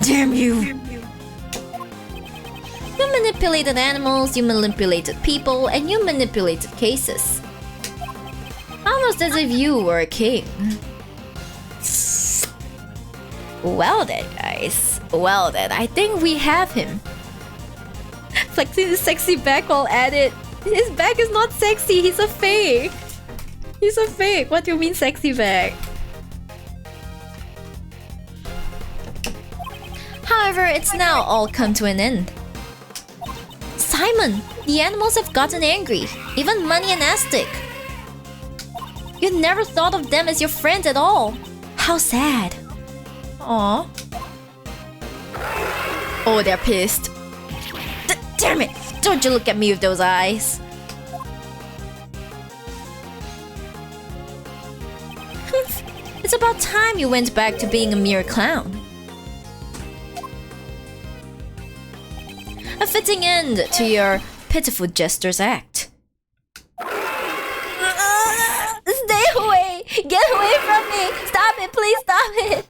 Damn you! You manipulated animals, you manipulated people, and you manipulated cases. Almost as if you were a king. Well then, guys. Well then, I think we have him. Flexing his sexy back while at it. His back is not sexy, he's a fake. He's a fake. What do you mean sexy back? However, it's now all come to an end. Simon, the animals have gotten angry. Even Money and Aztec. You never thought of them as your friends at all. How sad. Aww. Oh, they're pissed. Damn it! Don't you look at me with those eyes. It's about time you went back to being a mere clown. A fitting end to your pitiful jester's act. Stay away! Get away from me! Stop it! Please stop it!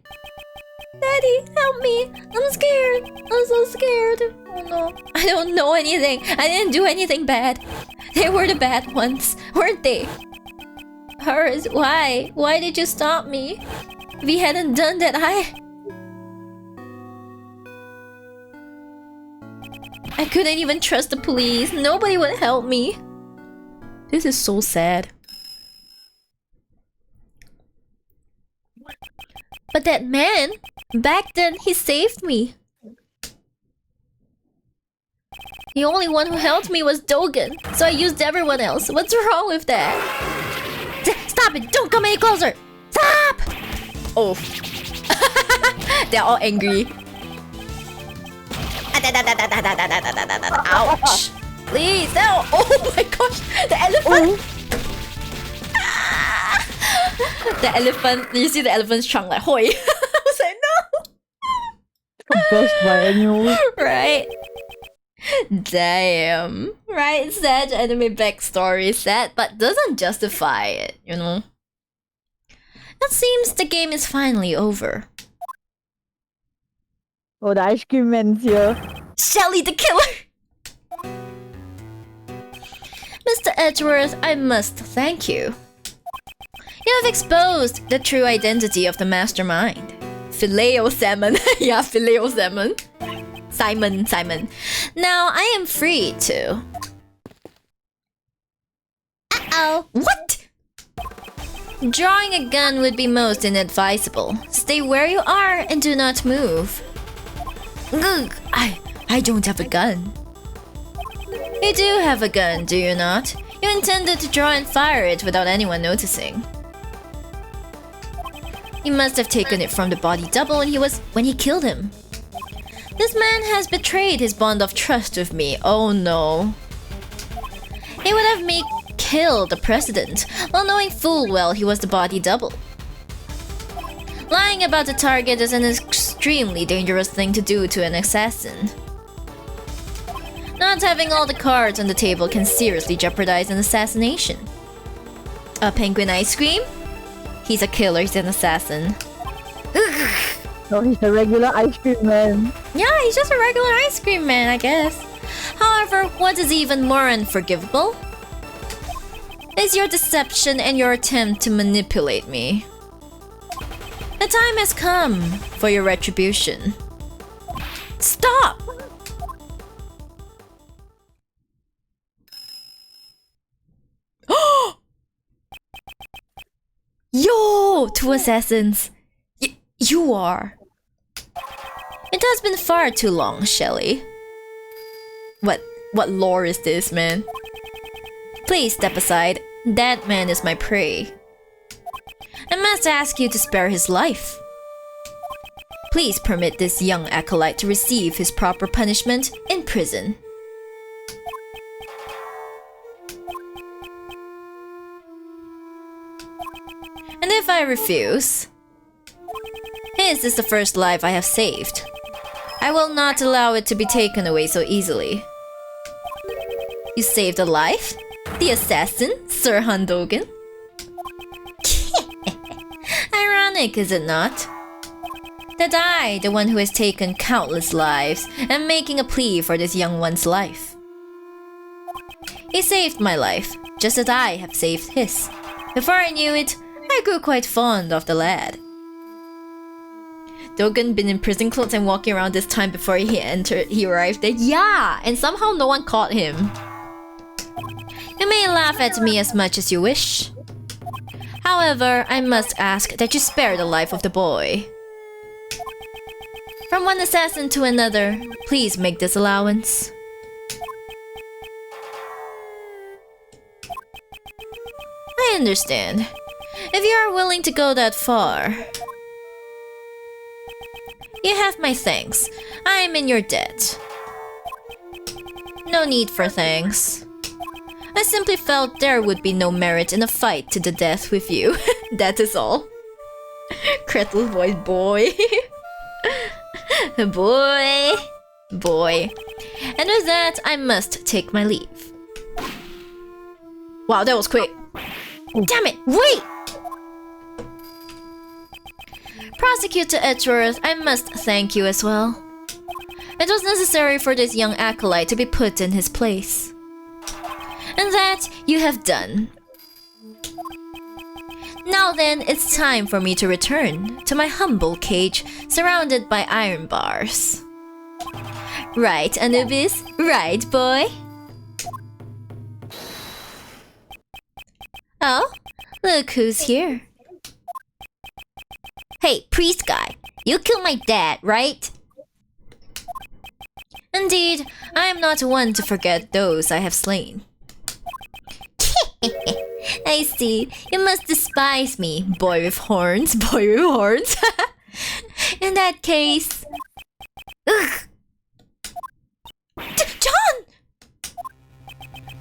Daddy, help me! I'm scared! I'm so scared! Oh no. I don't know anything! I didn't do anything bad! They were the bad ones, weren't they? Hers, why? Why did you stop me? If you hadn't done that, I couldn't even trust the police. Nobody would help me. This is so sad. But that man, back then, he saved me. The only one who helped me was Dogen, so I used everyone else. What's wrong with that? Stop it! Don't come any closer! Stop! Oh. They're all angry. Ouch! Please, no! Oh my gosh! The elephant! The elephant, you see the elephant's trunk like, hoi! I was like, no! Best by animals. Right? Damn. Right, sad anime backstory, sad, but doesn't justify it, you know? It seems the game is finally over. Oh, the ice cream man's here. Shelly the killer! Mr. Edgeworth, I must thank you. You have exposed the true identity of the mastermind. Filet-o salmon. Yeah, filet-o salmon. Simon. Now I am free to... Uh-oh. What? Drawing a gun would be most inadvisable. Stay where you are and do not move. Ugh, I don't have a gun. You do have a gun, do you not? You intended to draw and fire it without anyone noticing. You must have taken it from the body double when he killed him. This man has betrayed his bond of trust with me. Oh no. He would have me kill the president while knowing full well he was the body double. Lying about the target is an extremely dangerous thing to do to an assassin. Not having all the cards on the table can seriously jeopardize an assassination. A penguin ice cream? He's a killer, he's an assassin. No, he's a regular ice cream man. Yeah, he's just a regular ice cream man, I guess. However, what is even more unforgivable is your deception and your attempt to manipulate me. The time has come for your retribution. Stop! Yo! Two assassins. You are. It has been far too long, Shelly. What lore is this, man? Please step aside. That man is my prey. I must ask you to spare his life. Please permit this young acolyte to receive his proper punishment in prison. And if I refuse, his is the first life I have saved. I will not allow it to be taken away so easily. You saved a life? The assassin, Sir Handogen? Ironic, is it not? That I, the one who has taken countless lives, am making a plea for this young one's life. He saved my life, just as I have saved his. Before I knew it, I grew quite fond of the lad. Dogen been in prison clothes and walking around this time before he arrived there. Yeah, and somehow no one caught him. You may laugh at me as much as you wish. However, I must ask that you spare the life of the boy. From one assassin to another, please make this allowance. I understand. If you are willing to go that far. You have my thanks. I am in your debt. No need for thanks. I simply felt there would be no merit in a fight to the death with you. That is all. Kretel voice boy. Boy. Boy. And with that, I must take my leave. Wow, that was quick. Damn it, wait! Prosecutor Edgeworth, I must thank you as well. It was necessary for this young acolyte to be put in his place. And that you have done. Now then, it's time for me to return to my humble cage surrounded by iron bars. Right, Anubis? Right, boy? Oh, look who's here. Hey, priest guy, you killed my dad, right? Indeed, I am not one to forget those I have slain. I see, you must despise me, boy with horns, boy with horns. In that case... Ugh. John!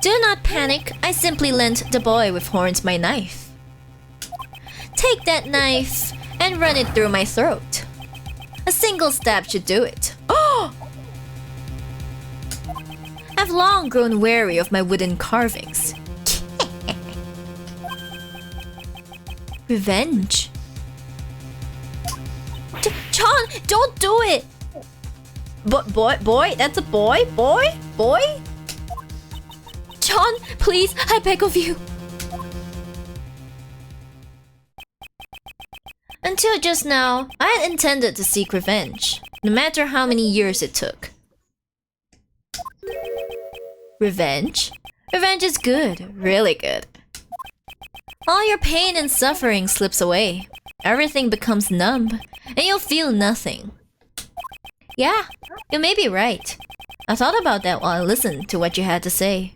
Do not panic, I simply lent the boy with horns my knife. Take that knife and run it through my throat. A single stab should do it. Oh! I've long grown weary of my wooden carvings. Revenge? John, don't do it! Boy, that's a boy? Boy? John, please, I beg of you. Until just now, I had intended to seek revenge, no matter how many years it took. Revenge? Revenge is good, really good. All your pain and suffering slips away. Everything becomes numb, and you'll feel nothing. Yeah, you may be right. I thought about that while I listened to what you had to say.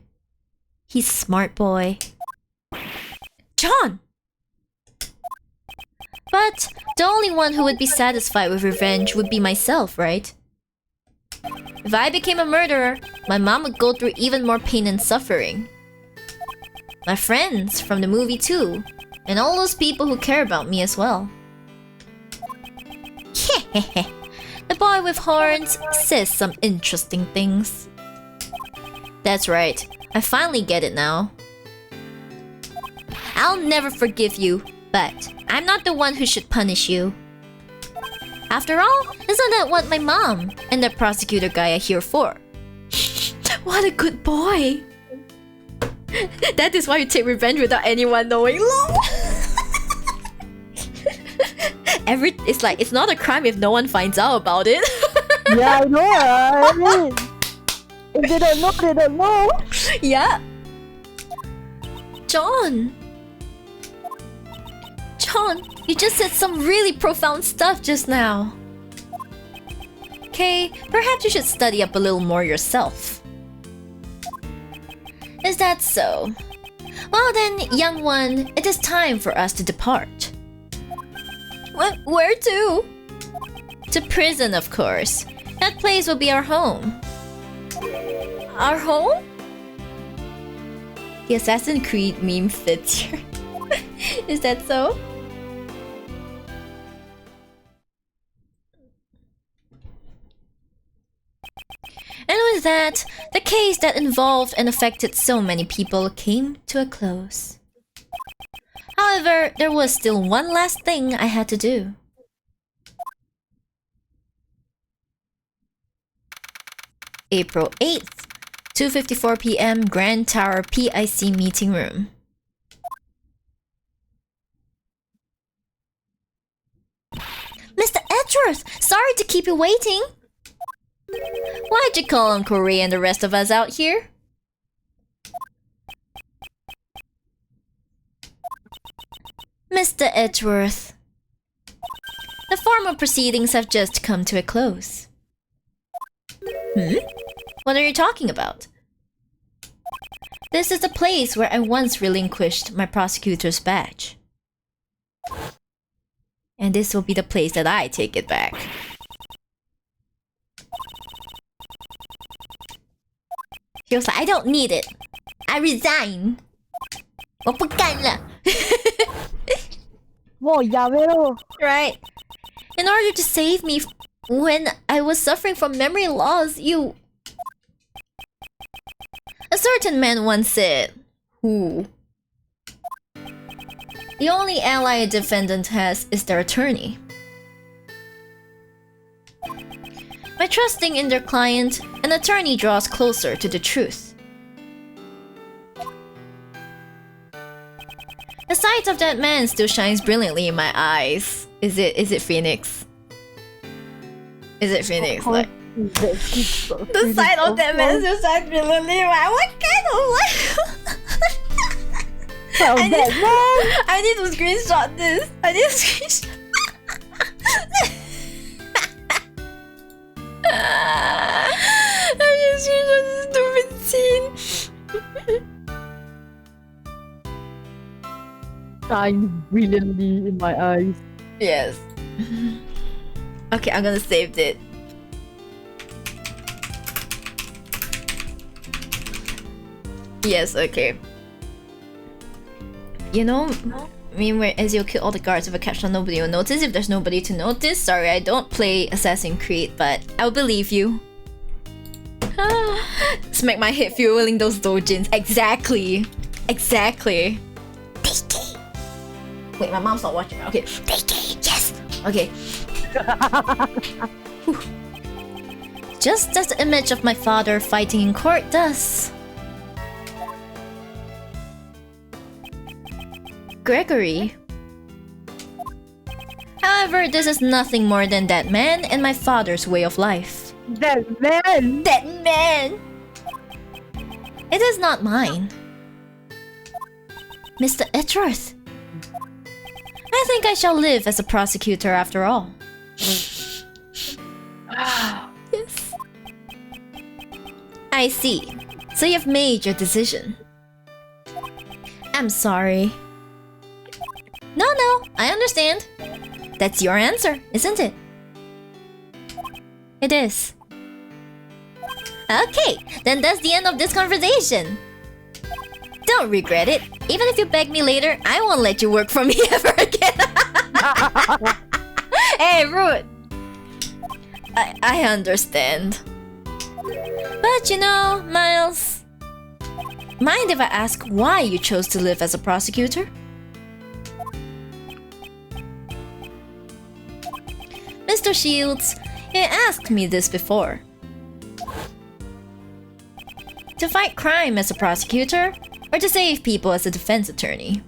He's a smart boy. John! But the only one who would be satisfied with revenge would be myself, right? If I became a murderer, my mom would go through even more pain and suffering. My friends from the movie too, and all those people who care about me as well. The boy with horns says some interesting things. That's right, I finally get it now. I'll never forgive you, but I'm not the one who should punish you. After all, isn't that what my mom and the prosecutor guy are here for? What a good boy! That is why you take revenge without anyone knowing. It's like, it's not a crime if no one finds out about it. Yeah, I know, right? If they don't know, they don't know. Yeah. John, you just said some really profound stuff just now. Okay, perhaps you should study up a little more yourself. Is that so? Well then, young one, it is time for us to depart. What? Where to? To prison, of course. That place will be our home. Our home? The Assassin's Creed meme fits here. Is that so? And with that, the case that involved and affected so many people came to a close. However, there was still one last thing I had to do. April 8th, 2:54 p.m. Grand Tower PIC meeting room. Mr. Edgeworth, sorry to keep you waiting. Why'd you call Uncle Ray and the rest of us out here? Mr. Edgeworth, the formal proceedings have just come to a close. What are you talking about? This is the place where I once relinquished my prosecutor's badge. And this will be the place that I take it back. He was like, I don't need it. I resign. 我不干了. 我呀喂喽 Right. In order to save me when I was suffering from memory loss, you... A certain man once said, who? The only ally a defendant has is their attorney. By trusting in their client, an attorney draws closer to the truth. The sight of that man still shines brilliantly in my eyes. Is it Phoenix? Is it Phoenix? Like, the sight of that man still shines brilliantly in my eyes. What kind of what? I need to screenshot this. I need to screenshot. I need to screenshot this stupid scene. Shines brilliantly in my eyes. Yes. Okay, I'm gonna save it. Yes, okay. You know, I mean, as you kill all the guards, if I catch them, nobody will notice. If there's nobody to notice, sorry, I don't play Assassin's Creed, but I'll believe you. Smack my head fueling those dojins. Exactly. Exactly. Wait, my mom's not watching. Okay. Yes. Okay. Just as the image of my father fighting in court does. Gregory. However, this is nothing more than that man and my father's way of life. That man! That man! It is not mine. Mr. Edgeworth. I think I shall live as a prosecutor after all. Yes. I see. So you've made your decision. I'm sorry. No, I understand. That's your answer, isn't it? It is. Okay, then that's the end of this conversation. Don't regret it. Even if you beg me later, I won't let you work for me ever again. Hey, rude. I understand. But you know, Miles, mind if I ask why you chose to live as a prosecutor? Mr. Shields, you asked me this before. To fight crime as a prosecutor, or to save people as a defense attorney?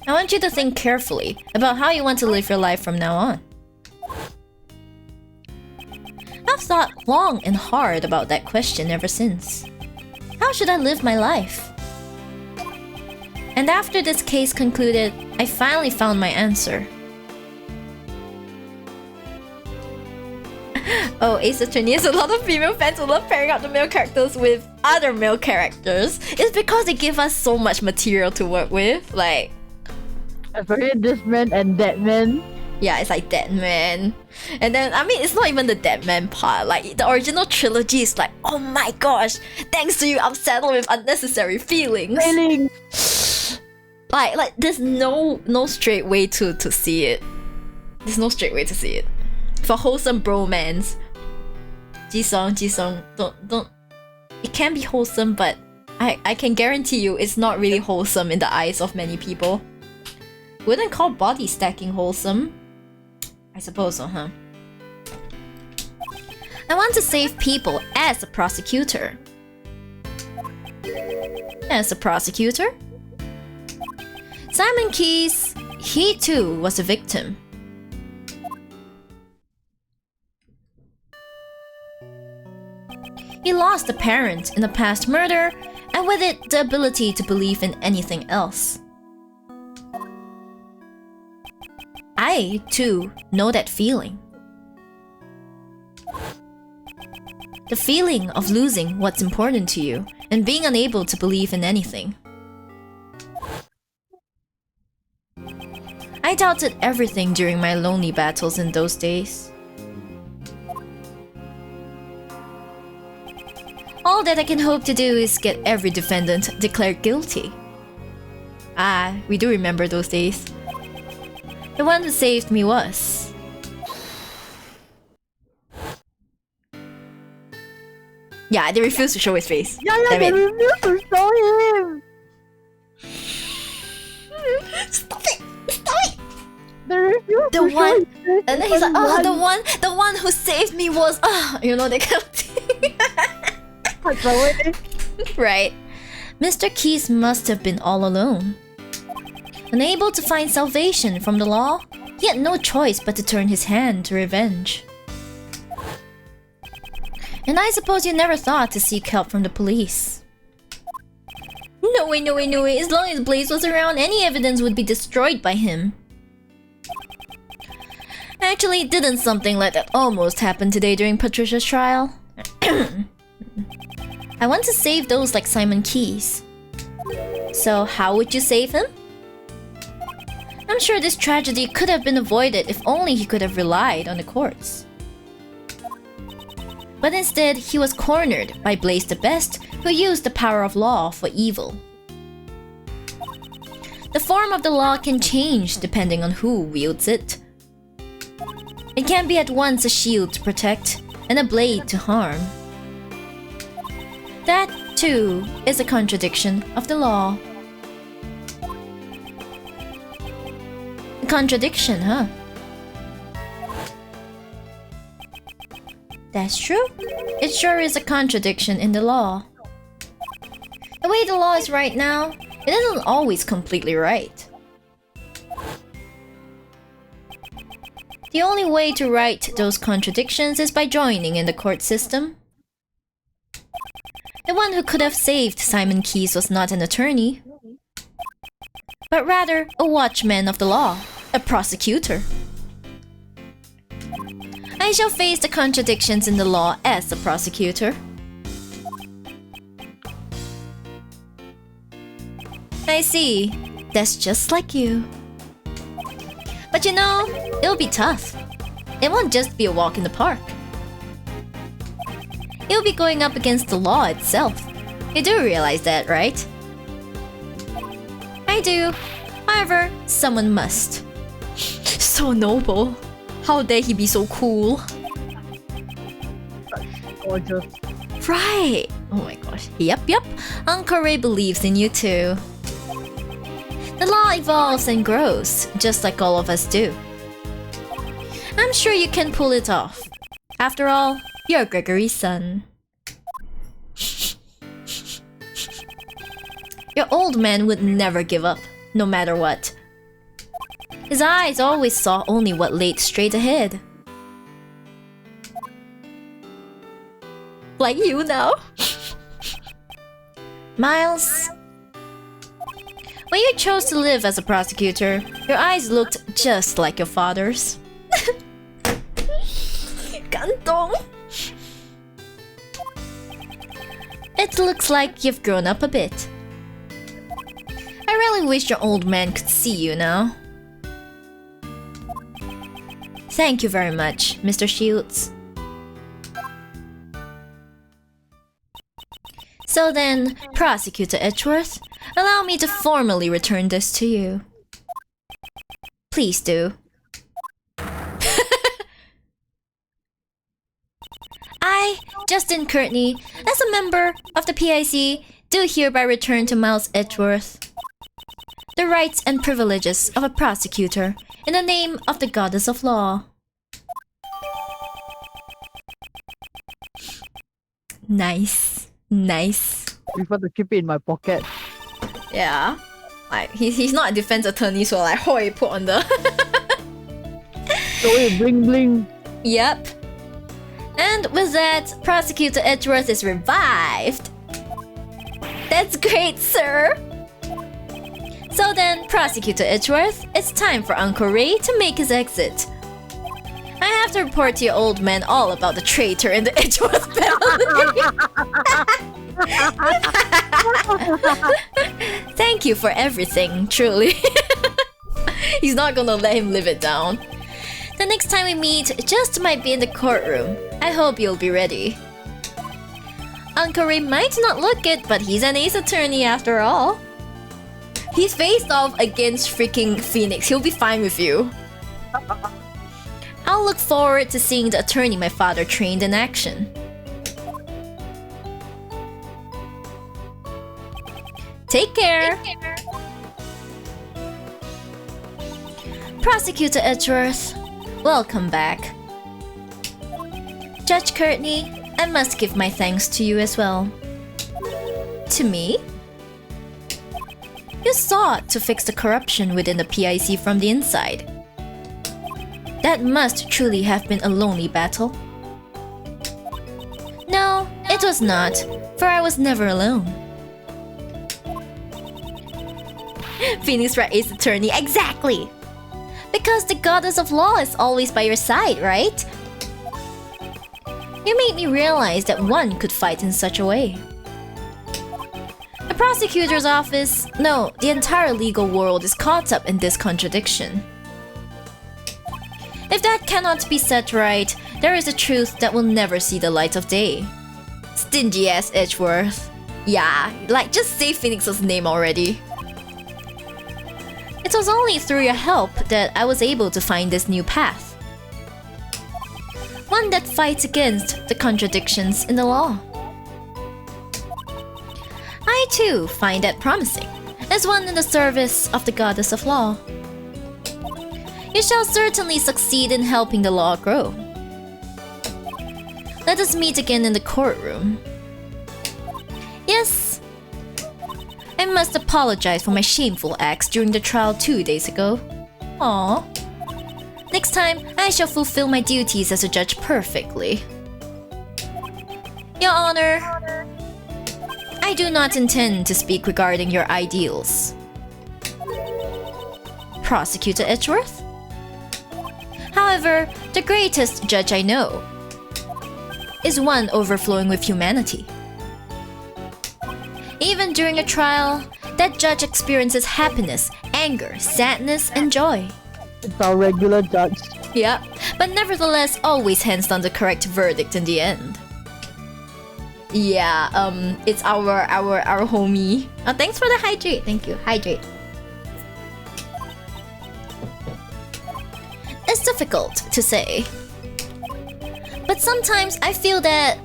I want you to think carefully about how you want to live your life from now on. I've thought long and hard about that question ever since. How should I live my life? And after this case concluded, I finally found my answer. Oh, Ace Attorney has a lot of female fans who love pairing up the male characters with other male characters. It's because they give us so much material to work with. Like, especially this man and that man. Yeah, it's like Dead Man. And then, I mean, it's not even the Dead Man part. Like, the original trilogy is like, oh my gosh, thanks to you, I'm saddled with unnecessary feelings. Like, there's no straight way to see it. There's no straight way to see it. For wholesome bromance, Jisung, don't. It can be wholesome, but I can guarantee you it's not really wholesome in the eyes of many people. Wouldn't call body stacking wholesome. I suppose so, huh? I want to save people as a prosecutor. As a prosecutor? Simon Keyes, he too was a victim. He lost a parent in a past murder, and with it, the ability to believe in anything else. I, too, know that feeling. The feeling of losing what's important to you and being unable to believe in anything. I doubted everything during my lonely battles in those days. All that I can hope to do is get every defendant declared guilty. Ah, we do remember those days. The one who saved me was... Yeah, they refuse to show his face. Yeah, Damn they it. refuse to show him. Stop it! Stop it! They refuse The to show one, his face. and then he's like, oh, the one who saved me was, you know, that kind of thing. Right. Mr. Keys must have been all alone. Unable to find salvation from the law, he had no choice but to turn his hand to revenge. And I suppose you never thought to seek help from the police. No way, no way, no way. As long as Blaze was around, any evidence would be destroyed by him. Actually, didn't something like that almost happen today during Patricia's trial? I want to save those like Simon Keys. So how would you save him? I'm sure this tragedy could have been avoided if only he could have relied on the courts. But instead, he was cornered by Blaze the Best, who used the power of law for evil. The form of the law can change depending on who wields it. It can be at once a shield to protect and a blade to harm. That, too, is a contradiction of the law. A contradiction, huh? That's true. It sure is a contradiction in the law. The way the law is right now, it isn't always completely right. The only way to right those contradictions is by joining in the court system. The one who could have saved Simon Keys was not an attorney, but rather a watchman of the law, a prosecutor. I shall face the contradictions in the law as a prosecutor. I see. That's just like you. But you know, it'll be tough. It won't just be a walk in the park. It'll be going up against the law itself. You do realize that, right? I do. However, someone must. So noble. How dare he be so cool? Gorgeous. Right! Oh my gosh. Yep. Uncle Ray believes in you too. The law evolves and grows, just like all of us do. I'm sure you can pull it off. After all, you're Gregory's son. Your old man would never give up, no matter what. His eyes always saw only what lay straight ahead. Like you now. Miles, when you chose to live as a prosecutor, your eyes looked just like your father's. Gantong. It looks like you've grown up a bit. I really wish your old man could see you now. Thank you very much, Mr. Shields. So then, Prosecutor Edgeworth, allow me to formally return this to you. Please do. I, Justin Courtney, as a member of the PIC, do hereby return to Miles Edgeworth the rights and privileges of a prosecutor in the name of the Goddess of Law. Nice. Nice. I prefer to keep it in my pocket. Yeah. Like, he's not a defense attorney, so like, hoi, put on the... So it bling bling. Yep. And with that, Prosecutor Edgeworth is revived. That's great, sir. So then, Prosecutor Edgeworth, it's time for Uncle Ray to make his exit. I have to report to your old man all about the traitor in the Edgeworth family. Thank you for everything, truly. He's not gonna let him live it down. The next time we meet, just might be in the courtroom. I hope you'll be ready. Uncle Ray might not look it, but he's an ace attorney after all. He's faced off against freaking Phoenix. He'll be fine with you. I'll look forward to seeing the attorney my father trained in action. Take care. Prosecutor Edgeworth, welcome back. Judge Courtney, I must give my thanks to you as well. To me? You sought to fix the corruption within the PIC from the inside. That must truly have been a lonely battle. No, it was not, for I was never alone. Phoenix Wright is attorney, exactly! Because the goddess of law is always by your side, right? You made me realize that one could fight in such a way. The prosecutor's office, no, the entire legal world is caught up in this contradiction. If that cannot be set right, there is a truth that will never see the light of day. Stingy ass Edgeworth. Yeah, like just say Phoenix's name already. It was only through your help that I was able to find this new path. One that fights against the contradictions in the law. I too find that promising, as one in the service of the goddess of law. You shall certainly succeed in helping the law grow. Let us meet again in the courtroom. Yes, I must apologize for my shameful acts during the trial 2 days ago. Aww. Next time, I shall fulfill my duties as a judge perfectly. Your Honor, I do not intend to speak regarding your ideals. Prosecutor Edgeworth? However, the greatest judge I know is one overflowing with humanity. Even during a trial, that judge experiences happiness, anger, sadness, and joy. It's our regular judge. Yep, but nevertheless always hands down the correct verdict in the end. Yeah, it's our homie. Oh, thanks for the hydrate. Thank you. Hydrate. It's difficult to say, but sometimes I feel that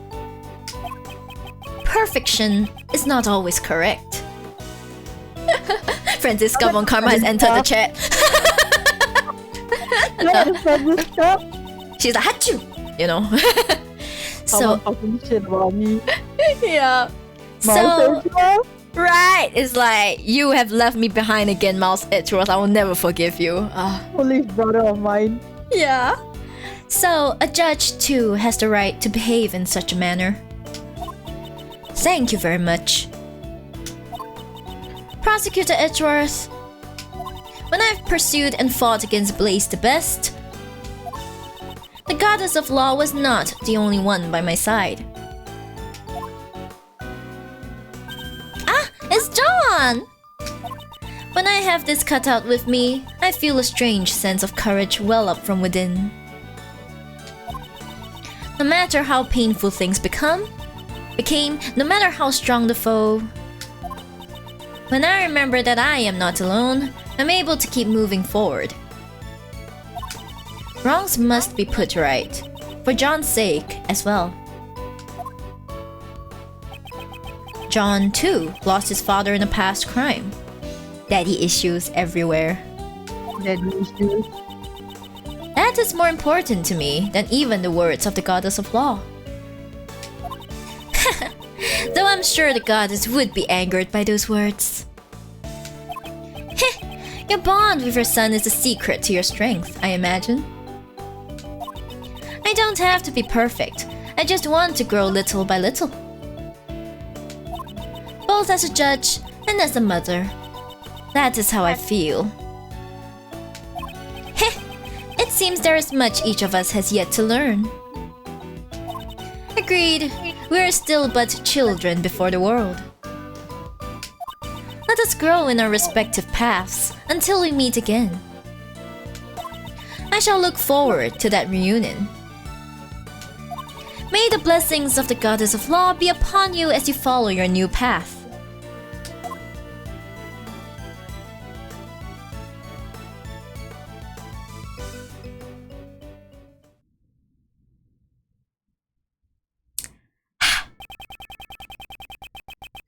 perfection is not always correct. Francisca Von Karma has entered the chat. She's like, Hachu! You know? So, talking shit about me. yeah. So, right, it's like, you have left me behind again, Mouse Edgeworth. I will never forgive you. Police brother of mine. Yeah. So, a judge too has the right to behave in such a manner. Thank you very much. Prosecutor Edgeworth, when I've pursued and fought against Blaze the Best, the goddess of law was not the only one by my side. Ah, it's John! When I have this cut out with me, I feel a strange sense of courage well up from within. No matter how painful things became, no matter how strong the foe, when I remember that I am not alone, I'm able to keep moving forward. Wrongs must be put right, for John's sake as well. John, too, lost his father in a past crime. Daddy issues everywhere. Daddy issues. That is more important to me than even the words of the goddess of law. Though I'm sure the goddess would be angered by those words. Heh, your bond with your son is the secret to your strength, I imagine. I don't have to be perfect. I just want to grow little by little. Both as a judge and as a mother. That is how I feel. Heh, it's seems there is much each of us has yet to learn. Agreed. We are still but children before the world. Let us grow in our respective paths until we meet again. I shall look forward to that reunion. May the blessings of the Goddess of Law be upon you as you follow your new path.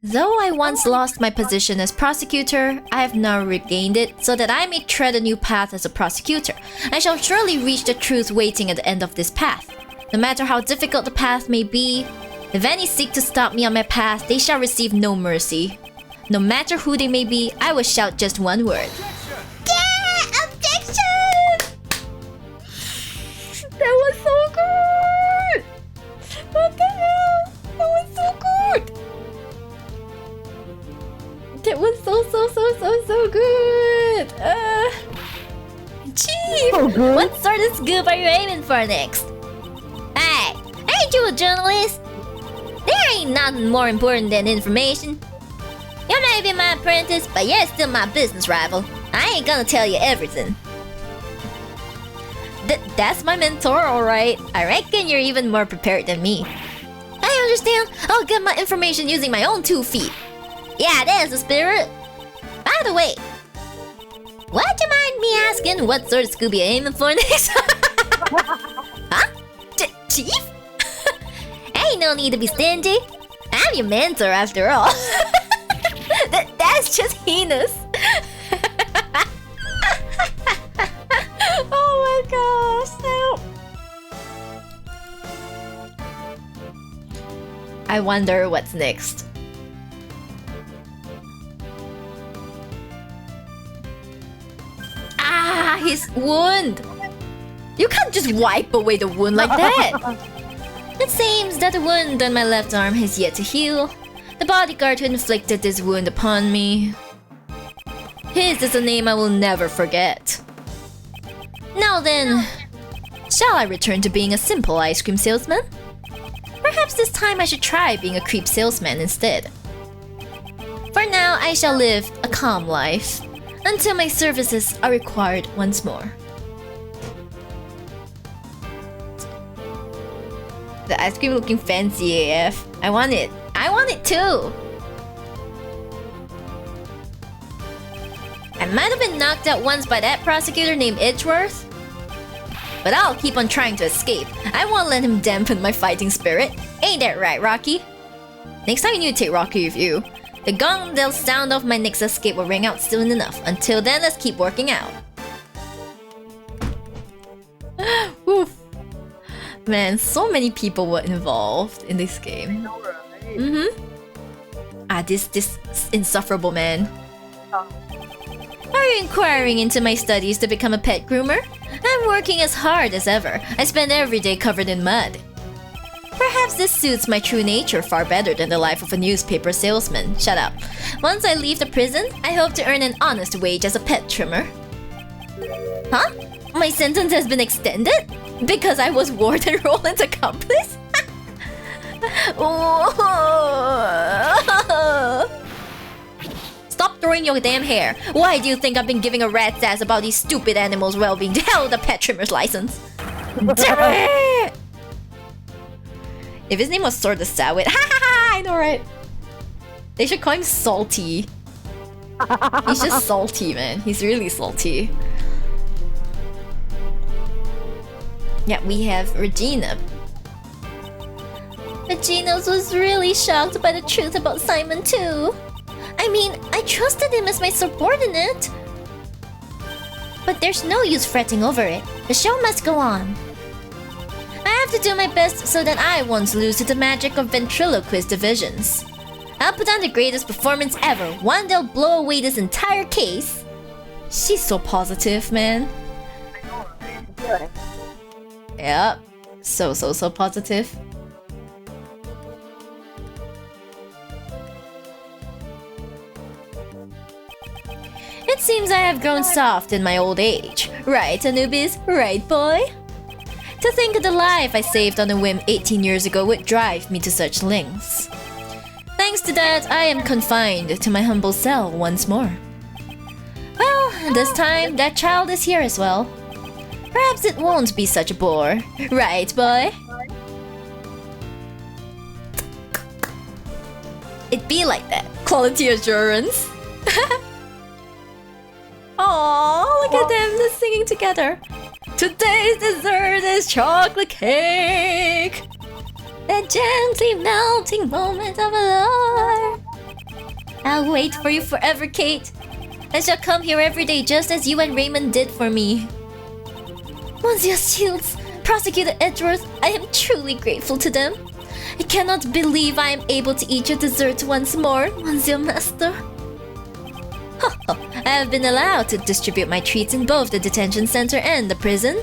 Though I once lost my position as prosecutor, I have now regained it so that I may tread a new path as a prosecutor. I shall surely reach the truth waiting at the end of this path. No matter how difficult the path may be, if any seek to stop me on my path, they shall receive no mercy. No matter who they may be, I will shout just one word. Yeah! Objection! That was so good! What the hell? That was so good! That was so good! Chief! Okay. What sort of scoop are you aiming for next? Hey! Ain't you a journalist? There ain't nothing more important than information. You may be my apprentice, but you're still my business rival. I ain't gonna tell you everything. That's my mentor, alright. I reckon you're even more prepared than me. I understand. I'll get my information using my own 2 feet. Yeah, there's the spirit. By the way, would you mind me asking what sort of Scooby you're aiming for next? Huh? Chief? Ain't no need to be stingy. I'm your mentor after all. That's just heinous. Oh my gosh, help. I wonder what's next. Ah, his wound! You can't just wipe away the wound like that! It seems that the wound on my left arm has yet to heal. The bodyguard who inflicted this wound upon me. His is a name I will never forget. Now then, shall I return to being a simple ice cream salesman? Perhaps this time I should try being a creep salesman instead. For now, I shall live a calm life until my services are required once more. The ice cream looking fancy AF. I want it. I want it too! I might have been knocked out once by that prosecutor named Edgeworth. But I'll keep on trying to escape. I won't let him dampen my fighting spirit. Ain't that right, Rocky? Next time you need to take Rocky with you. The gong that'll sound off my next escape will ring out soon enough. Until then, let's keep working out. Oof. Man, so many people were involved in this game. This insufferable man. Are you inquiring into my studies to become a pet groomer? I'm working as hard as ever. I spend every day covered in mud. Perhaps this suits my true nature far better than the life of a newspaper salesman. Shut up. Once I leave the prison, I hope to earn an honest wage as a pet trimmer. Huh? My sentence has been extended? Because I was Warden Roland's accomplice? Stop throwing your damn hair. Why do you think I've been giving a rat's ass about these stupid animals' well-being? Hell, the pet trimmer's license. Damn it! If his name was Sword the Sawit, ha ha ha! I know, right? They should call him Salty. He's just salty, man. He's really salty. Yeah, we have Regina. Regina was really shocked by the truth about Simon too. I mean, I trusted him as my subordinate. But there's no use fretting over it. The show must go on. I have to do my best so that I won't lose to the magic of ventriloquist divisions. I'll put on the greatest performance ever, one that'll blow away this entire case. She's so positive, man. Yep. So positive. It seems I have grown soft in my old age. Right, Anubis? Right, boy? To think of the life I saved on a whim 18 years ago would drive me to such lengths. Thanks to that, I am confined to my humble cell once more. Well, this time, that child is here as well. Perhaps it won't be such a bore. Right, boy? It be like that. Quality assurance. Aww, look at them just singing together. Today's dessert is chocolate cake. That gently melting moment of love. I'll wait for you forever, Kate. I shall come here every day just as you and Raymond did for me. Monsieur Shields, Prosecutor Edgeworth, I am truly grateful to them. I cannot believe I am able to eat your dessert once more, Monsieur Master. I have been allowed to distribute my treats in both the detention center and the prison.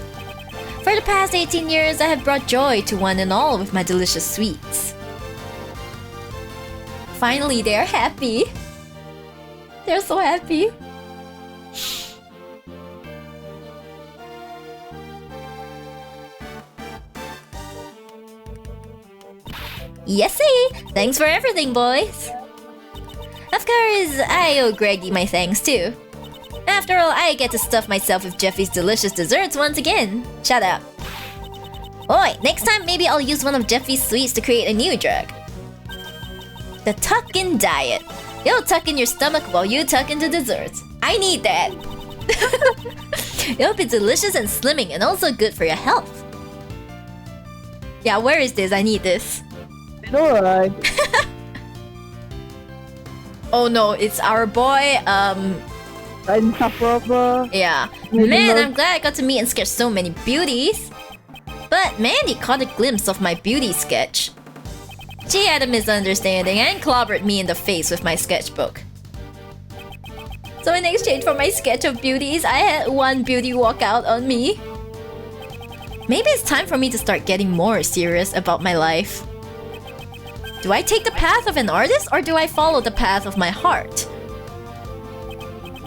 For the past 18 years, I have brought joy to one and all with my delicious sweets. Finally, they are happy. They're so happy. Yesy! Thanks for everything, boys! Of course, I owe Greggy my thanks too. After all, I get to stuff myself with Jeffy's delicious desserts once again. Shut up. Oi, next time maybe I'll use one of Jeffy's sweets to create a new drug. The tuck-in diet. You'll tuck in your stomach while you tuck into desserts. I need that. It'll be delicious and slimming and also good for your health. Yeah, where is this? I need this. Alright. Oh no, it's our boy, Insufferable. yeah. Man, I'm glad I got to meet and sketch so many beauties. But Mandy caught a glimpse of my beauty sketch. She had a misunderstanding and clobbered me in the face with my sketchbook. So in exchange for my sketch of beauties, I had one beauty walk out on me. Maybe it's time for me to start getting more serious about my life. Do I take the path of an artist or do I follow the path of my heart?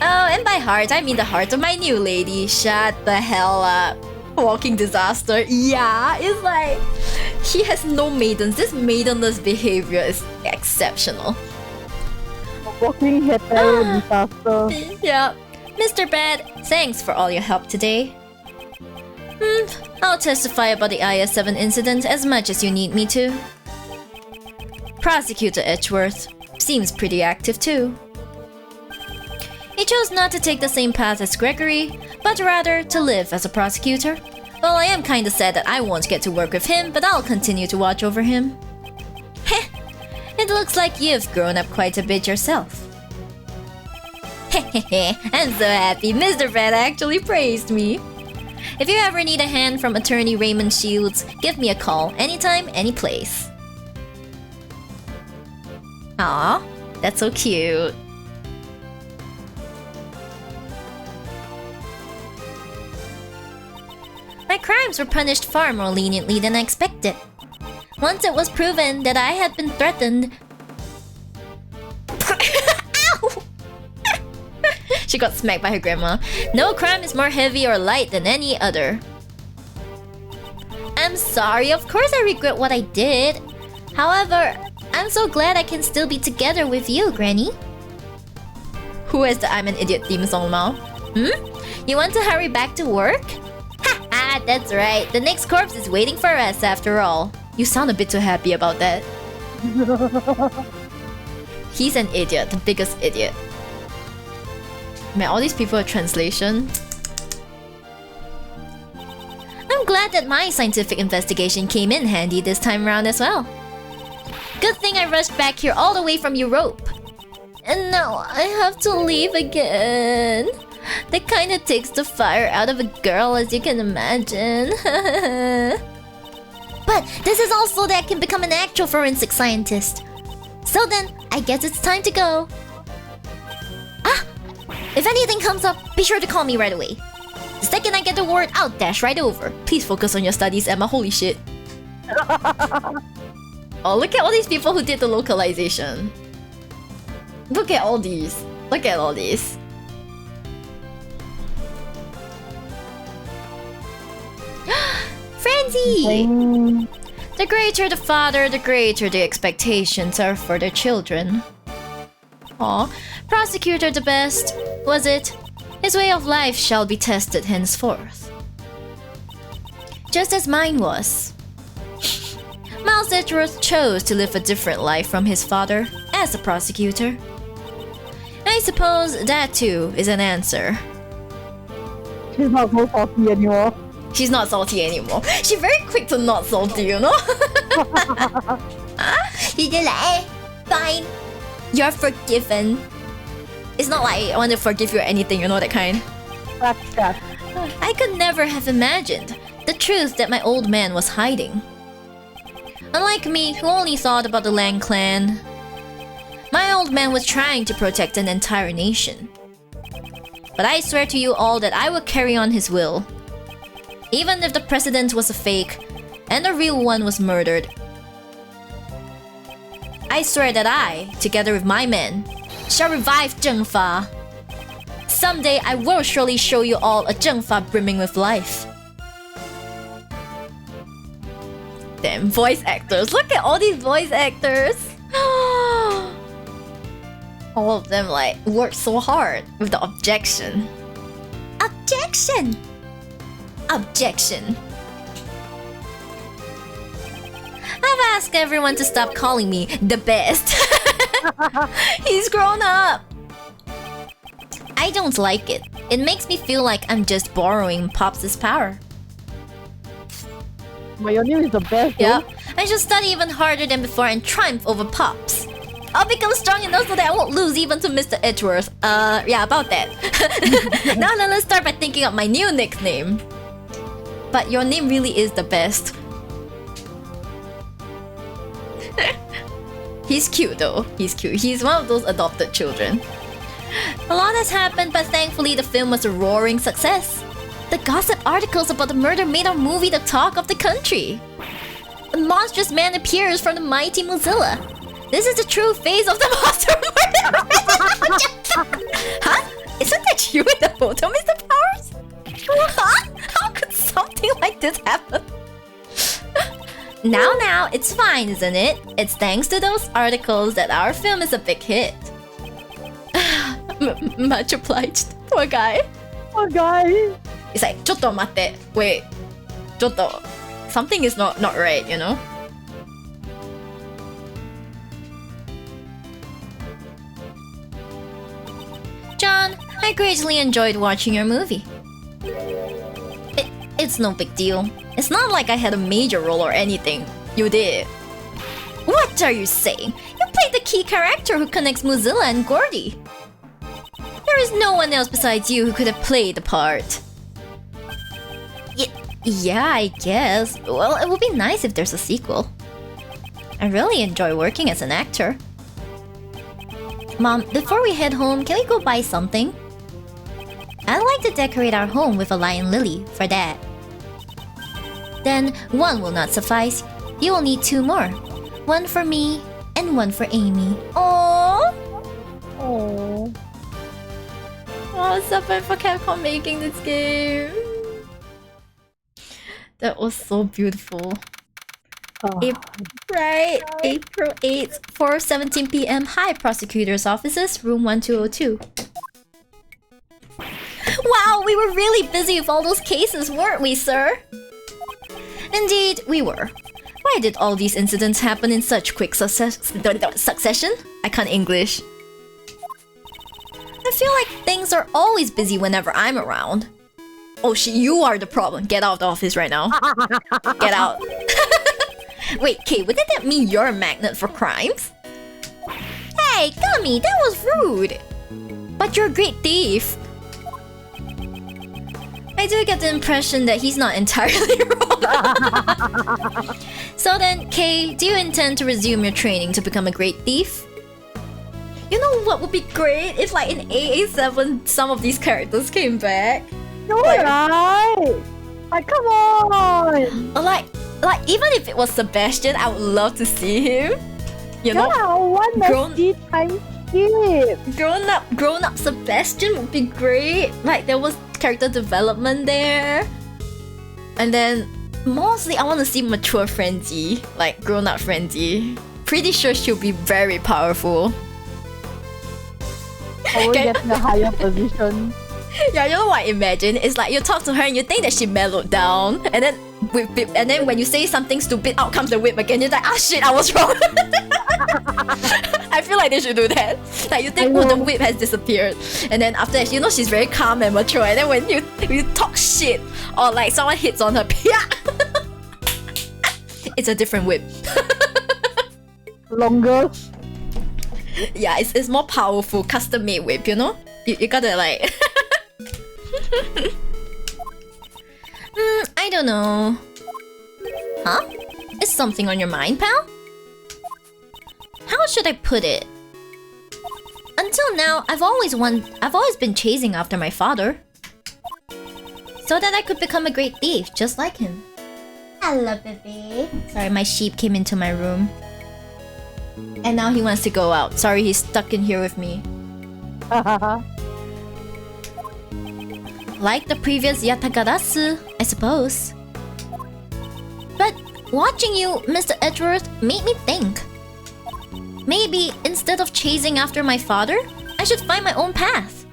Oh, and by heart, I mean the heart of my new lady. Shut the hell up. Walking disaster. Yeah, it's like... he has no maidens. This maidenless behavior is exceptional. Walking hetero disaster. Yeah. Mr. Bad, thanks for all your help today. I'll testify about the IS-7 incident as much as you need me to. Prosecutor Edgeworth seems pretty active too. He chose not to take the same path as Gregory, but rather to live as a prosecutor. Well, I am kinda sad that I won't get to work with him, but I'll continue to watch over him. Heh, it looks like you've grown up quite a bit yourself. Hehehe, I'm so happy Mr. Fred actually praised me. If you ever need a hand from attorney Raymond Shields, give me a call, anytime, any place. Aw, that's so cute. My crimes were punished far more leniently than I expected. Once it was proven that I had been threatened... Ow! She got smacked by her grandma. No crime is more heavy or light than any other. I'm sorry, of course I regret what I did. However, I'm so glad I can still be together with you, Granny. Who has the I'm an idiot theme song now? You want to hurry back to work? Ha, that's right. The next corpse is waiting for us after all. You sound a bit too happy about that. He's an idiot, the biggest idiot. Man, all these people are translation. I'm glad that my scientific investigation came in handy this time around as well. Good thing I rushed back here all the way from Europe. And now I have to leave again. That kinda takes the fire out of a girl, as you can imagine. But this is all so that I can become an actual forensic scientist. So then, I guess it's time to go. Ah! If anything comes up, be sure to call me right away. The second I get the word, I'll dash right over. Please focus on your studies, Emma. Holy shit. Oh, look at all these people who did the localization. Look at all these. Look at all these. Frenzy! The greater the father, the greater the expectations are for their children. Aw, prosecutor the best, was it? His way of life shall be tested henceforth. Just as mine was. Miles Edgeworth chose to live a different life from his father as a prosecutor. I suppose that too is an answer. She's not so salty anymore. She's not salty anymore. She's very quick to not salty, you know? She's just like, fine. You're forgiven. It's not like I want to forgive you or anything, you know, that kind. I could never have imagined the truth that my old man was hiding. Unlike me, who only thought about the Lang clan, my old man was trying to protect an entire nation. But I swear to you all that I will carry on his will. Even if the president was a fake and the real one was murdered. I swear that I, together with my men, shall revive Zhengfa. Someday I will surely show you all a Zhengfa brimming with life. Damn, voice actors. Look at all these voice actors. All of them like work so hard with the objection. Objection! Objection. I've asked everyone to stop calling me the best. He's grown up. I don't like it. It makes me feel like I'm just borrowing Pops' power. But your name is the best. Yeah, I should study even harder than before and triumph over Pops. I'll become strong enough so that I won't lose even to Mr. Edgeworth. Yeah, about that. Now let's start by thinking of my new nickname. But your name really is the best. He's cute though. He's cute. He's one of those adopted children. A lot has happened, but thankfully the film was a roaring success. The gossip articles about the murder made our movie the talk of the country. A monstrous man appears from the mighty Mozilla. This is the true face of the monster murderer. Huh? Isn't that you in the photo, Mr. Powers? Huh? How could something like this happen? Now, it's fine, isn't it? It's thanks to those articles that our film is a big hit. Much obliged. Poor guy. Poor guy. It's like, ちょっと待って. Wait. ちょっと. Something is not right, you know? John, I greatly enjoyed watching your movie. It's no big deal. It's not like I had a major role or anything. You did. What are you saying? You played the key character who connects Mozilla and Gordy. There is no one else besides you who could have played the part. Yeah, I guess. Well, it would be nice if there's a sequel. I really enjoy working as an actor. Mom, before we head home, can we go buy something? I'd like to decorate our home with a lion lily for Dad. Then, one will not suffice. You will need two more. One for me, and one for Amy. Aww! Oh. Oh, Saiban for Capcom making this game. That was so beautiful. Right, April 8th, 4:17 p.m. Hi, Prosecutor's Offices, Room 1202. Wow, we were really busy with all those cases, weren't we, sir? Indeed, we were. Why did all these incidents happen in such quick succession? I can't English. I feel like things are always busy whenever I'm around. Oh shit, you are the problem. Get out of the office right now. Get out. Wait, Kay, wouldn't that mean you're a magnet for crimes? Hey, Gummy, that was rude. But you're a great thief. I do get the impression that he's not entirely wrong. So then, Kay, do you intend to resume your training to become a great thief? You know what would be great if, like, in AA7, some of these characters came back? You're right. Like, come on. Like, even if it was Sebastian, I would love to see him. You know, Yeah, one messy time skip. grown up Sebastian would be great. Like, there was character development there. And then Mostly, I want to see mature Frenzy, like grown-up Frenzy. Pretty sure she'll be very powerful. Always getting a higher position. Yeah, you know what I imagine? It's like you talk to her and you think that she mellowed down, and then when you say something stupid, out comes the whip again. You're like, ah shit, I was wrong. I feel like they should do that. Like you think, oh, the whip has disappeared, and then after that, you know she's very calm and mature, and then when you talk shit or like someone hits on her, it's a different whip. Longer. Yeah, it's more powerful, custom-made whip, you know? You gotta like... I don't know. Huh? Is something on your mind, pal? How should I put it? Until now, I've always been chasing after my father. So that I could become a great thief, just like him. Hello, baby. Sorry, my sheep came into my room. And now he wants to go out. Sorry, he's stuck in here with me. Like the previous Yatagarasu, I suppose. But watching you, Mr. Edgeworth, made me think. Maybe instead of chasing after my father, I should find my own path.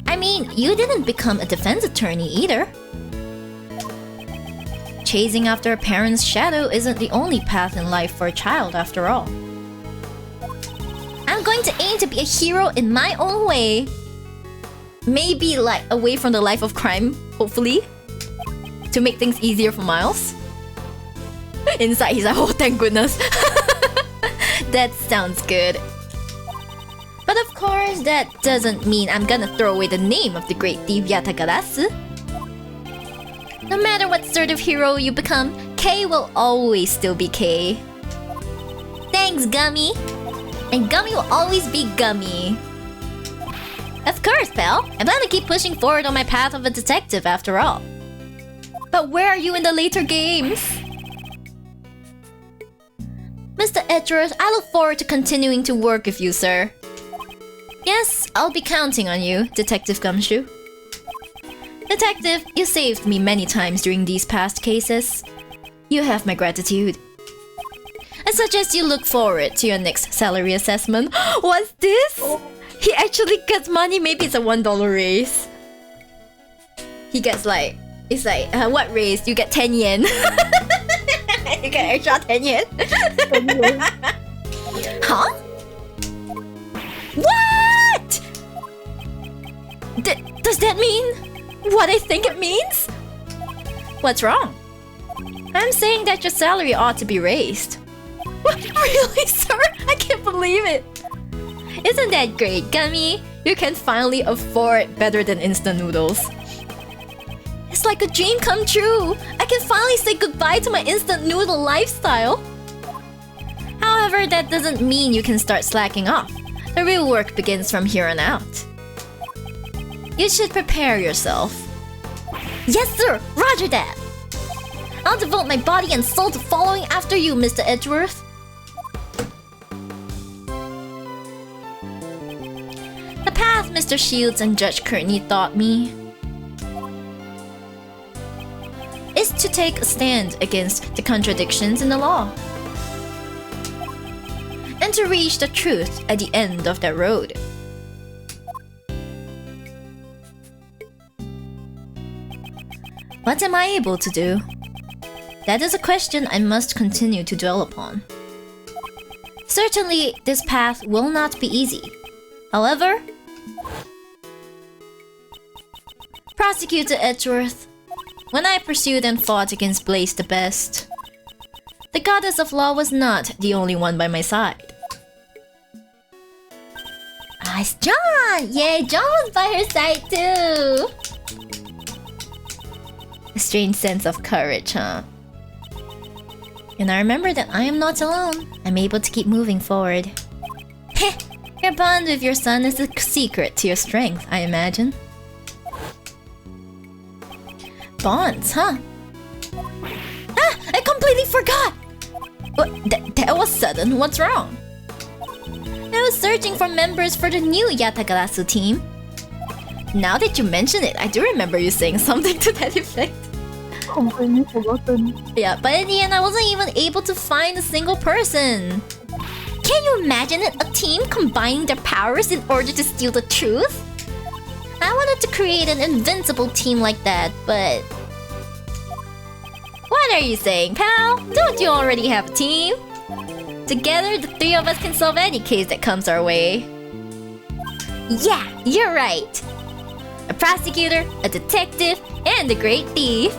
I mean, you didn't become a defense attorney either. Chasing after a parent's shadow isn't the only path in life for a child, after all. I'm going to aim to be a hero in my own way. Maybe like away from the life of crime, hopefully. To make things easier for Miles. Inside he's like, oh thank goodness. That sounds good. But of course, that doesn't mean I'm gonna throw away the name of the great thief Yatagarasu. No matter what sort of hero you become, K will always still be K. Thanks, Gummy! And Gummy will always be Gummy. Of course, pal. I plan to keep pushing forward on my path of a detective after all. But where are you in the later games? Mr. Edgeworth, I look forward to continuing to work with you, sir. Yes, I'll be counting on you, Detective Gumshoe. Detective, you saved me many times during these past cases. You have my gratitude. I suggest you look forward to your next salary assessment. What's this? He actually gets money. Maybe it's a $1 raise. He gets like... It's like, what raise? You get 10 yen. You get extra 10 yen. 10 yen. Huh? What? Does that mean what I think it means? What's wrong? I'm saying that your salary ought to be raised. What? Really, sir? I can't believe it. Isn't that great, Gummy? You can finally afford better than instant noodles. It's like a dream come true. I can finally say goodbye to my instant noodle lifestyle. However, that doesn't mean you can start slacking off. The real work begins from here on out. You should prepare yourself. Yes, sir! Roger that! I'll devote my body and soul to following after you, Mr. Edgeworth. The path Mr. Shields and Judge Courtney taught me is to take a stand against the contradictions in the law. And to reach the truth at the end of that road. What am I able to do? That is a question I must continue to dwell upon. Certainly, this path will not be easy. However, Prosecutor Edgeworth, when I pursued and fought against Blaze the Best, the goddess of law was not the only one by my side. Ah, it's John! Yay, John was by her side too! A strange sense of courage, huh? And I remember that I am not alone. I'm able to keep moving forward. Heh! Your bond with your son is the secret to your strength, I imagine. Bonds, huh? Ah! I completely forgot! That was sudden. What's wrong? I was searching for members for the new Yatagarasu team. Now that you mention it, I do remember you saying something to that effect. completely forgotten. Yeah, but in the end, I wasn't even able to find a single person. Can you imagine it? A team combining their powers in order to steal the truth? I wanted to create an invincible team like that, but... What are you saying, pal? Don't you already have a team? Together, the three of us can solve any case that comes our way. Yeah, you're right. A prosecutor, a detective, and a great thief.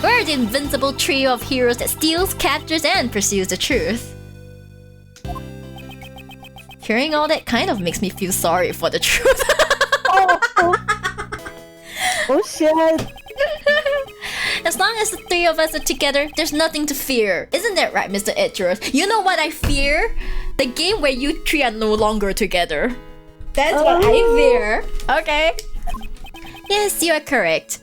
We're the invincible trio of heroes that steals, captures, and pursues the truth. Hearing all that kind of makes me feel sorry for the truth. Oh shit! As long as the three of us are together, there's nothing to fear. Isn't that right, Mr. Edgeworth? You know what I fear? The game where you three are no longer together. That's what I fear. Okay. Yes, you are correct.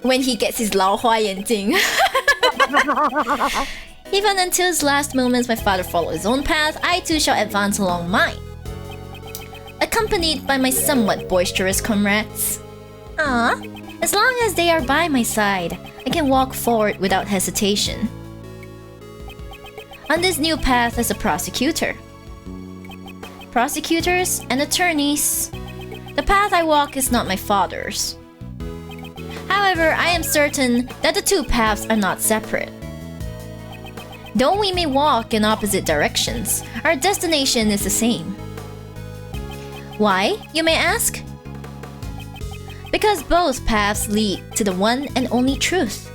When he gets his 老花眼镜. Even until his last moments, my father followed his own path. I too shall advance along mine, accompanied by my somewhat boisterous comrades. Ah, as long as they are by my side, I can walk forward without hesitation. On this new path as a prosecutor. Prosecutors and attorneys. The path I walk is not my father's. However, I am certain that the two paths are not separate. Though we may walk in opposite directions, our destination is the same. Why, you may ask? Because both paths lead to the one and only truth.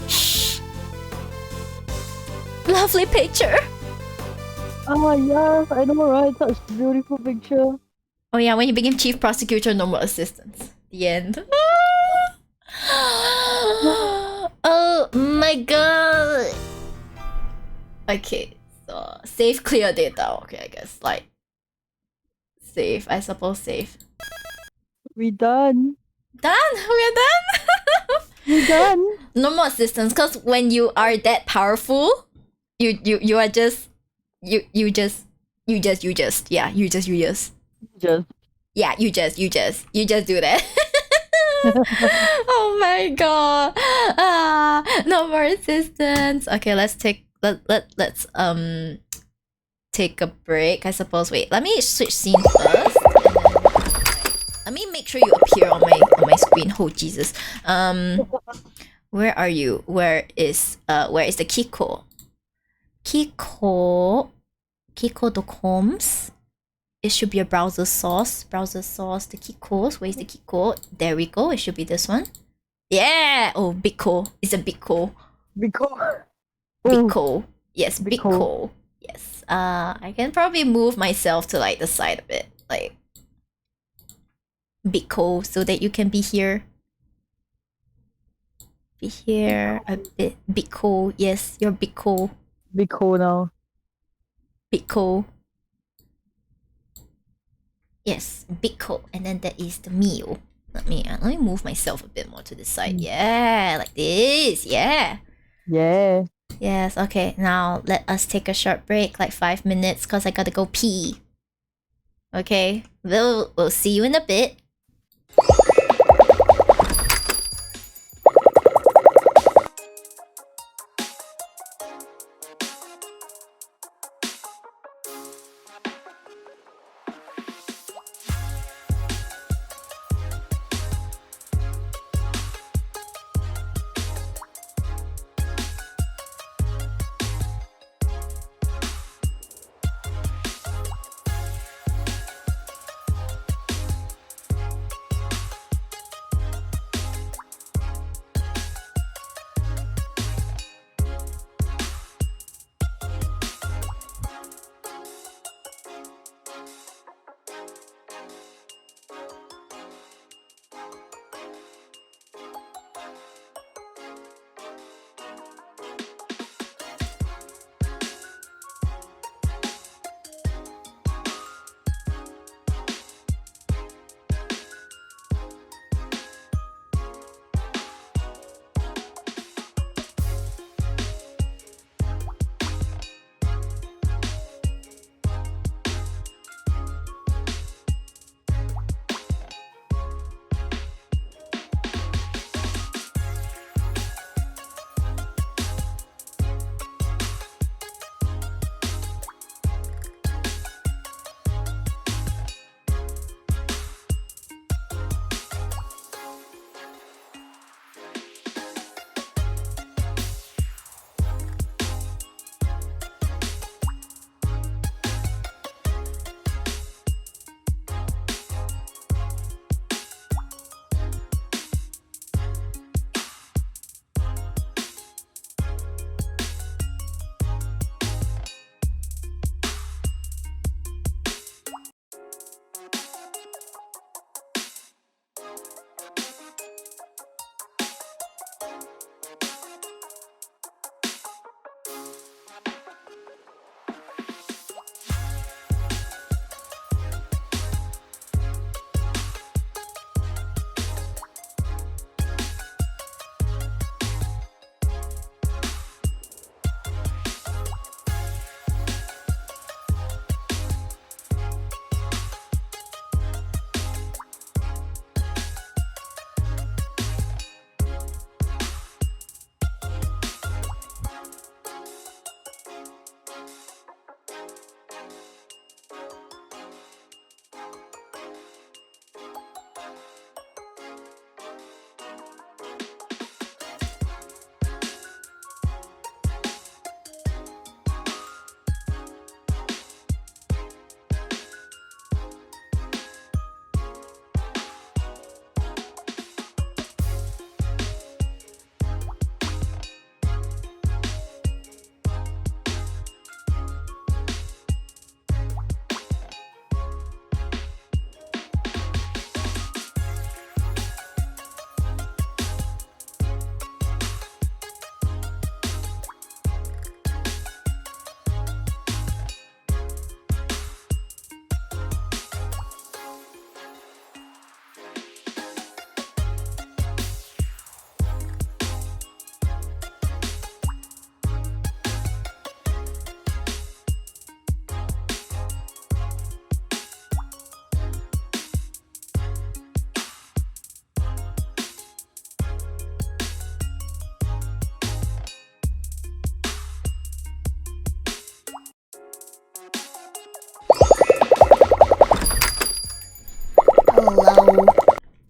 Shh. Lovely picture. Oh yes, I know, right? Such a beautiful picture. Oh yeah, when he became chief prosecutor, no more assistants. The end. Oh my god. Okay, so save clear data. Okay, I guess like save. I suppose save. We done. Done. We're done. We done. No more assistants, cause when you are that powerful, you are just you just yeah you just Just. yeah you just do that. Oh my god. No more assistance. Okay, let's take take a break, I suppose. Wait, let me switch scene first. Let me make sure you appear on my screen. Oh Jesus. Where are you? Where is the Kiko? Kiko.coms. It should be a browser source. The Kikos. Where's the Kiko? There we go. It should be this one. Yeah! Oh, Biko. It's a Biko. Biko. Yes, Biko. Yes. I can probably move myself to like the side a bit. Like Biko, so that you can be here. Be here a bit. Biko. Yes, you're Biko. Biko now. Biko. Yes, Biko, and then that is the meal. Let me move myself a bit more to the side. Yeah, like this. Yeah. Yeah. Yes. Okay. Now let us take a short break, like 5 minutes, cause I gotta go pee. Okay. We'll see you in a bit.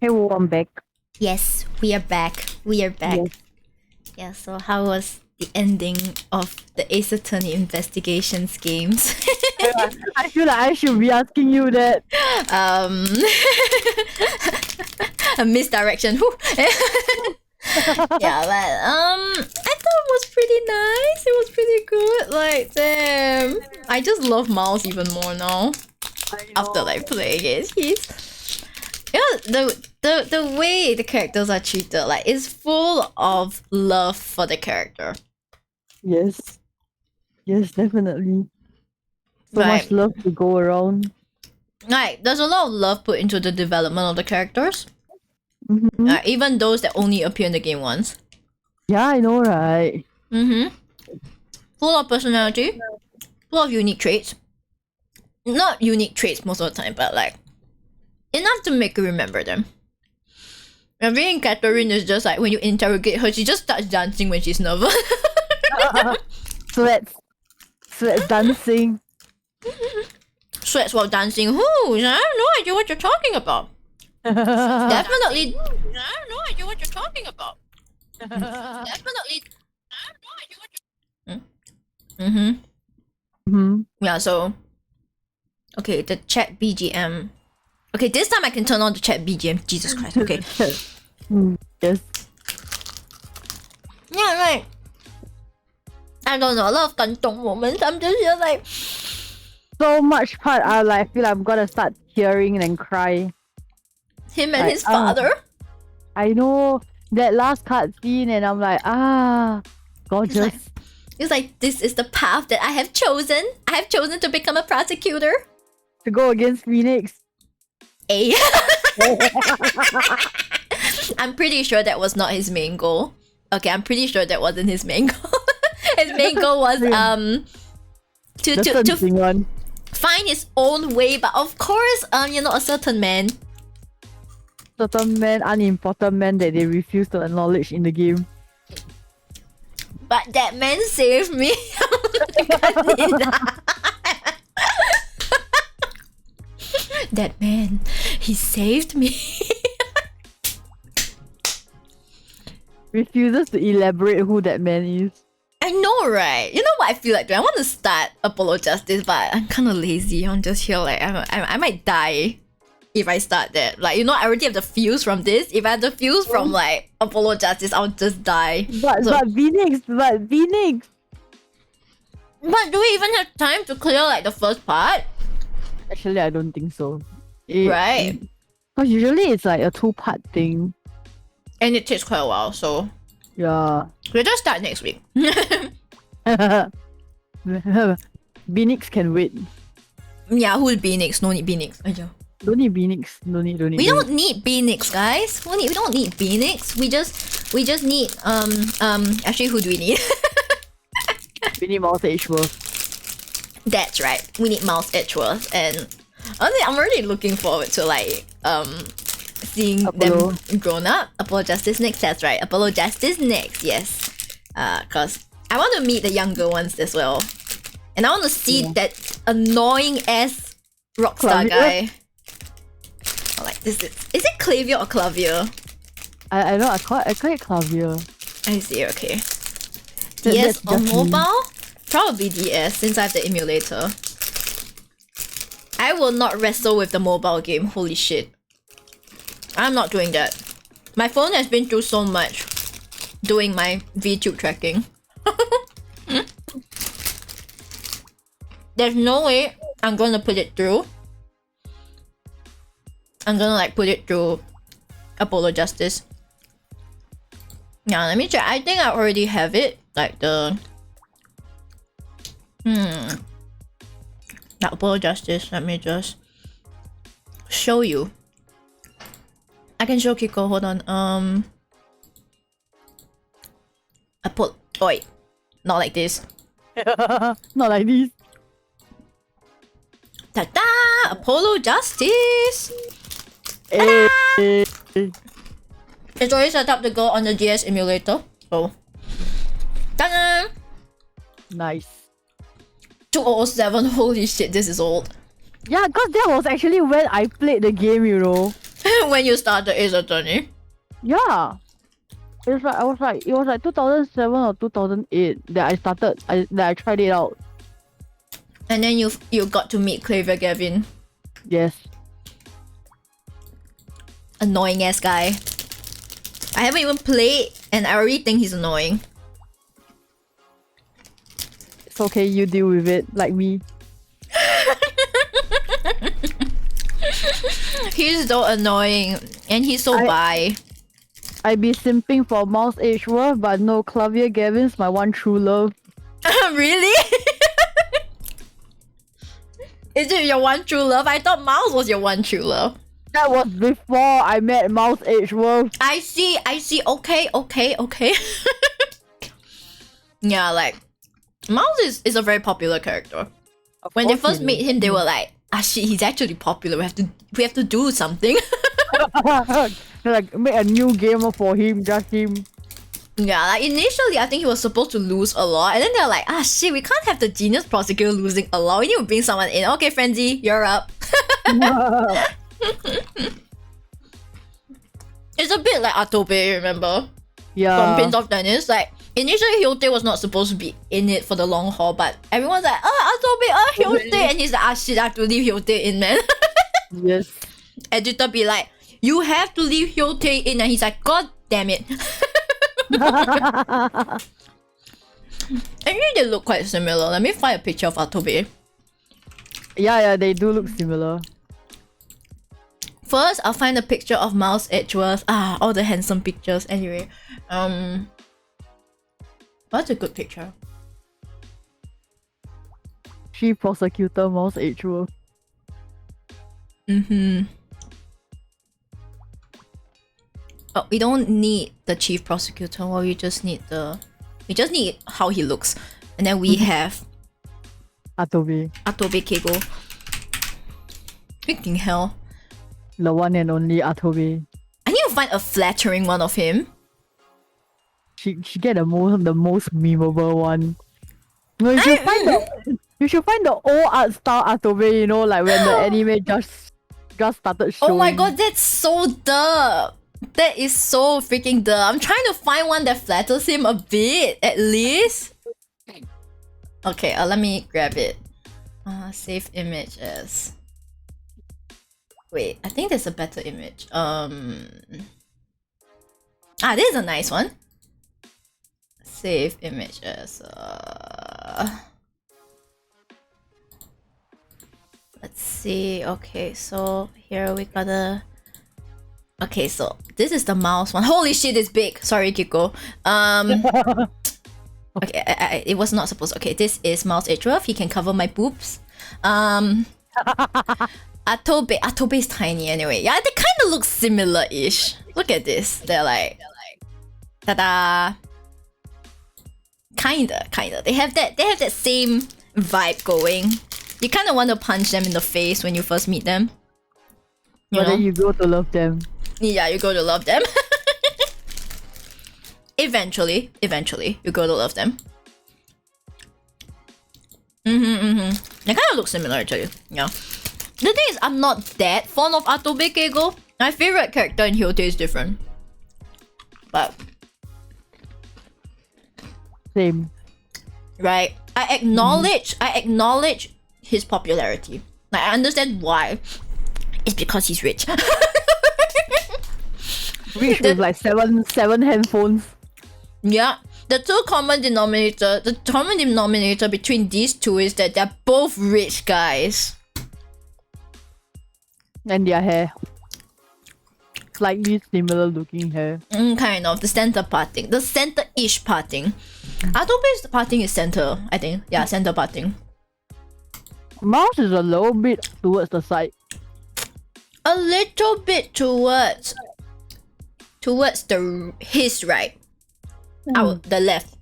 Hey, I'm back. Yes, we are back. We are back. Yes. Yeah, so how was the ending of the Ace Attorney Investigations games? I feel like I should be asking you that. A misdirection. Whew. Yeah, but I thought it was pretty nice. It was pretty good. Like, damn, I just love Miles even more now. After like playing it, the way the characters are treated, like, is full of love for the character. Yes. Yes, definitely. So Right. much love to go around. Like, there's a lot of love put into the development of the characters. Mm-hmm. Even those that only appear in the game once. Yeah, I know, right? Full of personality, full of unique traits. Not unique traits most of the time, but like enough to make you remember them. And being Catherine is just like when you interrogate her, she just starts dancing when she's nervous. Sweats dancing. Sweats while dancing. Who? I have no idea what you're talking about. Definitely. I have no idea what you're talking about. Definitely. I have no idea what you're. Yeah. So. Okay, the chat BGM. Okay, this time I can turn on the chat BGM. Jesus Christ. Okay. Yes. Yeah, right. I don't know, a lot of 感动 moments. I'm just here like So much part I feel I'm gonna start tearing and cry. him and his father. I know that last cutscene and I'm like, gorgeous. It's like this is the path that I have chosen. I have chosen to become a prosecutor. To go against Phoenix. A. I'm pretty sure that was not his main goal. Okay, I'm pretty sure that wasn't his main goal. His main goal was to find his own way, but of course, a certain man. Certain man, unimportant man that they refuse to acknowledge in the game. But that man saved me. That man, he saved me. Refuses to elaborate who that man is. I know, right? You know what I feel like doing? I want to start Apollo Justice, but I'm kind of lazy. I'm just here like I might die if I start that. Like, I already have the feels from this. If I have the feels from like Apollo Justice, I'll just die. But Phoenix. But do we even have time to clear like the first part? Actually, I don't think so. Right. Because usually it's like a 2-part thing. And it takes quite a while, so yeah. We'll just start next week. Phoenix can wait. Yeah, who's Phoenix? No need Phoenix. Don't need Phoenix. Don't need. We don't need Phoenix, guys. We don't need Phoenix. We just need actually, who do we need? We need Mouse Edgeworth. That's right. We need Miles Edgeworth, and honestly, I'm already looking forward to like seeing Apollo. them grown up. Apollo Justice next. That's right. Apollo Justice next. Yes. Cause I want to meet the younger ones as well, and I want to see that annoying ass rockstar guy. Like this is it Clavier or Clavier? I know. I call it Clavier. I see. Okay. DS on mobile? Probably DS since I have the emulator. I will not wrestle with the mobile game. Holy shit. I'm not doing that. My phone has been through so much doing my VTube tracking. There's no way I'm gonna put it through. I'm gonna like put it through Apollo Justice. Yeah, let me check. I think I already have it. Like the Apollo Justice. Let me just show you. I can show Kiko. Hold on. Apollo. Oh, wait, not like this. Not like this. Ta-da! Apollo Justice. Hey. It's already set up to go on the DS emulator. So, ta-da! Nice. 2007. Holy shit, this is old. Yeah, because that was actually when I played the game, When you started Ace Attorney. Yeah. It was like 2007 or 2008 that I started. That I tried it out. And then you got to meet Claver Gavin. Yes. Annoying ass guy. I haven't even played and I already think he's annoying. It's okay, you deal with it, like me. He's so annoying and he's so bi. I be simping for Mouse Edgeworth, but no, Clavier Gavin's my one true love. Really? Is it your one true love? I thought Mouse was your one true love. That was before I met Mouse Edgeworth. I see. Okay. Yeah, like Mouse is a very popular character. When they first met him, they were like, "Ah shit, he's actually popular. We have to do something." Like make a new gamer for him, just him. Yeah, like initially I think he was supposed to lose a lot, and then they're like, "Ah shit, we can't have the genius prosecutor losing a lot. We need to bring someone in." Okay, Frenzy, you're up. It's a bit like Atobe, remember? Yeah. From Prince of Tennis. Like, initially Hyote was not supposed to be in it for the long haul, but everyone's like, Atobe, Hyote. And he's like, ah shit, I have to leave Hyote in, man. Yes. Editor be like, you have to leave Hyote in. And he's like, god damn it. Actually, they look quite similar. Let me find a picture of Atobe. Yeah, they do look similar. First, I'll find a picture of Mouse Edgeworth. Ah, all the handsome pictures. Anyway, what's a good picture? Chief Prosecutor Mouse Edgeworth. Oh, we don't need the chief prosecutor. Well, we just need how he looks, and then we have Atobe. Keigo. Freaking hell! The one and only Atobe. I need to find a flattering one of him. She get the most memeable one. No, you should find the old art style Atobe, you know, like when the anime just started showing. Oh my god, that's so dumb. That is so freaking dumb. I'm trying to find one that flatters him a bit, at least. Okay, let me grab it. Save image as. Wait, I think there's a better image. This is a nice one. Save image as. Let's see. Okay, so here we got a. Okay, so this is the mouse one. Holy shit, it's big. Sorry, Kiko. Okay, it was not supposed. Okay, this is Mouse Edgeworth. He can cover my boobs. Atobe is tiny anyway. Yeah, they kind of look similar-ish. Look at this. They're like, ta-da. Kinda. They have that same vibe going. You kind of want to punch them in the face when you first meet them. But then you go to love them. Yeah, you go to love them. Eventually, you go to love them. They kind of look similar actually. Yeah. The thing is, I'm not that fond of Atobe Keigo. My favorite character in Hyote is different. But same. Right. I acknowledge his popularity. Like, I understand why. It's because he's rich. Rich with like seven handphones. Yeah. The common denominator between these two is that they're both rich guys. And their hair. Slightly similar looking hair. Kind of. The center parting. The center-ish parting. Atobe's parting is center, I think. Yeah, center parting. Mouse is a little bit towards the side. A little bit towards his right. The left.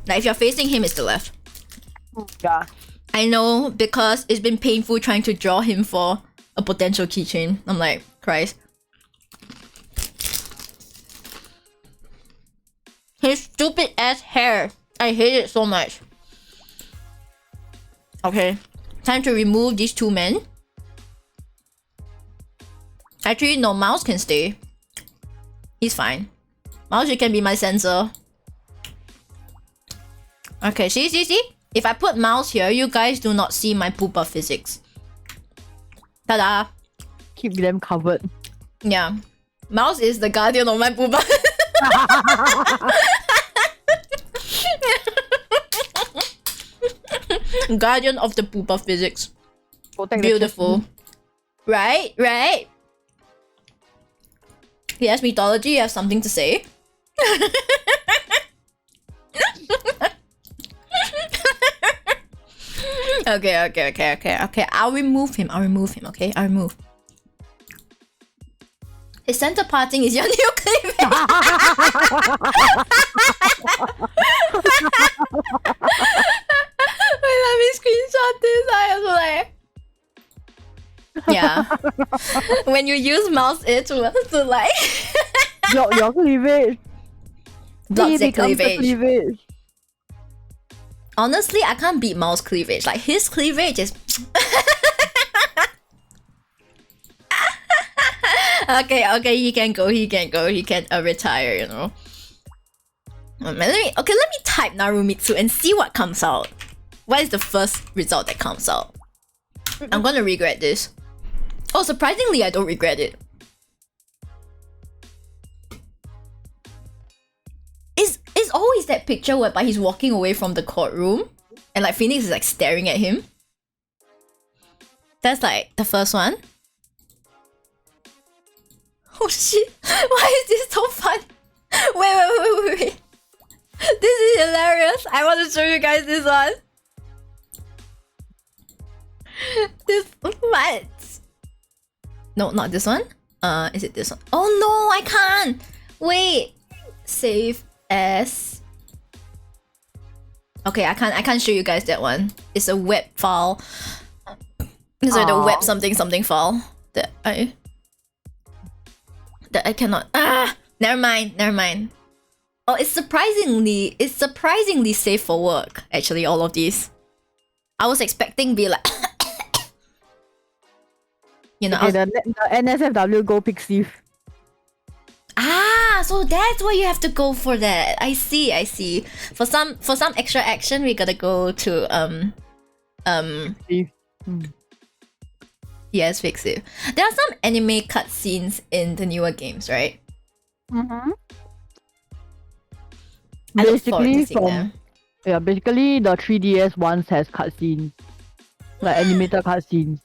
Like if you're facing him, it's the left. Yeah. I know, because it's been painful trying to draw him for a potential keychain. I'm like, Christ. His stupid ass hair. I hate it so much. Okay. Time to remove these two men. Actually, no, Mouse can stay. He's fine. Mouse, you can be my sensor. Okay, see? If I put Mouse here, you guys do not see my pooper physics. Ta-da! Keep them covered. Yeah. Mouse is the guardian of my pooper. Guardian of the pooper physics. Protect Beautiful. Right? Yes, mythology, you have something to say? Okay. I'll remove him, okay? I'll remove. His center parting is your new cleavage. Wait, let me screenshot this. I was like, yeah. When you use mouse itch to like your cleavage. Block He the becomes the cleavage. cleavage. Honestly, I can't beat mouse cleavage. Like his cleavage is okay, he can go, he can retire, you know. Let me type Narumitsu and see what comes out. What is the first result that comes out? I'm gonna regret this. Oh, surprisingly, I don't regret it. It's always that picture whereby he's walking away from the courtroom and like Phoenix is like staring at him. That's like the first one. Oh shit! Why is this so fun? Wait. This is hilarious. I want to show you guys this one. This what? No, not this one. Is it this one? Oh no, I can't. Wait. Save as. Okay, I can't show you guys that one. It's a web file. It's like the web something file that I cannot. Never mind. Oh, it's surprisingly safe for work. Actually, all of these. I was expecting be like, you know. Okay, the NSFW go Pixiv. So that's why you have to go for that. I see. For some extra action, we gotta go to Yes, fix it. There are some anime cutscenes in the newer games, right? Mm-hmm. I look forward to seeing them. Yeah, basically the 3DS ones has cutscenes. Like animated cutscenes.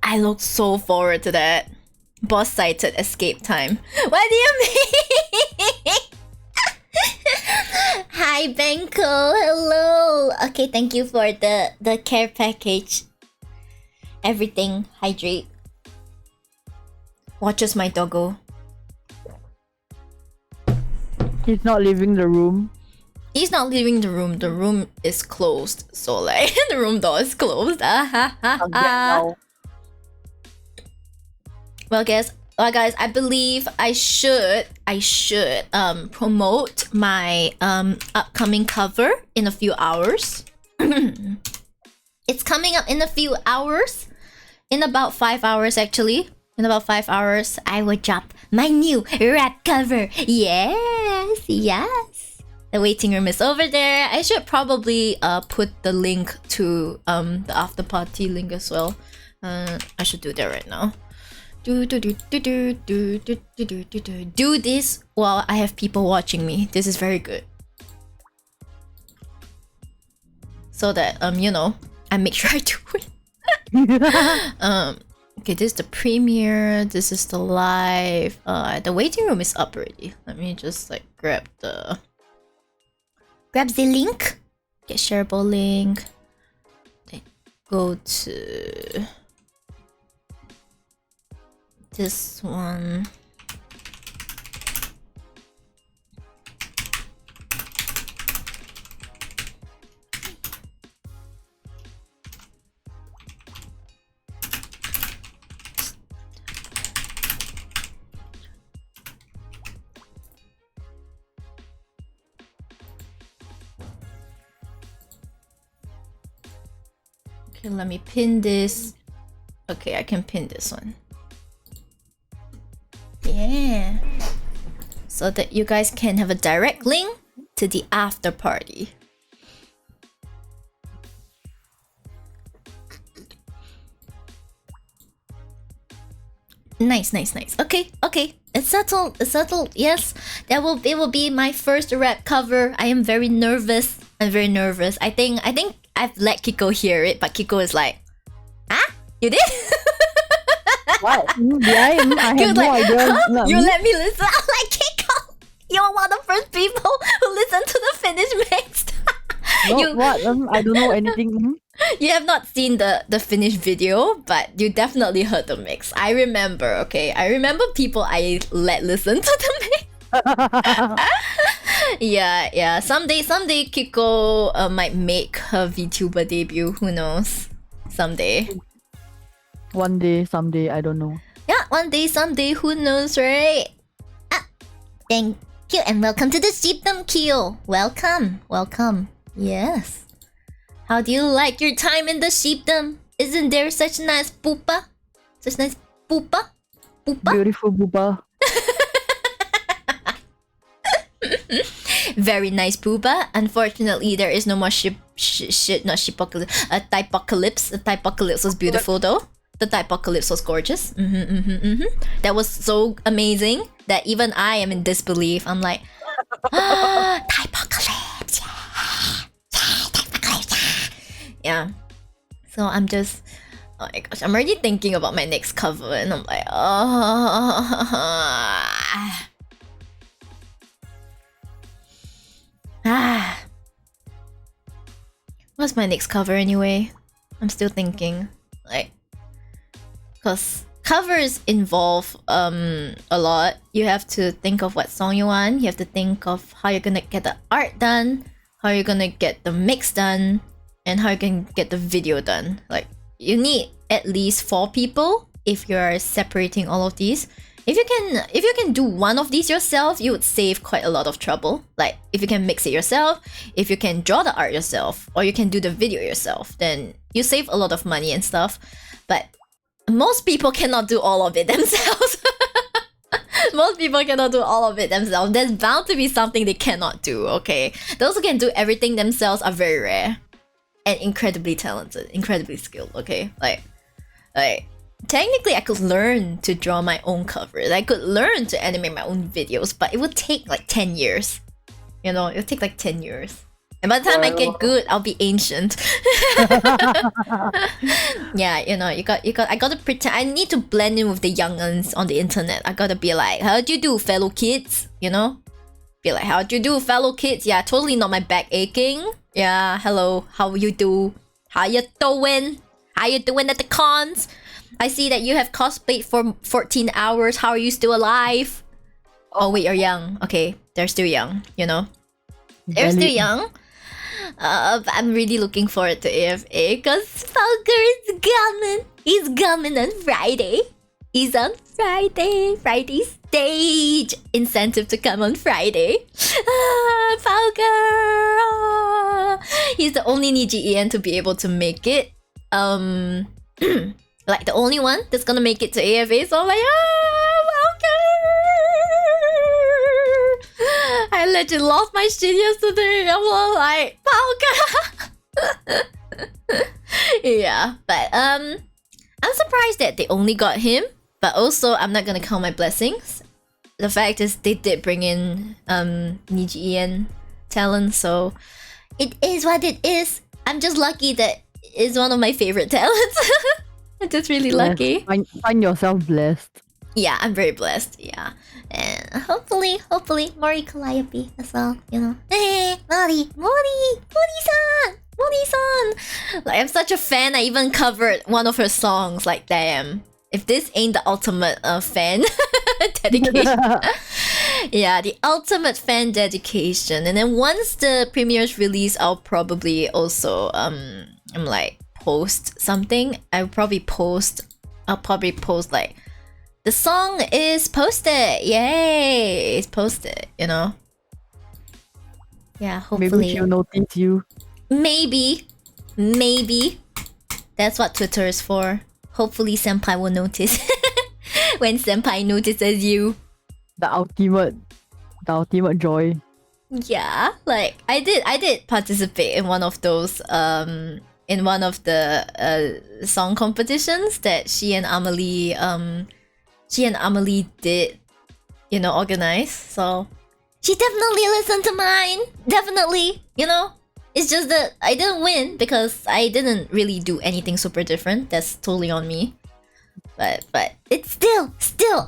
I look so forward to that. Boss sighted escape time. What do you mean? Hi Benko, hello. Okay, thank you for the care package. Everything, hydrate. Watches my doggo. He's not leaving the room. He's not leaving the room. The room is closed. So like the room door is closed. Well guys, I believe I should promote my upcoming cover in a few hours. It's coming up in a few hours. In about 5 hours actually. In about 5 hours, I will drop my new rap cover. Yes. The waiting room is over there. I should probably put the link to the after party link as well. I should do that right now. Do this while I have people watching me. This is very good. So that you know, I make sure I do it. Okay, this is the premiere. This is the live. The waiting room is up already. Let me just like grab the link. Get shareable link. Then go to this one. Okay, let me pin this. Okay, I can pin this one. Yeah. So that you guys can have a direct link to the after party. Nice. Okay. It's settled. Yes, it will be my first rap cover. I am very nervous. I think I've let Kiko hear it, but Kiko is like, "Ah, you did?" What? Yeah, I He have was no like, idea. "Huh? You let me listen." I'm like, Kiko, you're one of the first people who listened to the finished mix. No, what? I don't know anything. You have not seen the finished video, but you definitely heard the mix. I remember, okay? I remember people I let listen to the mix. Yeah. Someday Kiko might make her VTuber debut. Who knows? Someday. One day, someday, I don't know. Yeah, one day, someday, who knows, right? Thank you and welcome to the Sheepdom Kill. Welcome. Yes. How do you like your time in the sheepdom? Isn't there such nice poopa? Beautiful booba. Very nice poopa. Unfortunately, there is no more typocalypse. A typocalypse was beautiful though. The typocalypse was gorgeous. That was so amazing that even I am in disbelief. I'm like, typocalypse, yeah. So I'm just, oh my gosh, I'm already thinking about my next cover, and I'm like, what's my next cover anyway? I'm still thinking, like, because covers involve a lot. You have to think of what song you want. You have to think of how you're gonna get the art done, how you're gonna get the mix done, and how you can get the video done. Like, you need at least 4 people if you're separating all of these. If you can do one of these yourself, you would save quite a lot of trouble. Like, if you can mix it yourself, if you can draw the art yourself, or you can do the video yourself, then you save a lot of money and stuff. But most people cannot do all of it themselves. Most people cannot do all of it themselves. There's bound to be something they cannot do, okay? Those who can do everything themselves are very rare. And incredibly talented, incredibly skilled, okay? Like, technically I could learn to draw my own covers. I could learn to animate my own videos, but it would take like 10 years. You know, it would take like 10 years. And by the time I get good, I'll be ancient. Yeah, you know, I gotta pretend. I need to blend in with the young'uns on the internet. I gotta be like, how'd you do, fellow kids? You know? Be like, how'd you do, fellow kids? Yeah, totally not my back aching. Yeah, hello, how you do? How you doing? How you doing at the cons? I see that you have cosplayed for 14 hours. How are you still alive? Oh wait, you're young. Okay, they're still young, you know? They're still young. But I'm really looking forward to AFA because Falker is coming. He's coming on Friday. He's on Friday. Friday stage. Incentive to come on Friday. Falker! He's the only Niji EN to be able to make it. Like the only one that's gonna make it to AFA. So I'm like, Falker! I legit lost my shit yesterday. I'm like, Falker! Yeah, but I'm surprised that they only got him. But also, I'm not gonna count my blessings. The fact is, they did bring in Niji EN talent, so it is what it is. I'm just lucky that it's one of my favorite talents. I'm just really lucky. Find yourself blessed. Yeah, I'm very blessed. Yeah, and hopefully, Mori Calliope as well. You know, hey, Mori-san. Like, I'm such a fan. I even covered one of her songs. Like, damn. If this ain't the ultimate fan dedication. Yeah, the ultimate fan dedication. And then once the premieres release, I'll probably also I'm like post something. I'll probably post like, the song is posted. Yay! It's posted, you know? Yeah, hopefully. Maybe she'll notice you. Maybe. That's what Twitter is for. Hopefully senpai will notice. When senpai notices you. the ultimate joy. Yeah, like I did participate in one of those in one of the song competitions that she and Amelie did, you know, organize. So she definitely listened to mine. Definitely, you know. It's just that I didn't win because I didn't really do anything super different. That's totally on me. But it's still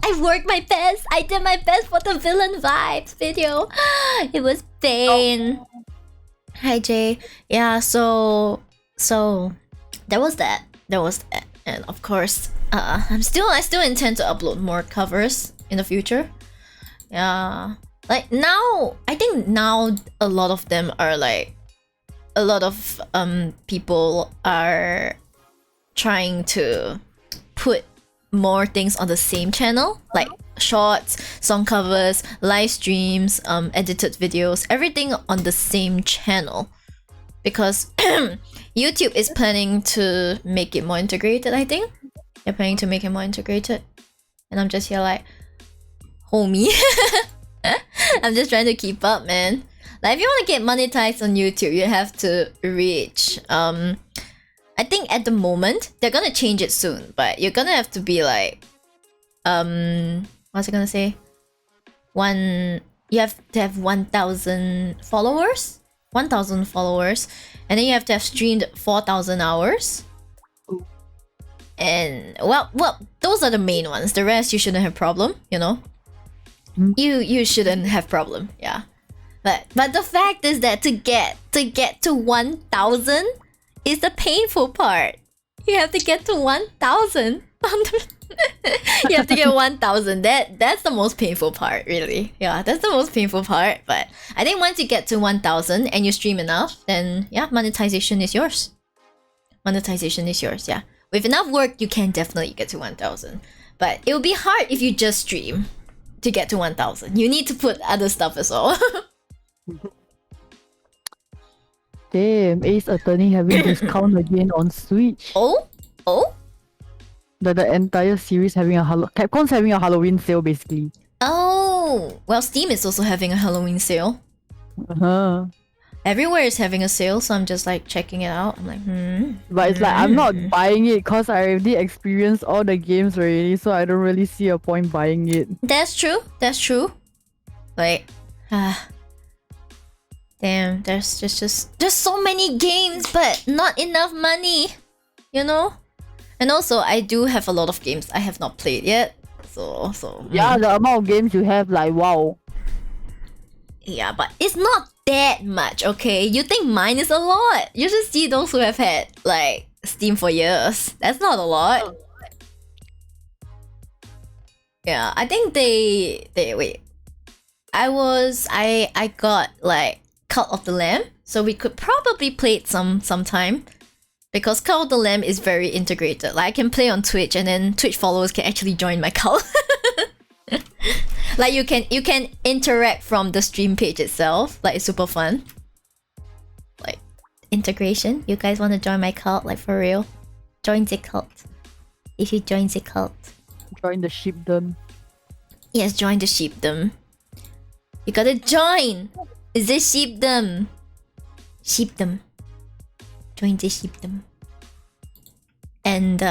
I worked my best. I did my best for the villain vibes video. It was pain. Hi Jay. Yeah, so there was that. And of course, I still intend to upload more covers in the future. Yeah. Like now, I think now a lot of them are like a lot of people are trying to put more things on the same channel, like shorts, song covers, live streams, edited videos, everything on the same channel, because YouTube is planning to make it more integrated. I think they're planning to make it more integrated, and I'm just here like, homie. I'm just trying to keep up, man. Like if you want to get monetized on YouTube, you have to reach I think at the moment they're gonna change it soon, but you're gonna have to be like, what's it gonna say? You have to have 1,000 followers, and then you have to have streamed 4,000 hours. And well, those are the main ones. The rest you shouldn't have problem, you know. You shouldn't have problem, yeah. But the fact is that to get to 1,000 is the painful part. You have to get to 1,000. You have to get 1,000. That's the most painful part, really. Yeah, that's the most painful part. But I think once you get to 1,000 and you stream enough, then yeah, monetization is yours. Yeah. With enough work, you can definitely get to 1,000. But it will be hard if you just stream to get to 1,000. You need to put other stuff as well. Damn, Ace Attorney having discount again on Switch. Oh? The entire series having Capcom's having a Halloween sale basically. Oh, well, Steam is also having a Halloween sale. Uh-huh. Everywhere is having a sale, so I'm just like checking it out. I'm like, But it's like I'm not buying it because I already experienced all the games already, so I don't really see a point buying it. That's true. Like, damn, there's just so many games, but not enough money, you know? And also, I do have a lot of games I have not played yet. So yeah, the amount of games you have, like, wow. Yeah, but it's not that much, okay? You think mine is a lot? You should see those who have had like Steam for years. That's not a lot. Yeah, I think they wait. I got like Cult of the Lamb, so we could probably play it sometime. Because Cult of the Lamb is very integrated. Like I can play on Twitch, and then Twitch followers can actually join my cult. Like you can interact from the stream page itself. Like it's super fun. Like integration. You guys want to join my cult? Like for real? Join the cult. If you join the cult. Join the sheepdom. Yes, join the sheepdom. You gotta join. Is this sheepdom? Sheepdom. Join the sheepdom. And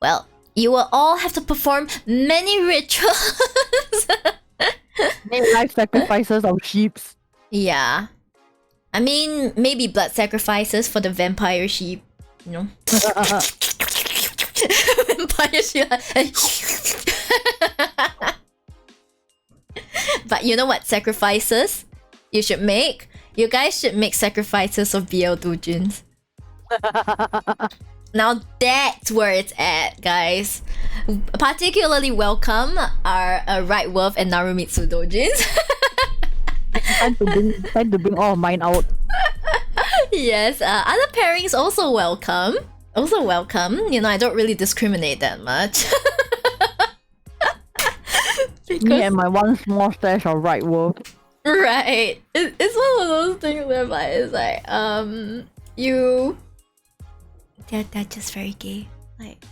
well, you will all have to perform many rituals. Make life sacrifices of sheeps. Yeah. I mean, maybe blood sacrifices for the vampire sheep, you know? Vampire sheep. But you know what sacrifices you should make? You guys should make sacrifices of BL Dojins. Now that's where it's at, guys. Particularly welcome are Right Worth and Narumitsu Dojins. Time to bring all of mine out. Yes, other pairings also welcome. You know, I don't really discriminate that much. Me and my one small stash of Right Worth. Right. It's one of those things whereby it's like, they're just very gay. Like,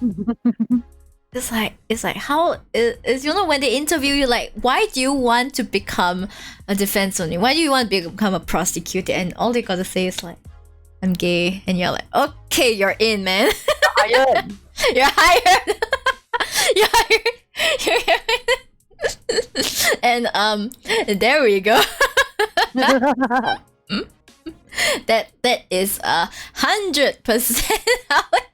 it's like how is you know when they interview you, like, why do you want to become a defense attorney? Why do you want to become a prosecutor? And all they gotta say is like, I'm gay, and you're like, okay, you're in, man. Hired. You're hired. You're hired. You're hired. And there we go. That is 100% how it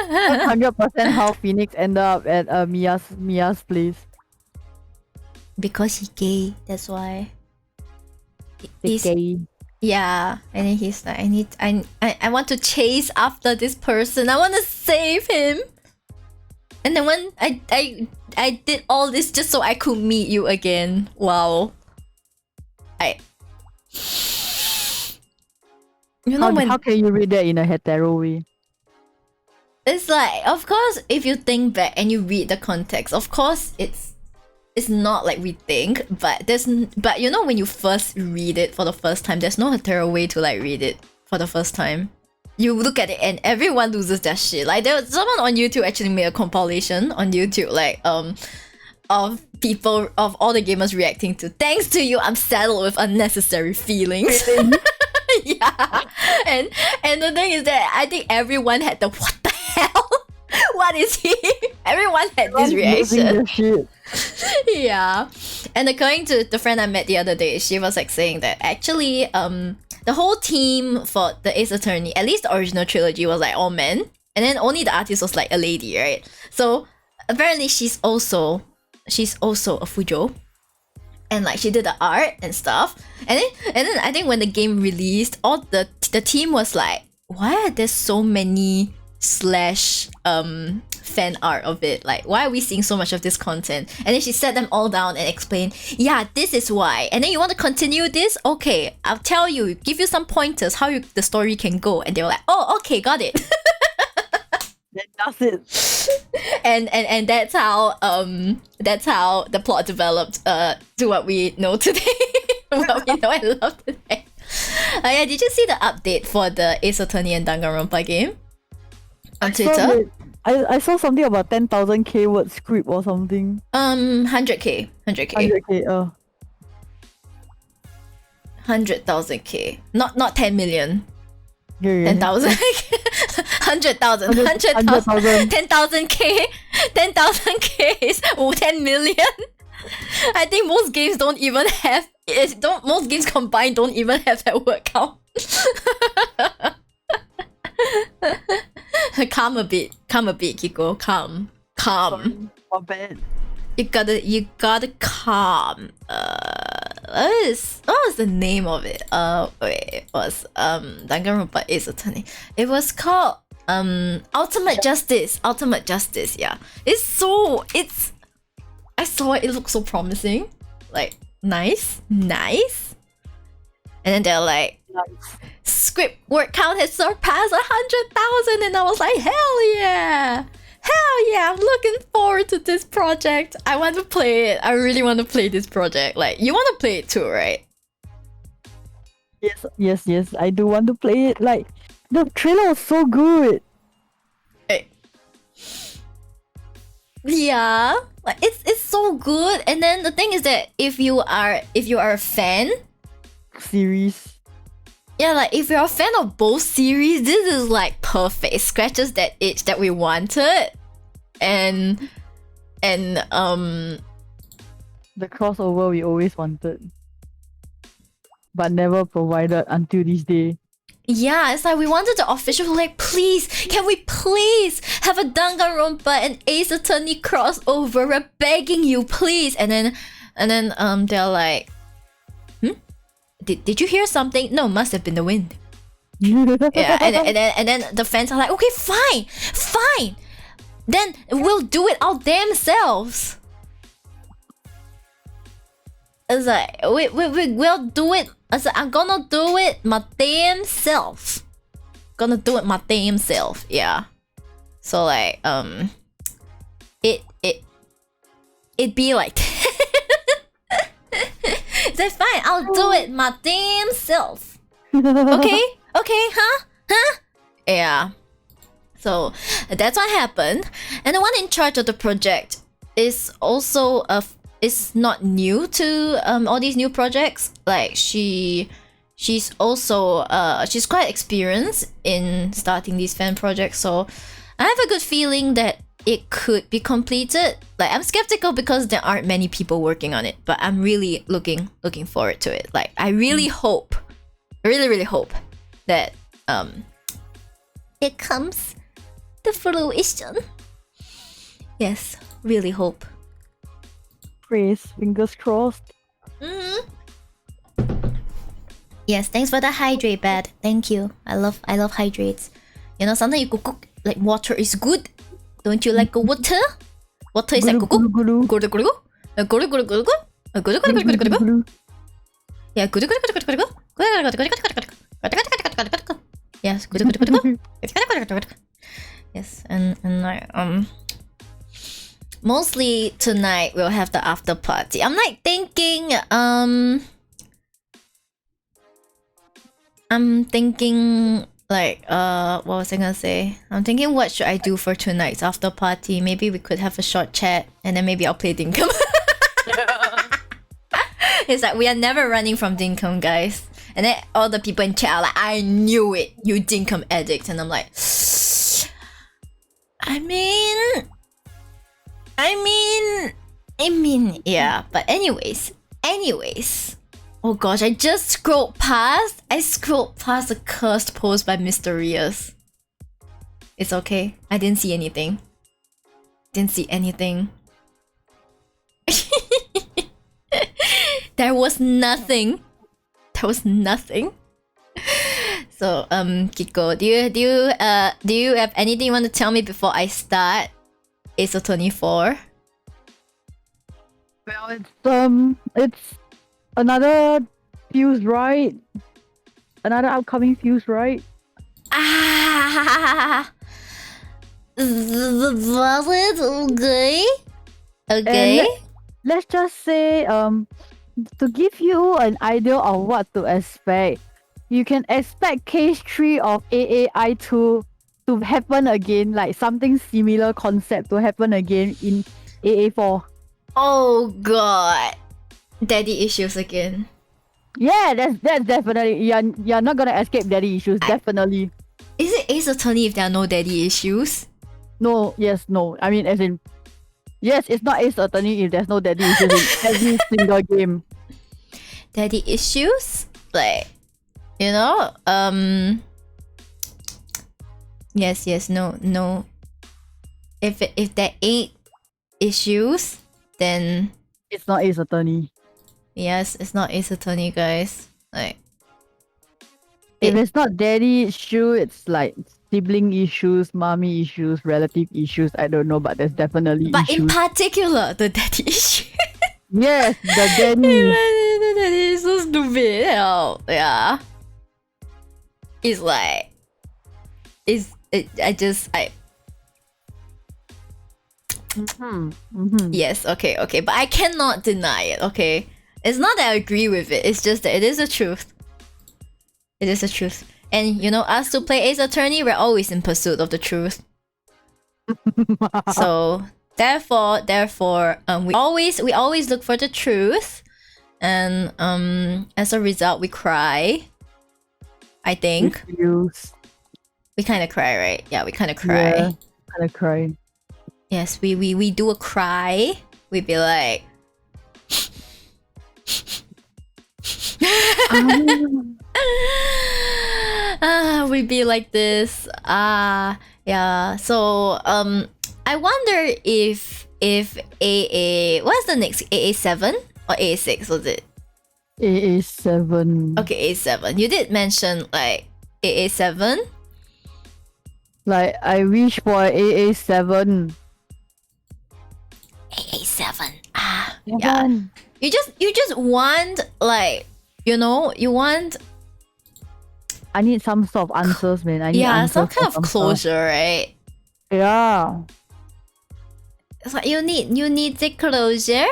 100% how Phoenix ended up at Mia's place. because he gay, that's why. He's gay. Yeah, and then he's like, I want to chase after this person. I want to save him. And then when I did all this just so I could meet you again. Wow. You know How can you read that in a hetero way? it's like, of course, if you think back and you read the context, of course it's not like we think, but but you know when you first read it for the first time, there's no hetero way to like read it for the first time. You look at it and everyone loses their shit. Like there was someone on YouTube actually made a compilation on YouTube, like of people, of all the gamers reacting to, thanks to you, I'm saddled with unnecessary feelings. Yeah. And the thing is that I think everyone had the what the hell? What is he? Everyone had this reaction. Shit. Yeah. And according to the friend I met the other day, she was like saying that actually the whole team for the Ace Attorney, at least the original trilogy, was like all men, and then only the artist was like a lady, right? So apparently she's also a Fujo, and like she did the art and stuff, and then I think when the game released, all the team was like, why are there so many slash fan art of it? Like, why are we seeing so much of this content? And then she sat them all down and explained, yeah, this is why. And then you want to continue this? Okay, I'll tell you, give you some pointers how the story can go. And they were like, oh, okay, got it. That's it. and that's how the plot developed to what we know today. What we know and love today. Yeah, did you see the update for the Ace Attorney and Danganronpa game on Twitter? I saw something about 10,000k word script or something. 100k. 100k. 100,000k. Not 10 million. Yeah. 10,000. 100,000. 10,000k. 10,000k is 10 million. I think most games don't even have most games combined don't even have that word count. Calm a bit, Kiko. Calm. Not bad. You gotta calm. What was the name of it? It was Danganronpa Ace Attorney. It was called Ultimate Justice. Ultimate Justice, yeah. I saw it, it looked so promising. Like, nice. And then they're like, script word count has surpassed 100,000, and I was like, hell yeah, I'm looking forward to this project. I want to play it. I really want to play this project. Like, you want to play it too, right? Yes, I do want to play it. Like, the trailer was so good. Yeah, like it's so good. And then the thing is that if you are a fan Series. Yeah, like if you're a fan of both series, this is like perfect. It scratches that itch that we wanted. And the crossover we always wanted, but never provided until this day. Yeah, it's like we wanted the official, like, please, can we please have a Danganronpa and Ace Attorney crossover? We're begging you, please. And then they're like, Did you hear something? No, must have been the wind. Yeah, and then the fans are like, okay, fine. Then we'll do it our damn selves. It's like we'll do it. I said, I'm gonna do it my damn self. Yeah. So like it be like it's like, fine, I'll do it my damn self. Okay, huh? Yeah. So that's what happened. And the one in charge of the project is also is not new to all these new projects. Like she's also she's quite experienced in starting these fan projects. So I have a good feeling that it could be completed. Like I'm skeptical because there aren't many people working on it, but I'm really looking forward to it. Like I really hope, really hope that it comes to fruition. Yes, really hope. Praise, fingers crossed. Yes, thanks for the hydrate bed. Thank you. I love hydrates. You know, sometimes you cook like water is good. Don't you like water? Water is like Gulu, gulu, gulu gulu gulu gulu gulu gulu gulu gulu gulu gulu. Yeah, gulu gulu gulu gulu gulu. Yes, gulu gulu gulu gulu. Yes, and like mostly tonight we'll have the after party. I'm like thinking I'm thinking like what was I gonna say? I'm thinking what should I do for tonight's after party? Maybe we could have a short chat and then maybe I'll play Dinkum. It's like we are never running from Dinkum, guys. And then all the people in chat are like, I knew it, you Dinkum addict. And I'm like, I mean, yeah. But anyways. Oh gosh, I scrolled past a cursed post by Mysterious. It's okay. I didn't see anything. There was nothing. So, Kiko, do you have anything you want to tell me before I start Ace of 24? Well, it's another Fuse Right. Another upcoming Fuse Right. Valid, okay. And let's just say, to give you an idea of what to expect, you can expect case 3 of AAI2 to happen again, like something similar concept to happen again in AA4. Oh god. Daddy issues again. Yeah, that's definitely, you're not gonna escape daddy issues, definitely. Is it Ace Attorney if there are no daddy issues? No, yes, no. I mean, as in, yes, it's not Ace Attorney if there's no daddy issues in every single game. Daddy issues? Like, you know, yes, no. If there ain't issues, then it's not Ace Attorney. Yes, it's not Ace Attorney, guys. Like, if it's not daddy issue, it's like sibling issues, mommy issues, relative issues. I don't know, but there's definitely but issues. in particular, the daddy issue. Yes, the daddy. The daddy is so stupid. Hell, yeah. It's like, Yes, okay, but I cannot deny it. Okay, it's not that I agree with it. It's just that it is the truth. It is the truth. And you know, us to play Ace Attorney, we're always in pursuit of the truth. So therefore, we always look for the truth, and as a result, we cry. I think we kind of cry, right? Yeah, we kind of cry. Yeah, kind of cry. Yes, we do a cry. We'd be like. We'd be like this. Yeah. So I wonder if AA, what's the next, AA7 or AA6 was it? AA7. Okay, AA7. You did mention like AA7. Like I wish for AA7. AA7. Yeah. You just want, like, you know, you want. I need some sort of answers, man. I need answers some kind of closure, stuff. right? Yeah. It's like you need the closure.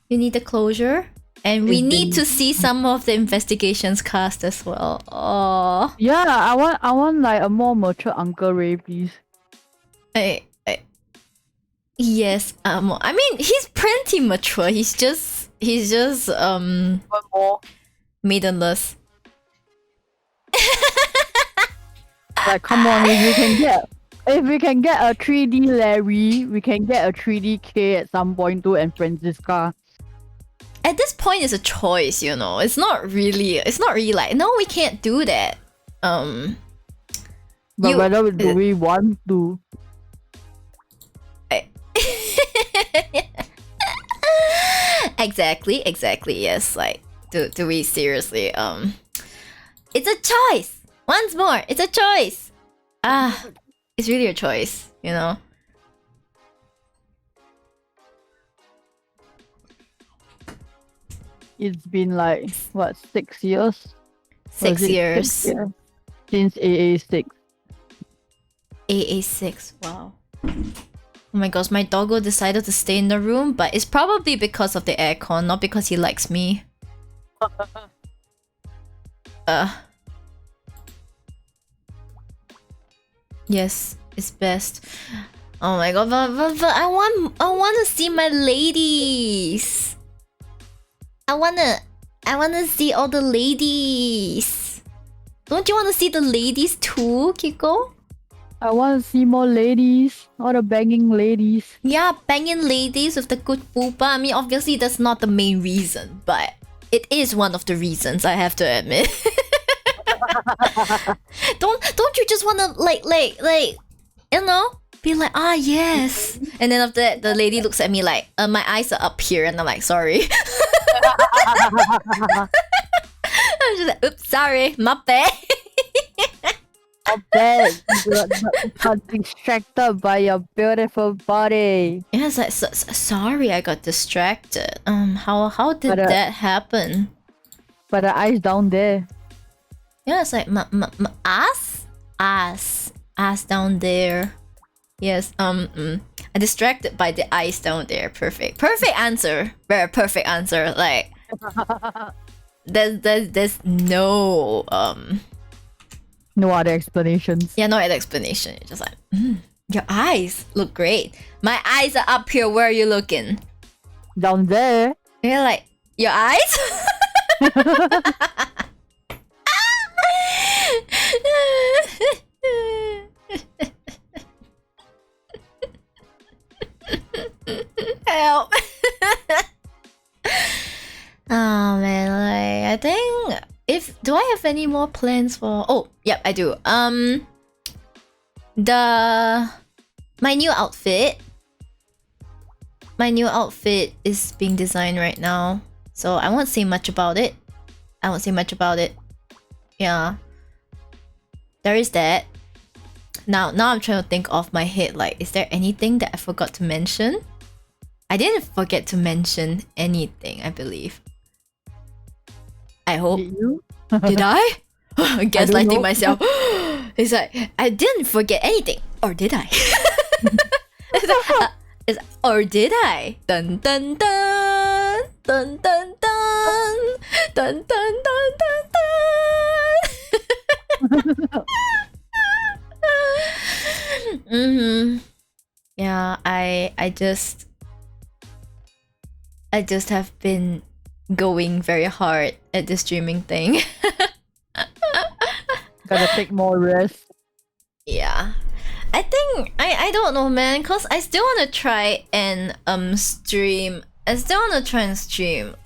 You need the closure. And we It's need been- to see some of the investigations cast as well. Oh, Yeah, I want like a more mature Uncle Ray, please. yes. I mean, he's plenty mature. He's just One more. maidenless. Like, come on, if we can get a 3D Larry, we can get a 3D K at some point too, and Francisca. At this point, it's a choice. You know, it's not really like no, we can't do that. But You- whether do we want to? Exactly. Yes. Like, do we seriously? It's a choice. Once more, it's a choice. It's really a choice. You know. It's been like what 6 years? Six Was it years. 6 years? Since AA6. AA6. Wow. Oh my gosh, my doggo decided to stay in the room, but it's probably because of the aircon, not because he likes me. Yes, it's best. Oh my god, but I want to see my ladies. I wanna see all the ladies. Don't you want to see the ladies too, Kiko? I want to see more ladies, all the banging ladies. Yeah, banging ladies with the good poopa. I mean, obviously that's not the main reason, but it is one of the reasons, I have to admit. Don't you just wanna like you know, be like, ah yes, and then after that the lady looks at me like, my eyes are up here, and I'm like, sorry. I'm just like, oops, sorry, my bad. Not bad. You got distracted by your beautiful body. Yeah, it's like, sorry, I got distracted. How did But, that happen? But the eyes down there. Yeah, it's like my ass down there. Yes. I distracted by the eyes down there. Perfect answer. Very perfect answer. Like, there's no No other explanations. yeah, no other explanation. It's just like, your eyes look great. My eyes are up here. Where are you looking? Down there. You're like, your eyes? Help. Oh man, like, I think do I have any more plans for? Oh, yep, I do. My new outfit. My new outfit is being designed right now, so I won't say much about it. Yeah. There is that. Now I'm trying to think off my head, like, is there anything that I forgot to mention? I didn't forget to mention anything, I believe. I hope. Did you? Did I? Gaslighting know. myself. It's like, I didn't forget anything. Or did I? Or did I? Dun dun dun. Dun dun dun. Dun dun dun dun dun. Yeah, I just have been going very hard at the streaming thing. Gotta take more rest. Yeah. I think I don't know, man, cause I still wanna try and stream. I still wanna try and stream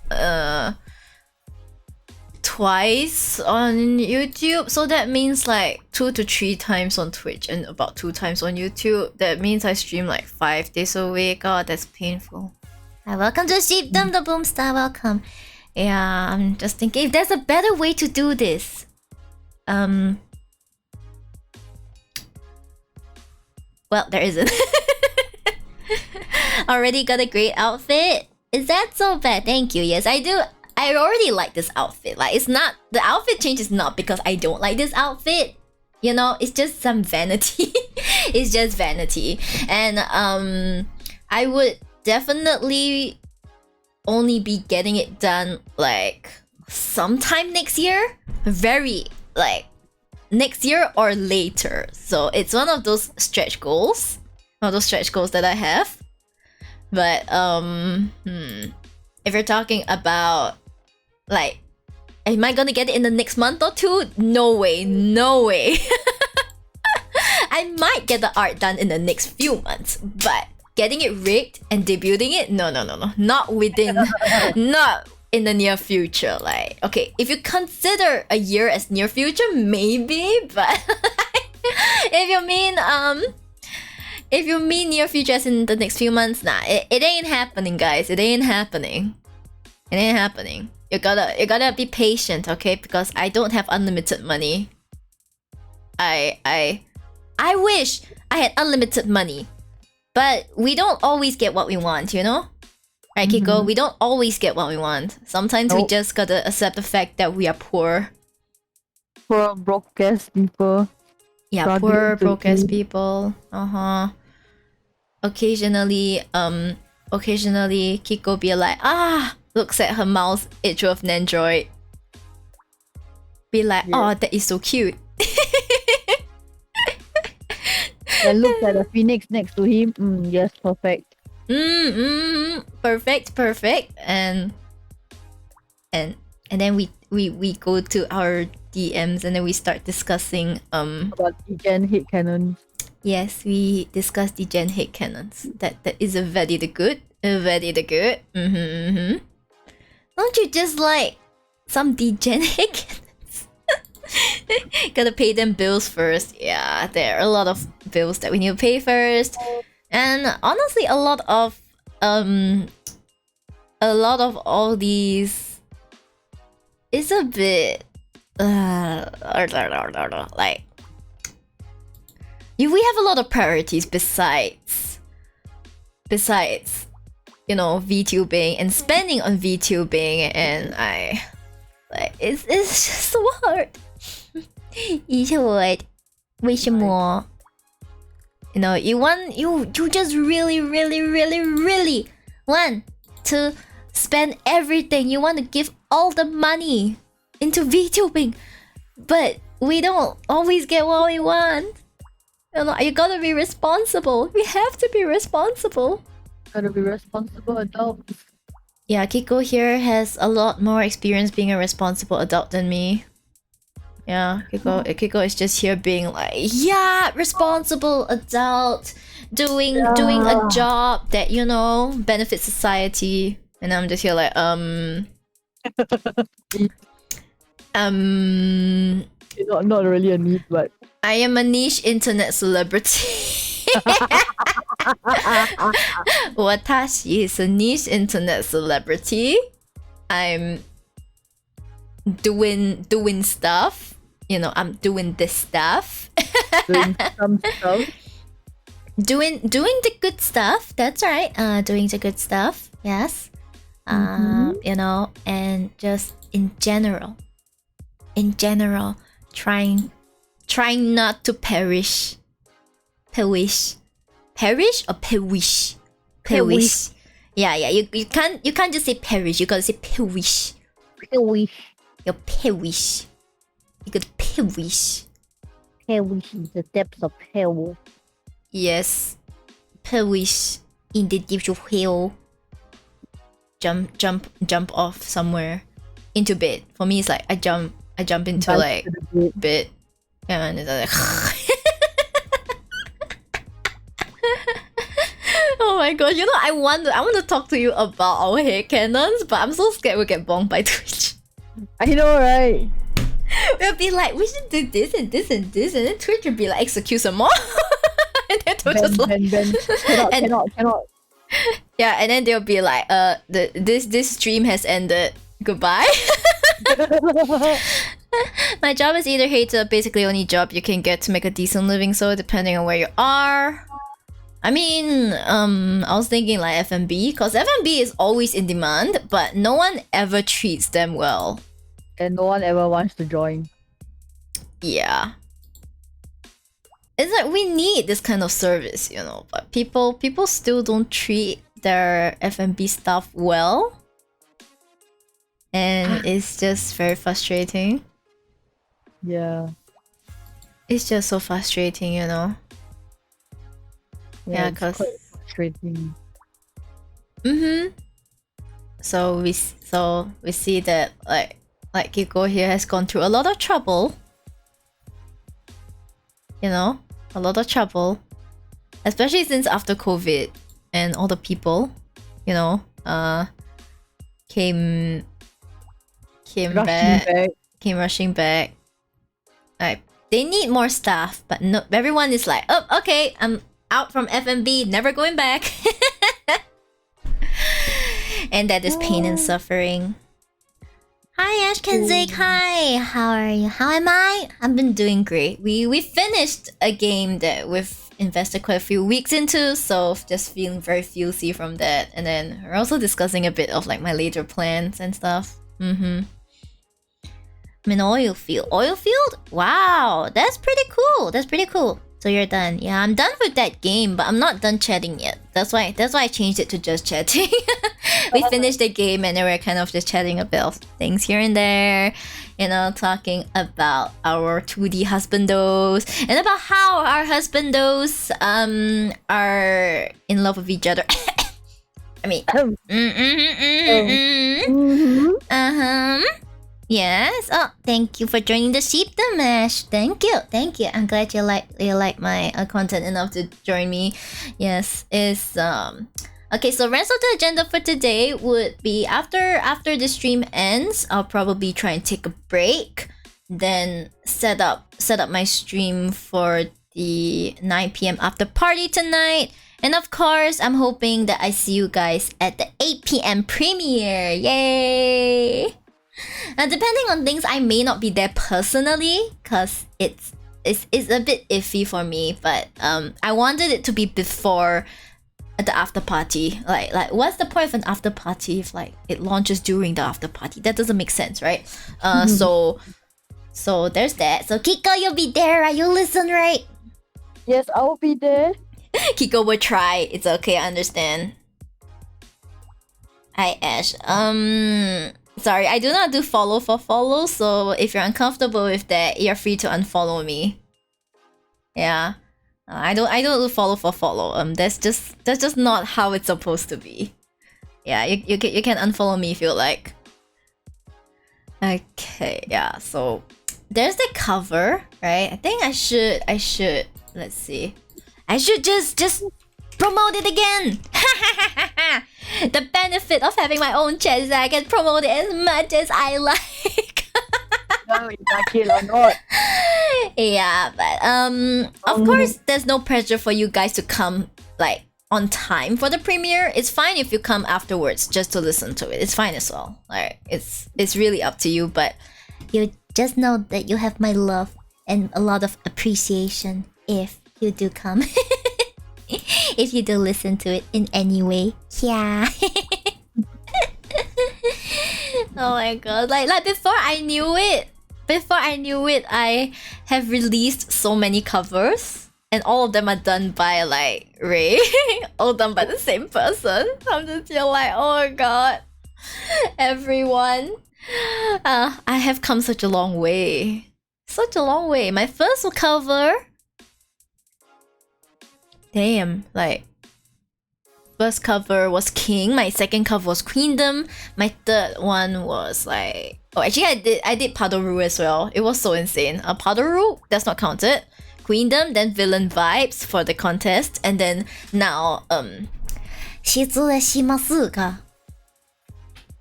twice on YouTube. So that means like 2 to 3 times on Twitch and about 2 times on YouTube. That means I stream like 5 days a week. Oh, that's painful. Hi, welcome to Sheepdom, the Boomstar. Welcome. Yeah, I'm just thinking if there's a better way to do this. Well, there isn't. Already got a great outfit. Is that so bad? Thank you. Yes, I do. I already like this outfit. Like, it's not, the outfit change is not because I don't like this outfit. You know, it's just some vanity. It's just vanity. And I would definitely only be getting it done like sometime next year. Very like next year or later. So it's one of those stretch goals. One of those stretch goals that I have. But if you're talking about like, am I gonna get it in the next month or two? No way, no way. I might get the art done in the next few months, but getting it rigged and debuting it, no, not within, not in the near future. Like, okay, if you consider a year as near future, maybe, but if you mean near future as in the next few months, nah, it ain't happening, guys. It ain't happening. It ain't happening. You gotta be patient, okay? Because I don't have unlimited money. I wish I had unlimited money, but we don't always get what we want, you know? Right, Kiko? We don't always get what we want. Sometimes we just gotta accept the fact that we are poor. Poor broke ass people. Yeah, Struggling poor to broke ass eat. people. Occasionally Kiko be like, looks at her mouse itch with an Android. Be like, oh, that is so cute. And looks at the phoenix next to him. Yes, perfect. Perfect. And then we go to our DMs and then we start discussing About the gen hit cannon. yes, we discuss the gen hate cannons. That is a very good. Don't you just like some degen hate cannons? Gotta pay them bills first. Yeah, there are a lot of bills that we need to pay first. And honestly, a lot of all these is a bit like we have a lot of priorities besides you know, VTubing and spending on VTubing, and I like it's just so hard. It's hard. 为什么? You know, you just really want to spend everything. You want to give all the money into VTubing, but we don't always get what we want. You know, you gotta be responsible. We have to be responsible. Gotta be responsible adults. Yeah, Kiko here has a lot more experience being a responsible adult than me. Yeah, Kiko is just here being like, yeah, responsible adult, doing a job that, you know, benefits society. And I'm just here like, Not really a need, but I am a niche internet celebrity. 私 is a niche internet celebrity. I'm doing stuff. You know, I'm doing this stuff. doing some stuff. Doing the good stuff. That's right. Doing the good stuff. Yes. You know, and just in general, trying not to perish or perish. Yeah. You can't just say perish. You gotta say perish. You're perish. You could perish. Perish in the depths of hell. Yes. Perish in the depths of hell. Jump off somewhere into bed. For me, it's like I jump into Dive like to the bed, and it's like. Oh my god! You know, I want to talk to you about our hate cannons, but I'm so scared we'll get bombed by Twitch. I know, right? We'll be like, we should do this and this and this, and then Twitch will be like, execute some more. And then Twitch is like, Ben. Cannot. Yeah, and then they'll be like, this stream has ended. Goodbye. My job is either hate or basically only job you can get to make a decent living, so depending on where you are. I mean, I was thinking like F&B, because F&B is always in demand, but no one ever treats them well. And no one ever wants to join. Yeah. It's like we need this kind of service, you know, but people still don't treat their F&B staff well. and it's just very frustrating. Yeah. It's just so frustrating, you know. Yeah, it's 'cause quite frustrating. so we see that like Kiko here has gone through a lot of trouble. You know, a lot of trouble, especially since after COVID and all the people, you know, came rushing back. Like they need more staff, but no, everyone is like, oh, okay, I'm out from FMB, never going back. And that is pain and suffering. Hi Ash Kenzik, hi! How are you? How am I? I've been doing great. We finished a game that we've invested quite a few weeks into, so just feeling very feelsy from that. And then we're also discussing a bit of like my later plans and stuff. I'm in oil field. Oil field? Wow, that's pretty cool. That's pretty cool. So you're done. Yeah, I'm done with that game, but I'm not done chatting yet. That's why I changed it to just chatting. We finished the game and then we're kind of just chatting about things here and there. You know, talking about our 2D husbandos and about how our husbandos are in love with each other. I mean, Yes. Oh, thank you for joining the sheepdom, Ash. Thank you. I'm glad you like my content enough to join me. Yes. Is okay. So rest of the agenda for today would be after the stream ends, I'll probably try and take a break, then set up my stream for the 9 p.m. after party tonight. And of course, I'm hoping that I see you guys at the 8 p.m. premiere. Yay! Depending on things, I may not be there personally, cause it's a bit iffy for me. But I wanted it to be before the after party. Like what's the point of an after party if like it launches during the after party? That doesn't make sense, right? So there's that. So Kiko, you'll be there, right? You'll listen, right? Yes, I will be there. Kiko will try. It's okay, I understand. Hi Ash. Sorry, I do not do follow for follow, so if you're uncomfortable with that, you're free to unfollow me. Yeah. I don't do follow for follow. That's just not how it's supposed to be. Yeah, you can unfollow me if you like. Okay, yeah, so there's the cover, right? I think I should let's see. I should just promote it again. The benefit of having my own chat is that I can promote it as much as I like. No, you like it or not. Yeah, but of course there's no pressure for you guys to come like on time for the premiere. It's fine if you come afterwards just to listen to it. It's fine as well. Like it's really up to you, but you just know that you have my love and a lot of appreciation if you do come. If you do listen to it in any way. Yeah. Oh my god. Like before I knew it, I have released so many covers. And all of them are done by like Ray. All done by the same person. I'm just here like, oh my god. Everyone. I have come such a long way. Such a long way. My first cover. Damn, like first cover was King, my second cover was Queendom, my third one was like actually I did Padoru as well. It was so insane. Padoru, that's not counted. Queendom, then Villain Vibes for the contest, and then now 失礼しますが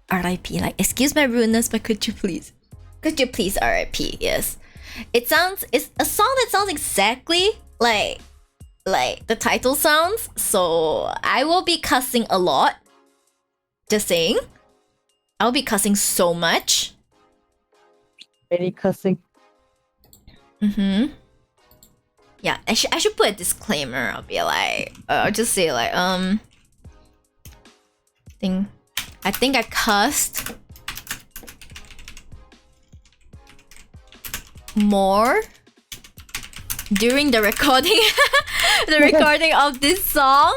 RIP, like excuse my rudeness, but could you please RIP? Yes. It's a song that sounds exactly like the title sounds, so I will be cussing a lot. Just saying. I'll be cussing so much. Any cussing? Yeah, I should put a disclaimer. I'll be like, I'll just say like, I think I cussed more during the recording of this song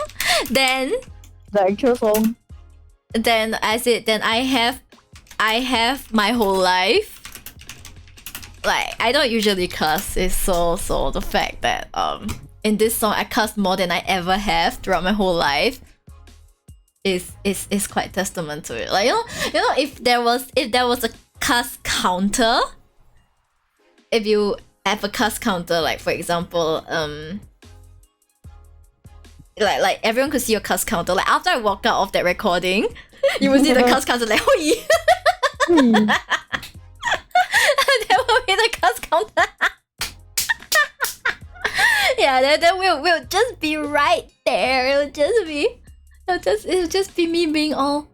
than The actual song. I have I have my whole life. Like, I don't usually cuss. It's so the fact that in this song I cuss more than I ever have throughout my whole life is quite testament to it. Like, you know, if there was a cuss counter, if you have a cuss counter, like for example, like everyone could see your cuss counter. Like after I walk out of that recording, you will see the cuss counter like, oh that will be the cuss counter. Yeah, then we'll just be right there. It'll just be me being all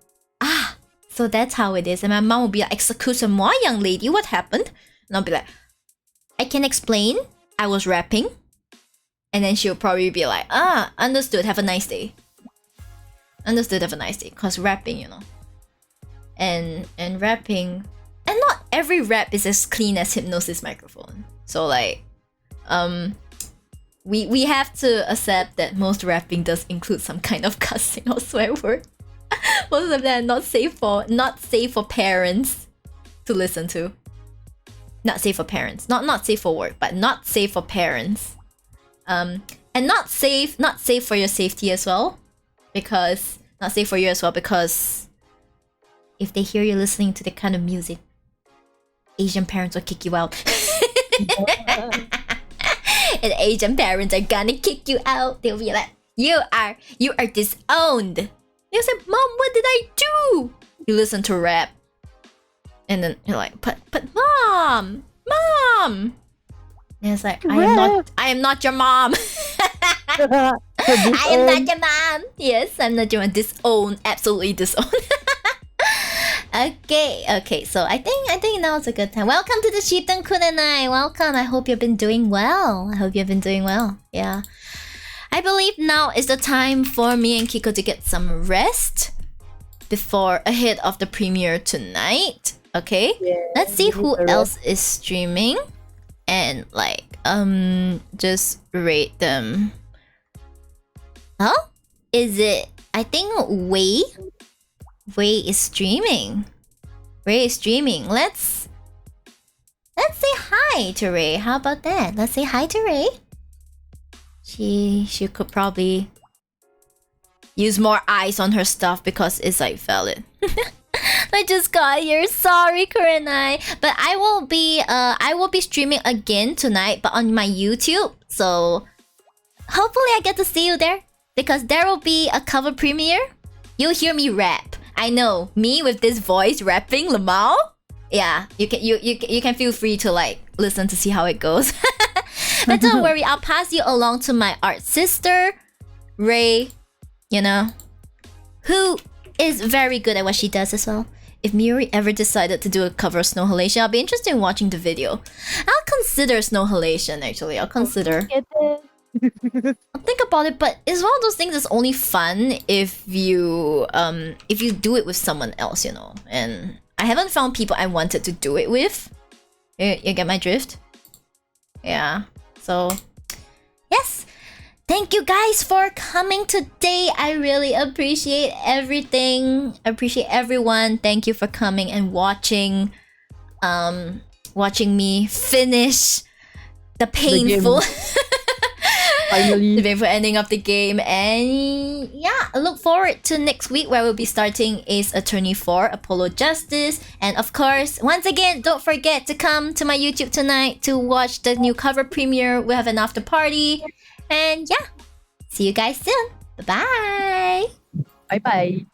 so that's how it is. And my mom will be like, excuse moi, young lady, what happened? And I'll be like, I can explain. I was rapping. And then she'll probably be like, understood, have a nice day. Understood, have a nice day. Cause rapping, you know. And rapping, and not every rap is as clean as Hypnosis microphone. So like, we have to accept that most rapping does include some kind of cussing or swear word. Most of them are not safe for parents to listen to. Not safe for parents. Not safe for work, but not safe for parents. And not safe for your safety as well. Because not safe for you as well, because if they hear you listening to the kind of music, Asian parents will kick you out. And Asian parents are gonna kick you out. They'll be like, you are disowned. You say, Mom, what did I do? You listen to rap. And then you're like, but Mom. And it's like, I am not your mom. I am not your mom. Yes, I'm not your mom. Disown, absolutely disown. Okay, so I think now it's a good time. Welcome to the Sheepton Kunanai. Welcome. I hope you've been doing well. Yeah. I believe now is the time for me and Kiko to get some rest ahead of the premiere tonight. Okay? Yeah, let's see who else is streaming and like just rate them. Huh? Is it, I think Ray is streaming. Let's say hi to Ray. How about that? Let's say hi to Ray. She could probably use more eyes on her stuff because it's like valid. I just got here. Sorry, Kurenai. But I will be streaming again tonight, but on my YouTube. So hopefully I get to see you there, because there will be a cover premiere. You'll hear me rap. I know, me with this voice rapping Lamau. Yeah, you can feel free to like listen to see how it goes. But don't worry, I'll pass you along to my art sister, Ray, you know, who is very good at what she does as well. If Miuri ever decided to do a cover of Snow Halation, I'll be interested in watching the video. I'll consider Snow Halation, actually. I'll consider. I'll think about it, but it's one of those things that's only fun if you do it with someone else, you know. And I haven't found people I wanted to do it with. You get my drift? Yeah. So, yes. Thank you guys for coming today. I really appreciate everything. I appreciate everyone. Thank you for coming and watching me finish the painful Finally. the painful ending of the game. And yeah, I look forward to next week where we'll be starting Ace Attorney 4 Apollo Justice. And of course, once again, don't forget to come to my YouTube tonight to watch the new cover premiere. We'll have an after party. And yeah, see you guys soon. Bye-bye. Bye-bye.